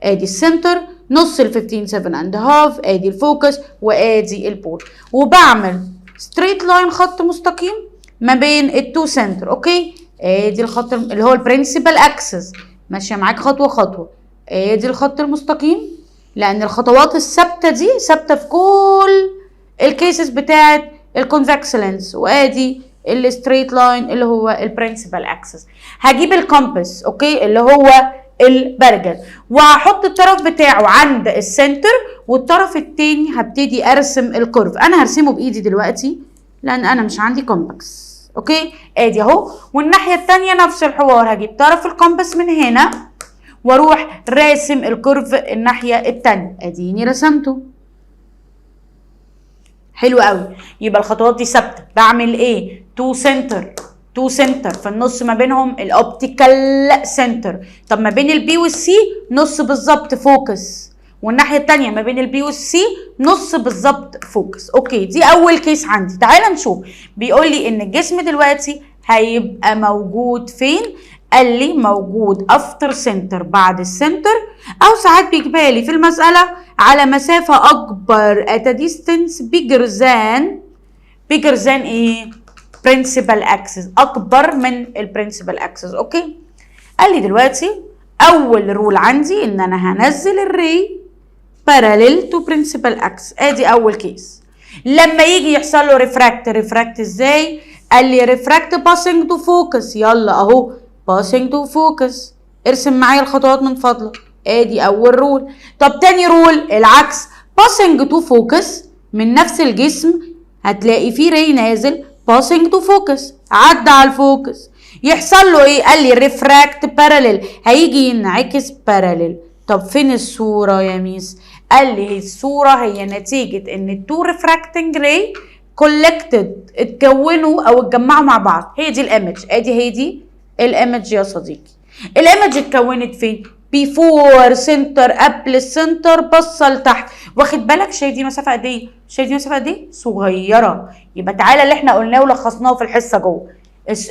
ادي السنتر، نص ال 15 7 and a half، ادي الفوكس، وادي البول. وبعمل ستريت لاين، خط مستقيم ما بين التو سنتر. اوكي، ادي الخط اللي هو البرنسبل اكسس، ماشيه معاك خطوه خطوه. ادي الخط المستقيم، لان الخطوات الثابته دي ثابته في كل الكيسز بتاعت الكونفكس لينس. وادي الستريت لاين اللي هو البرنسبل اكسس. هجيب الكومباس، اوكي، اللي هو البرجل، وهحط الطرف بتاعه عند السنتر، والطرف التاني هبتدي ارسم الكيرف. انا هرسمه بايدي دلوقتي لان انا مش عندي كومباس. اوكي، ادي اهو. والناحيه التانيه نفس الحوار، هجيب طرف الكومباس من هنا واروح راسم الكيرف الناحيه التانيه. اديني رسمته. حلو قوي. يبقى الخطوات دي ثابته. بعمل ايه؟ تو سنتر في النص ما بينهم الاوبتيكال سنتر. طب ما بين البي والسي نص بالظبط فوكس، والناحيه الثانيه ما بين البي والسي نص بالظبط فوكس. اوكي، دي اول كيس عندي. تعال نشوف. بيقول لي ان الجسم دلوقتي هيبقى موجود فين؟ قال لي موجود افتر سنتر، بعد السنتر، او ساعات بيجيبها لي في المساله على مسافه اكبر at a distance bigger than ايه؟ principal axis، اكبر من البرنسبل اكسس. اوكي، قال لي دلوقتي اول رول عندي ان انا هنزل الري parallel to principal axis. ادي اول كيس. لما يجي يحصل له ريفراكت ازاي؟ قال لي ريفراكت باسنج تو فوكس. يلا اهو باسنج تو فوكس. ارسم معايا الخطوات من فضلك. ادي اول رول. طب تاني رول العكس، باسنج تو فوكس من نفس الجسم هتلاقي فيه ري نازل باسنج تو فوكس، عدى على الفوكس، يحصل له ايه؟ قال لي ريفراكت باراليل، هيجي ينعكس باراليل. طب فين الصورة يا ميس؟ قال لي الصورة هي نتيجة ان التو ريفراكتنج راي كولكتد، اتكونوا او اتجمعوا مع بعض. هي دي الايمج، هي دي الايمج يا صديقي. الايمج اتكونت فين؟ بيفور سنتر، قبل السنتر، بصه لتحت. واخد بالك شايف دي مسافه قد ايه؟ شايف دي مسافه قد ايه؟ صغيره. يبقى تعالى اللي احنا قلناه ولخصناه في الحصه جوه،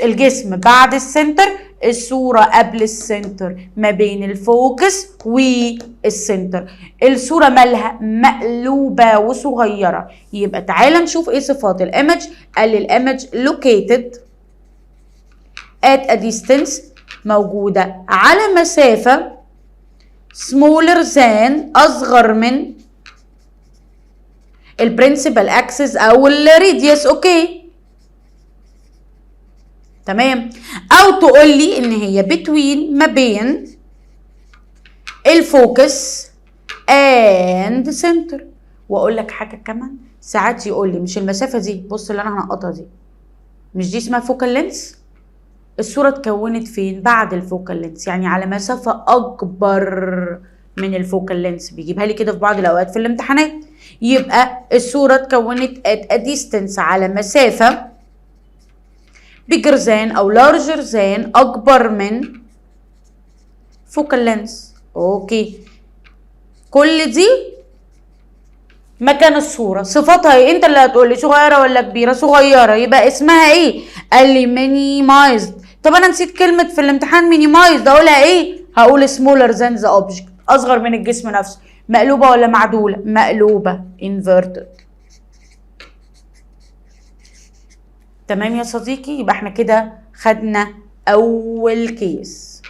الجسم بعد السنتر، الصوره قبل السنتر، ما بين الفوكس والسنتر. الصوره مالها؟ مقلوبه وصغيره. يبقى تعالى نشوف ايه صفات الايمج. قال لي الايمج located at a distance، موجوده على مسافه smaller than، اصغر من البرنسبل اكسس او الراديوس. اوكي تمام. او تقول لي ان هي between، ما بين الفوكس and center. واقول لك حاجه كمان، ساعات يقول لي مش المسافه دي، بص اللي انا هنقطها دي، مش دي اسمها فوكال لينس؟ الصوره اتكونت فين؟ بعد الفوكال لينس، يعني على مسافه اكبر من الفوكال لينس. بيجيبها لي كده في بعض الاوقات في الامتحانات. يبقى الصوره اتكونت at a distance، على مسافه bigger than او larger than، اكبر من فوكال لينس. اوكي كل دي مكان الصوره. صفاتها ايه؟ انت اللي هتقول لي صغيره ولا كبيره. صغيره، يبقى اسمها ايه؟ قال لي مينيمايزد. طب انا نسيت كلمه في الامتحان مينيمايزد، اقولها ايه؟ هقول smaller than the object، اصغر من الجسم نفسه. مقلوبه ولا معدوله؟ مقلوبه inverted. تمام يا صديقي. يبقى احنا كده خدنا اول كيس.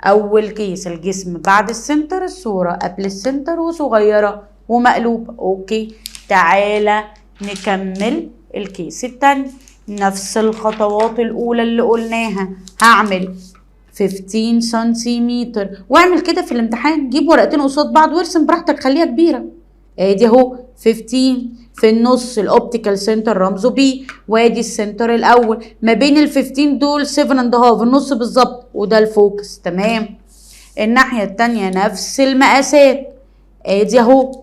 اول كيس الجسم بعد السنتر، الصوره قبل السنتر وصغيره ومقلوبه. اوكي تعالى نكمل الكيس التاني. نفس الخطوات الاولى اللي قلناها. هعمل 15 سنتيمتر، واعمل كده في الامتحان، جيب ورقتين قصاد بعض وارسم براحتك، خليها كبيره. ادي اهو 15. في النص الاوبتيكال سنتر رمزه بي، وادي السنتر الاول. ما بين ال 15 دول 7 اند هاف، النص بالظبط، وده الفوكس. تمام. الناحيه التانيه نفس المقاسات. ادي اهو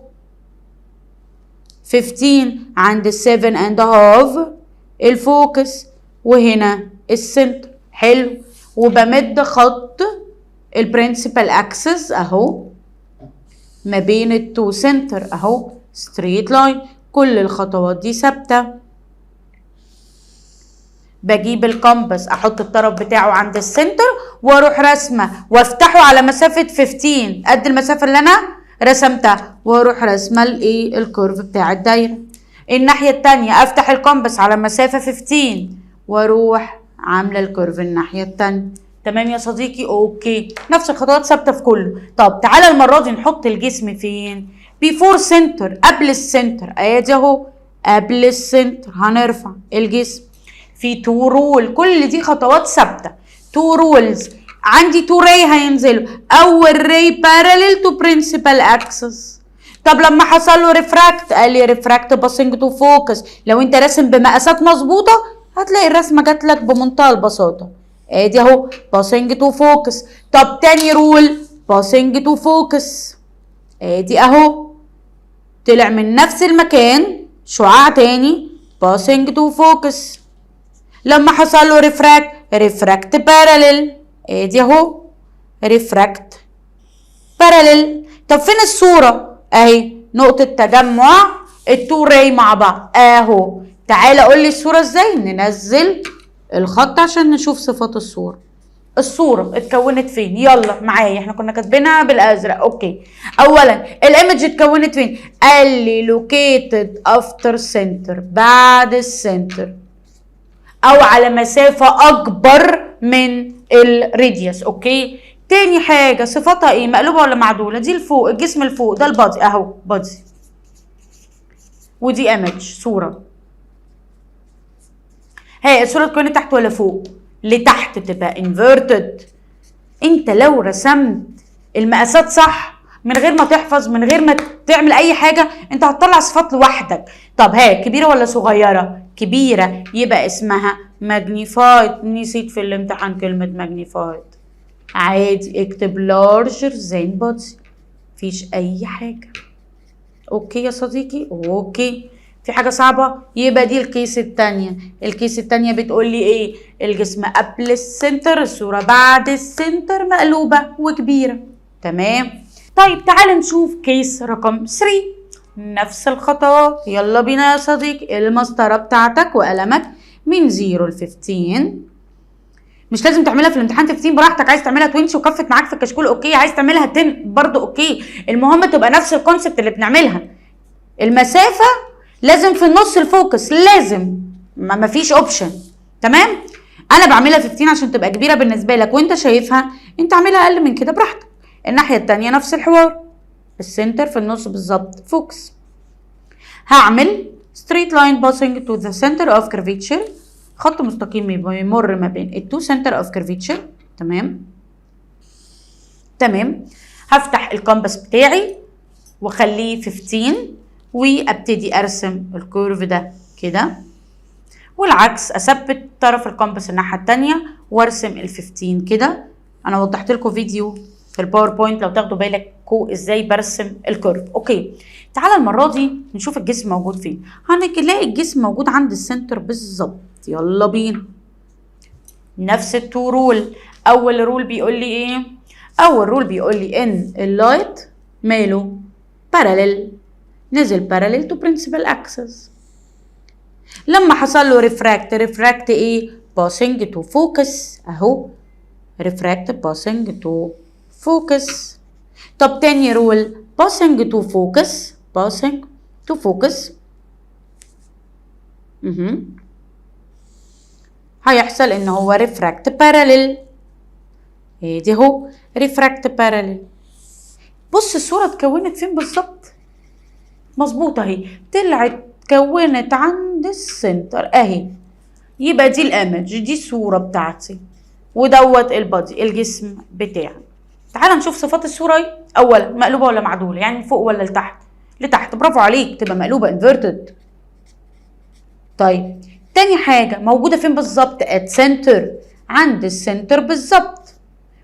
15 عند 7 اند هاف الفوكس، وهنا السنتر. حلو. وبمد خط البرنسبل اكسس اهو ما بين التو سنتر اهو ستريت لاين. كل الخطوات دي ثابته. بجيب الكمبس، احط الطرف بتاعه عند السنتر واروح رسمه وافتحه على مسافه 15 قد المسافه اللي انا رسمتها، واروح رسمه الايه؟ الكيرف بتاع الدايره. الناحيه الثانيه افتح الكمبس على مسافه 15 واروح عامله الكيرف الناحيه الثانيه. تمام يا صديقي. اوكي نفس الخطوات ثابته في كله. طب تعالى المره دي نحط الجسم فين؟ بيفور سنتر، قبل السنتر. ادي اهو قبل السنتر هنرفع الجسم في تو رول. كل دي خطوات ثابته. تو رولز عندي، تو راي هينزلوا. اول راي باراليل تو برنسبل اكسس. طب لما حصل له ريفراكت، قال لي ريفراكت باسنج تو فوكس. لو انت راسم بمقاسات مظبوطه هتلاقي الرسمه جات لك بمنتهى البساطه. ادي اهو باسنج تو فوكس. طب تاني رول باسنج تو فوكس. ادي اهو طلع من نفس المكان شعاع تاني باسنج تو فوكس. لما حصل له ريفراكت باراليل. ادي اهو ريفراكت باراليل. طب فين الصوره؟ اهي نقطه تجمع التو راي مع بعض اهو. تعالى قول لي الصوره ازاي. ننزل الخط عشان نشوف صفات الصوره. الصوره اتكونت فين؟ يلا معايا، احنا كنا كاتبينها بالازرق. اوكي اولا الايمج اتكونت فين؟ قال لي لوكيتد افتر سنتر، بعد السنتر او على مسافه اكبر من الراديوس. اوكي تاني حاجه صفاتها ايه؟ مقلوبه ولا معدوله؟ دي الفوق، الجسم الفوق ده البادي اهو، بادي ودي image صورة. هي الصورة تكون تحت ولا فوق؟ لتحت تبقى inverted. انت لو رسمت المقاسات صح من غير ما تحفظ من غير ما تعمل اي حاجة انت هتطلع صفات لوحدك. طب هي كبيرة ولا صغيرة؟ كبيرة، يبقى اسمها magnified. نسيت في الامتحان كلمة magnified. عادي اكتب larger than body، مفيش اي حاجة. اوكي يا صديقي؟ اوكي. في حاجة صعبة؟ يبقى دي الكيس التانية. الكيس التانية بتقول لي ايه؟ الجسم قبل السنتر، الصورة بعد السنتر مقلوبة وكبيرة. تمام. طيب تعال نشوف كيس رقم 3. نفس الخطوات. يلا بينا يا صديقي. المسطرة بتاعتك وقلمك من 0 ل 15. مش لازم تعملها في الامتحان 15 براحتك، عايز تعملها 20 وكفت معاك في الكشكول اوكي، عايز تعملها 10 برضو اوكي، المهم تبقى نفس الكونسبت اللي بنعملها. المسافة لازم في النص الفوكس، لازم، ما فيش اوبشن. تمام. انا بعملها 15 عشان تبقى كبيرة بالنسبة لك وانت شايفها، انت اعملها اقل من كده براحتك. الناحية التانية نفس الحوار، السنتر في النص بالظبط فوكس. هعمل straight line passing to the center of curvature، خط مستقيم يمر ما بين التو سنتر اوف كيرفيتشر. تمام. تمام. هفتح الكومباس بتاعي واخليه 15 وابتدي ارسم الكيرف ده كده، والعكس اثبت طرف الكومباس الناحيه التانيه وارسم ال 15 كده. انا وضحت لكم فيديو في الباوربوينت لو تاخدوا بالكم ازاي برسم الكيرف. اوكي. تعالى المره دي نشوف الجسم موجود فين. هنلاقي الجسم موجود عند السنتر بالظبط. يلا بينا. نفس التو رول. اول رول بيقول لي ايه؟ اول رول بيقول لي ان اللايت ماله باراليل، نزل باراليل تو برنسبل اكسس. لما حصل له ريفراكت ايه؟ باسنج تو فوكس اهو، ريفراكت باسنج تو فوكس. طب تاني رول باسنج تو فوكس، باسنج تو فوكس. هيحصل ان هو ريفراكت باراليل. ادي اهو ريفراكت باراليل. بص الصوره اتكونت فين بالظبط؟ مظبوطه اهي، طلعت اتكونت عند السنتر اهي. يبقى دي الايمج، دي الصوره بتاعتي، ودوت البادي الجسم بتاعي. تعال نشوف صفات الصوره ايه. اولا مقلوبه ولا معدوله؟ يعني فوق ولا لتحت؟ لتحت. برافو عليك، تبقى مقلوبه انفيرتد. طيب تاني حاجة موجودة فين بالظبط؟ at center، عند السنتر بالظبط.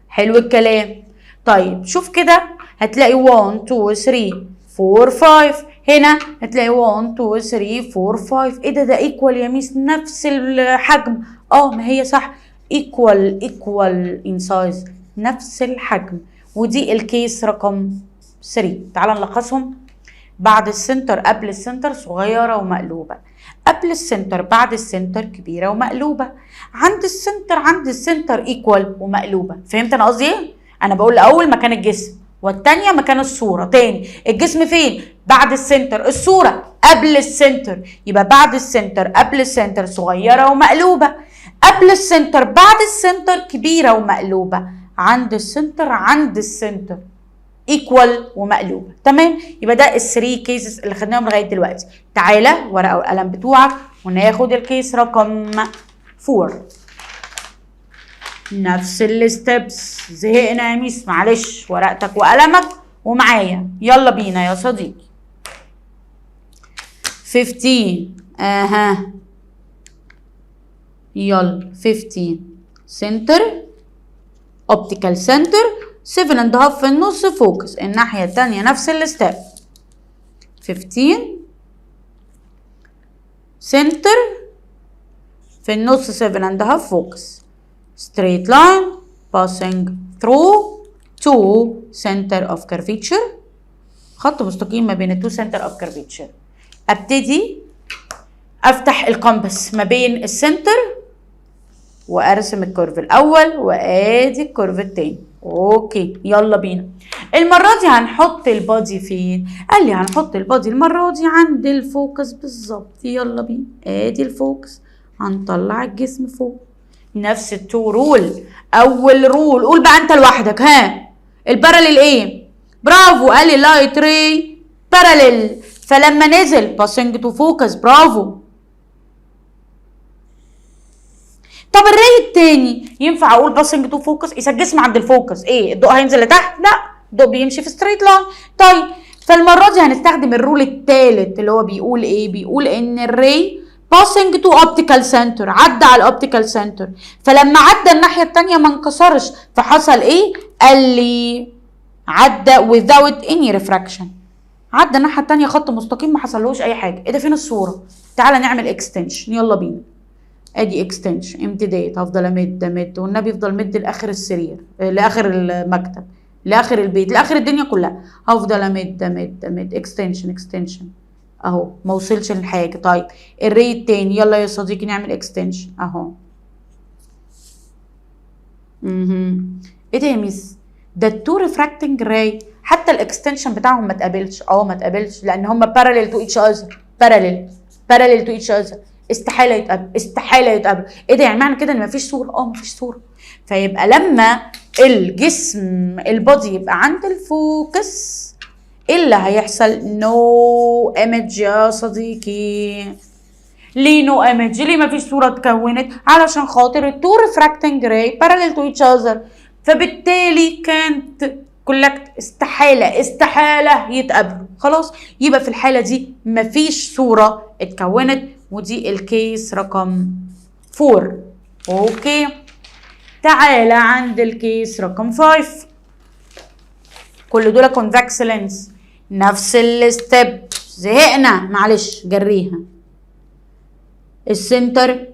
حلو الكلام. طيب شوف كده هتلاقي 1 2 3 4 5، هنا هتلاقي 1 2 3 4 5. ايه ده ايكوال يا ميس، نفس الحجم. ما هي صح، ايكوال ان سايز، نفس الحجم. ودي الكيس رقم 3. تعال نلخصهم. بعد السنتر قبل السنتر صغيرة ومقلوبة، قبل السنتر بعد السنتر كبيرة ومقلوبة، عند السنتر ايكوال ومقلوبة. فهمت انا قصدي ايه؟ انا بقول اول مكان الجسم والتانية مكان الصورة. تاني، الجسم فين؟ بعد السنتر، الصورة قبل السنتر، يبقى بعد السنتر قبل السنتر صغيرة ومقلوبة، قبل السنتر بعد السنتر كبيرة ومقلوبة، عند السنتر ايكوال ومقلوبه. تمام. يبقى ده الثري كيسز اللي خدناهم لغايه دلوقتي. تعالى ورقه والقلم بتوعك وناخد الكيس رقم 4. نفس الستبس. زهقنا يا ميس؟ معلش، ورقتك وقلمك ومعايا. يلا بينا يا صديقي. 15 يلا 15 سنتر، اوبتيكال سنتر، 7.5 في النص فوكس. الناحية التانية نفس الستيب. 15 سنتر في النص 7.5 فوكس. straight line passing through two center of curvature، خط مستقيم ما بين التو center of curvature. ابتدي افتح الكومباس ما بين السنتر وارسم الكيرف الاول وادي الكيرف التاني. اوكي يلا بينا. المره دي هنحط البادي فين؟ قال لي هنحط البادي المره دي عند الفوكس بالظبط. يلا بينا، ادي الفوكس، هنطلع الجسم فوق. نفس التو رول. اول رول قول بقى انت لوحدك. الباراليل ايه؟ برافو، قال لي لايت ري باراليل فلما نزل passing to focus. برافو. طب الراي التاني ينفع اقول passing to focus؟ اذا الجسم عند الفوكس ايه؟ الضوء هينزل لتحت؟ لا، الضوء بيمشي في ستريت لاين. طيب فالمره دي هنستخدم الرول الثالث اللي هو بيقول ايه؟ بيقول ان الراي passing to optical center، عدى على الاوبتيكال سنتر، فلما عدى الناحيه الثانيه ما انكسرش، فحصل ايه؟ قال لي عدى without any refraction، عدى الناحيه الثانيه خط مستقيم ما حصلوش اي حاجه. ايه ده؟ فين الصوره؟ تعالى نعمل اكستنشن، يلا بينا. ادي اكستنشن، امتداد، هفضل امد والنبي يفضل مد لاخر السرير، لاخر المكتب، لاخر البيت، لاخر الدنيا كلها، هفضل امد اكستنشن اهو، ما وصلش لحاجه. طيب الري التاني، يلا يا صديقي نعمل اكستنشن اهو. ايه ده يا ميس؟ ده التو ريفراكتنج راي حتى الاكستنشن بتاعهم ما اتقابلش. ما اتقابلش لان هم باراليل تو ايتش اذر، باراليل تو ايتش اذر، استحاله يتقابلوا. ايه ده؟ يعني معنى كده ان مفيش صوره؟ مفيش صوره. فيبقى لما الجسم البودي يبقى عند الفوكس، ايه اللي هيحصل؟ نو ايمج يا صديقي. ليه نو ايمج؟ ليه مفيش صوره اتكونت؟ علشان خاطر التو ريفراكتنج راي باراليل تو ايتش اذر، فبالتالي كانت كولكت، استحاله يتقابلوا. خلاص، يبقى في الحاله دي مفيش صوره اتكونت، ودي الكيس رقم 4. اوكي، تعالى عند الكيس رقم 5. كل دول كونفكس لينس، نفس الستيب. زهقنا، معلش جريها. السنتر،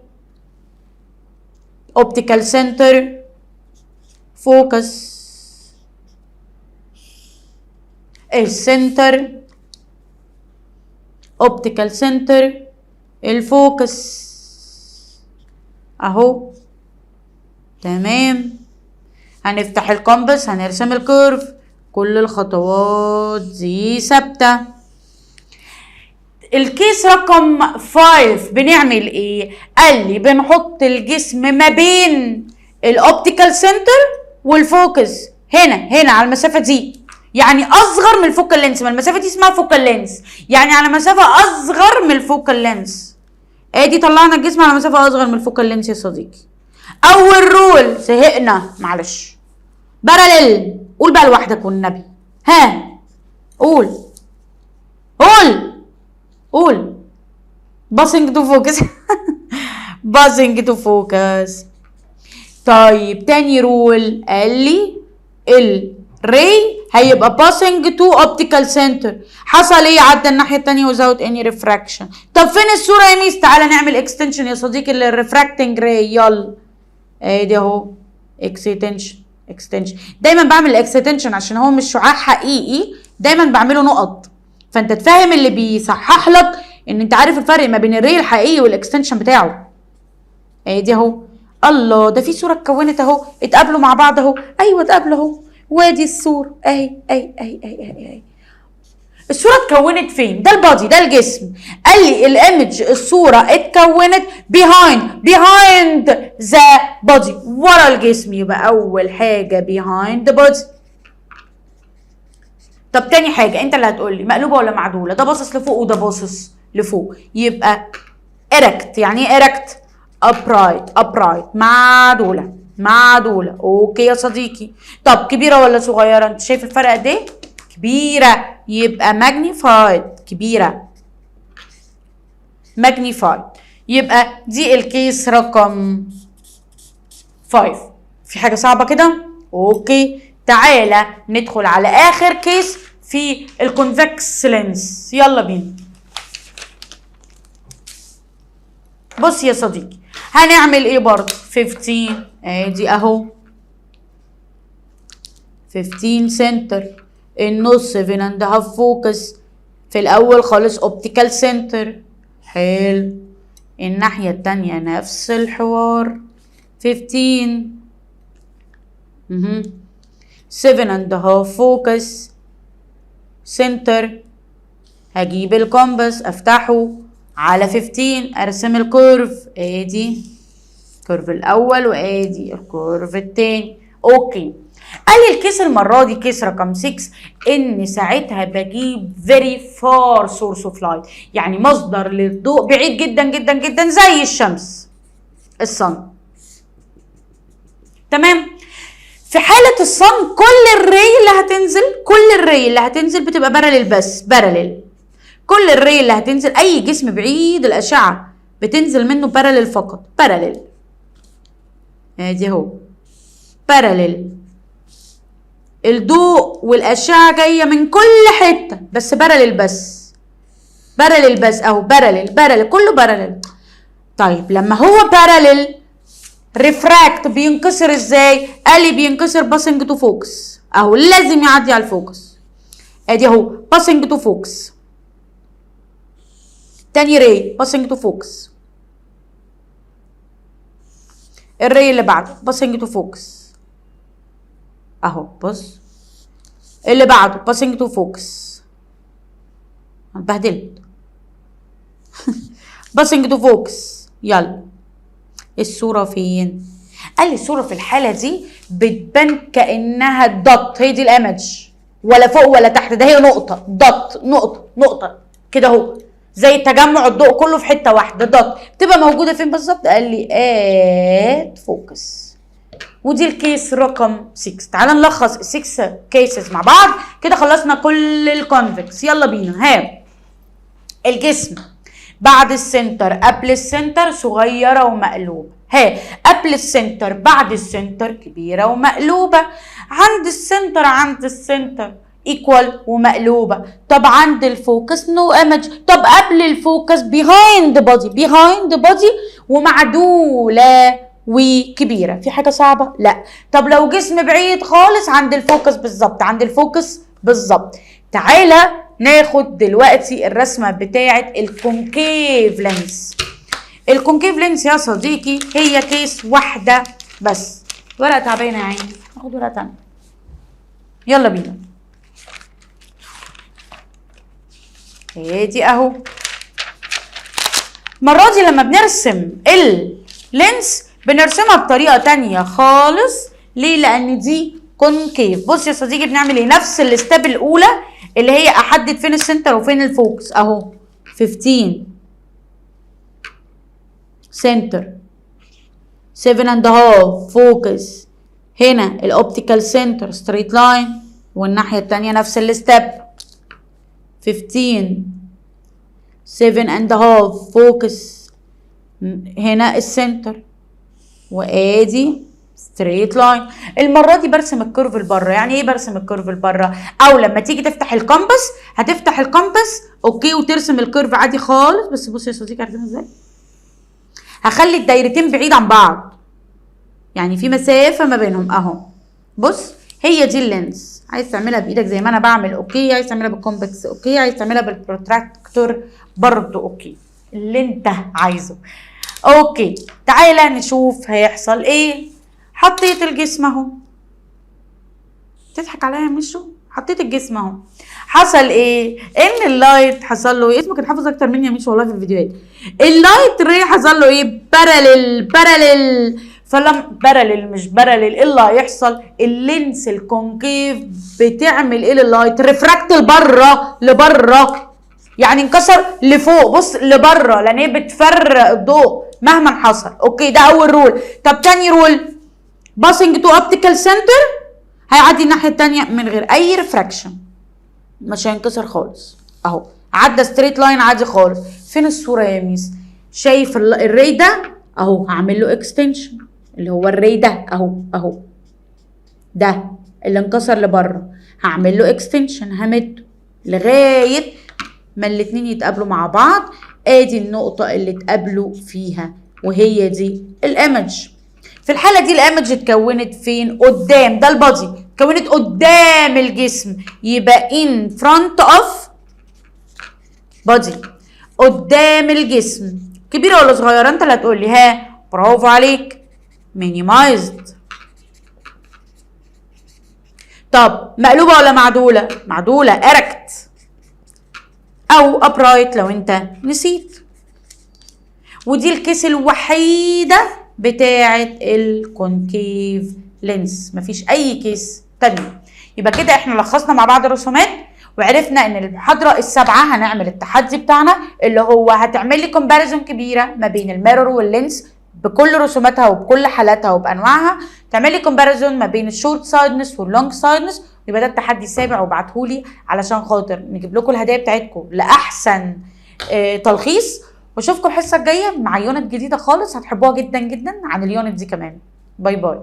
اوبتيكال سنتر، فوكس. السنتر، اوبتيكال سنتر، الفوكس اهو. تمام، هنفتح الكومباس، هنرسم الكيرف، كل الخطوات دي ثابته. الكيس رقم 5 بنعمل ايه؟ قال لي بنحط الجسم ما بين الاوبتيكال سنتر والفوكس، هنا على المسافه دي، يعني اصغر من الفوكال لينس. ما المسافه دي اسمها فوكال لينس، يعني على مسافه اصغر من الفوكال لينس. ادي طلعنا الجسم على مسافه اصغر من الفوكال لينس يا صديقي. اول رول، زهقنا معلش، باراليل. قول بقى لوحدك والنبي، ها قول باسنج تو فوكس. باسنج تو فوكس. طيب تاني رول قال لي الري هيبقى باسنج تو اوبتيكال سنتر. حصل ايه؟ عدى الناحيه الثانيه without any refraction. طب فين الصوره يا ميس؟ تعالى نعمل اكستنشن يا صديقي للريفراكتنج راي، يلا. ادي اهو اكستنشن. دايما بعمل الاكستنشن عشان هو مش شعاع حقيقي، دايما بعمله نقط، فانت تفهم اللي بيصحح لك ان انت عارف الفرق ما بين الري الحقيقي والاكستنشن بتاعه. ادي اهو. الله، ده في صوره اتكونت اهو، اتقابلوا مع بعض اهو. ايوه اتقابلوا اهو، وادي الصوره اهي. اي الصوره اتكونت فين؟ ده البادي، ده الجسم. قال لي الايمج، الصوره اتكونت behind the body، ورا الجسم. يبقى اول حاجه behind the body. طب تاني حاجه انت اللي هتقول لي مقلوبه ولا معدوله؟ ده باصص لفوق وده باصص لفوق، يبقى erect. يعني ايه erect؟ upright، معدوله. اوكي يا صديقي. طب كبيره ولا صغيره؟ انت شايف الفرق قد ايه؟ كبيره، يبقى magnified. كبيره magnified. يبقى دي الكيس رقم 5. في حاجه صعبه كده؟ اوكي، تعالى ندخل على اخر كيس في الكونفكس لينس، يلا بينا. بص يا صديقي، هنعمل ايه برضه؟ 15 ادي اهو، 15 سنتر، النص 7.5 فوكس. في الاول خالص اوبتيكال سنتر، حلو. الناحية التانية نفس الحوار، 15 7.5 فوكس سنتر. هجيب الكومباس افتحه على 15، ارسم الكيرف، ادي الكيرف الاول وادي الكيرف التاني. اوكي، قال لي الكيس المره دي كيس رقم 6 ان ساعتها بجيب very far source of light، يعني مصدر للضوء بعيد جدا جدا جدا زي الشمس، الصن. تمام. في حاله الصن كل الري اللي هتنزل بتبقى بارلل، بس بارلل. كل الري اللي هتنزل، اي جسم بعيد الاشعه بتنزل منه بارلل فقط، بارلل. ادي اهو بارلل، الضوء والاشعه جايه من كل حته بس بارلل، بس اهو بارلل كله بارلل. طيب لما هو بارلل ريفراكت بينكسر ازاي؟ قال لي بينكسر باسنج تو فوكس، اهو لازم يعدي على الفوكس. ادي اهو باسنج تو فوكس، تاني ري باسنج تو فوكس، الري اللي بعده باسنج تو فوكس اهو، بص اللي بعده باسنج تو فوكس، اتبهدلت باسنج تو فوكس. يلا الصورة فين؟ قال لي الصورة في الحالة دي بتبان كأنها دوت، هي دي الإيمج، ولا فوق ولا تحت، ده هي نقطة، دوت، نقطة كده اهو، زي تجمع الضوء كله في حتة واحدة، دوت. بتبقى موجودة فين بالظبط؟ قال لي ات فوكس. ودي الكيس رقم 6. تعال نلخص ال6 كيسز مع بعض كده، خلصنا كل الكونفكس. يلا بينا. ها، الجسم بعد السنتر قبل السنتر صغيرة ومقلوبة، ها قبل السنتر بعد السنتر كبيرة ومقلوبة، عند السنتر ايكوال ومقلوبة. طب عند الفوكس نو ايمج. طب قبل الفوكس بيهايند بادي ومعدولة وكبيرة. في حاجة صعبة؟ لا. طب لو جسم بعيد خالص عند الفوكس بالظبط، تعالى ناخد دلوقتي الرسمة بتاعة الكونكيف لينس. الكونكيف لينس يا صديقي هي كيس واحدة بس. ورقة تعبانة يا عيني، ناخد ورقة تانية. يلا بينا. ادي اهو. المرة دي لما بنرسم اللينس بنرسمها بطريقة تانية خالص. ليه؟ لأن دي كونكيف. بص يا صديقي بنعمل ايه؟ نفس الستيب الأولى اللي هي أحدد فين السنتر وفين الفوكس أهو. 15 سنتر، 7.5 فوكس. هنا الأوبتيكال سنتر ستريت لاين، والناحية التانية نفس الستيب. 15 7.5 فوكس، هنا السنتر، وادي ستريت لاين. المره دي برسم الكيرف لبره. يعني ايه برسم الكيرف لبره؟ او لما تيجي تفتح الكومباس هتفتح الكومباس اوكي وترسم الكيرف عادي خالص. بس بص يا صديقي عارفين ازاي؟ هخلي الدايرتين بعيد عن بعض، يعني في مسافه ما بينهم اهو. بص هي دي اللينس. عايز تعملها بايدك زي ما انا بعمل اوكي، عايز تعملها بالكومباكس اوكي، عايز تعملها بالبروتراكتور برضو اوكي، اللي انت عايزه. اوكي تعالى نشوف هيحصل ايه. حطيت الجسم اهو. تضحك عليا يا مشو؟ حطيت الجسم اهو. حصل ايه؟ ان اللايت حصل له ايه؟ اسمك كان حافظ اكتر مني يا مشو والله في الفيديوهات. اللايت ري حصل له ايه؟ باراليل. فلما باراليل مش باراليل، ايه اللي هيحصل؟ اللينس الكونكيف بتعمل ايه لللايت؟ ريفراكت لبره، يعني انكسر لفوق. بص لبره، لان هي بتفرق الضوء مهما حصل. اوكي ده اول رول. طب تاني رول، باسنج تو اوبتيكال سنتر، هيعدي الناحيه التانيه من غير اي ريفراكشن، مش هينكسر خالص اهو، عدى ستريت لاين عادي خالص. فين الصوره يا ميس؟ شايف الري ده اهو؟ هعمل له اكستنشن اللي هو الري ده اهو ده اللي انكسر لبره، هعمل له اكستنشن همده لغايه ما الاتنين يتقابلوا مع بعض. ادي النقطة اللي اتقابلوا فيها وهي دي الايمج. في الحالة دي الايمج اتكونت فين؟ قدام، ده البادي، اتكونت قدام الجسم، يبقى in front of body، قدام الجسم. كبيرة ولا صغيرة؟ انت اللي هتقولي. ها برافو عليك، minimized. طب مقلوبة ولا معدولة؟ معدولة، erect او upright لو انت نسيت. ودي الكيس الوحيدة بتاعة الكونكيف لينس، مفيش اي كيس تانية. يبقى كده احنا لخصنا مع بعض الرسومات، وعرفنا ان المحاضرة السابعة هنعمل التحدي بتاعنا اللي هو هتعملي كومباريزون كبيرة ما بين الميرور واللينس بكل رسوماتها وبكل حالاتها وبانواعها، تعملي كومباريزون ما بين الشورت سايدنس واللونج سايدنس. يبقى ده التحدي السابع، وابعتهولي علشان خاطر نجيب لكم الهدايا بتاعتكم لاحسن تلخيص. واشوفكم الحصه الجايه مع يونت جديده خالص هتحبوها جدا جدا عن اليونت دي كمان. باي باي.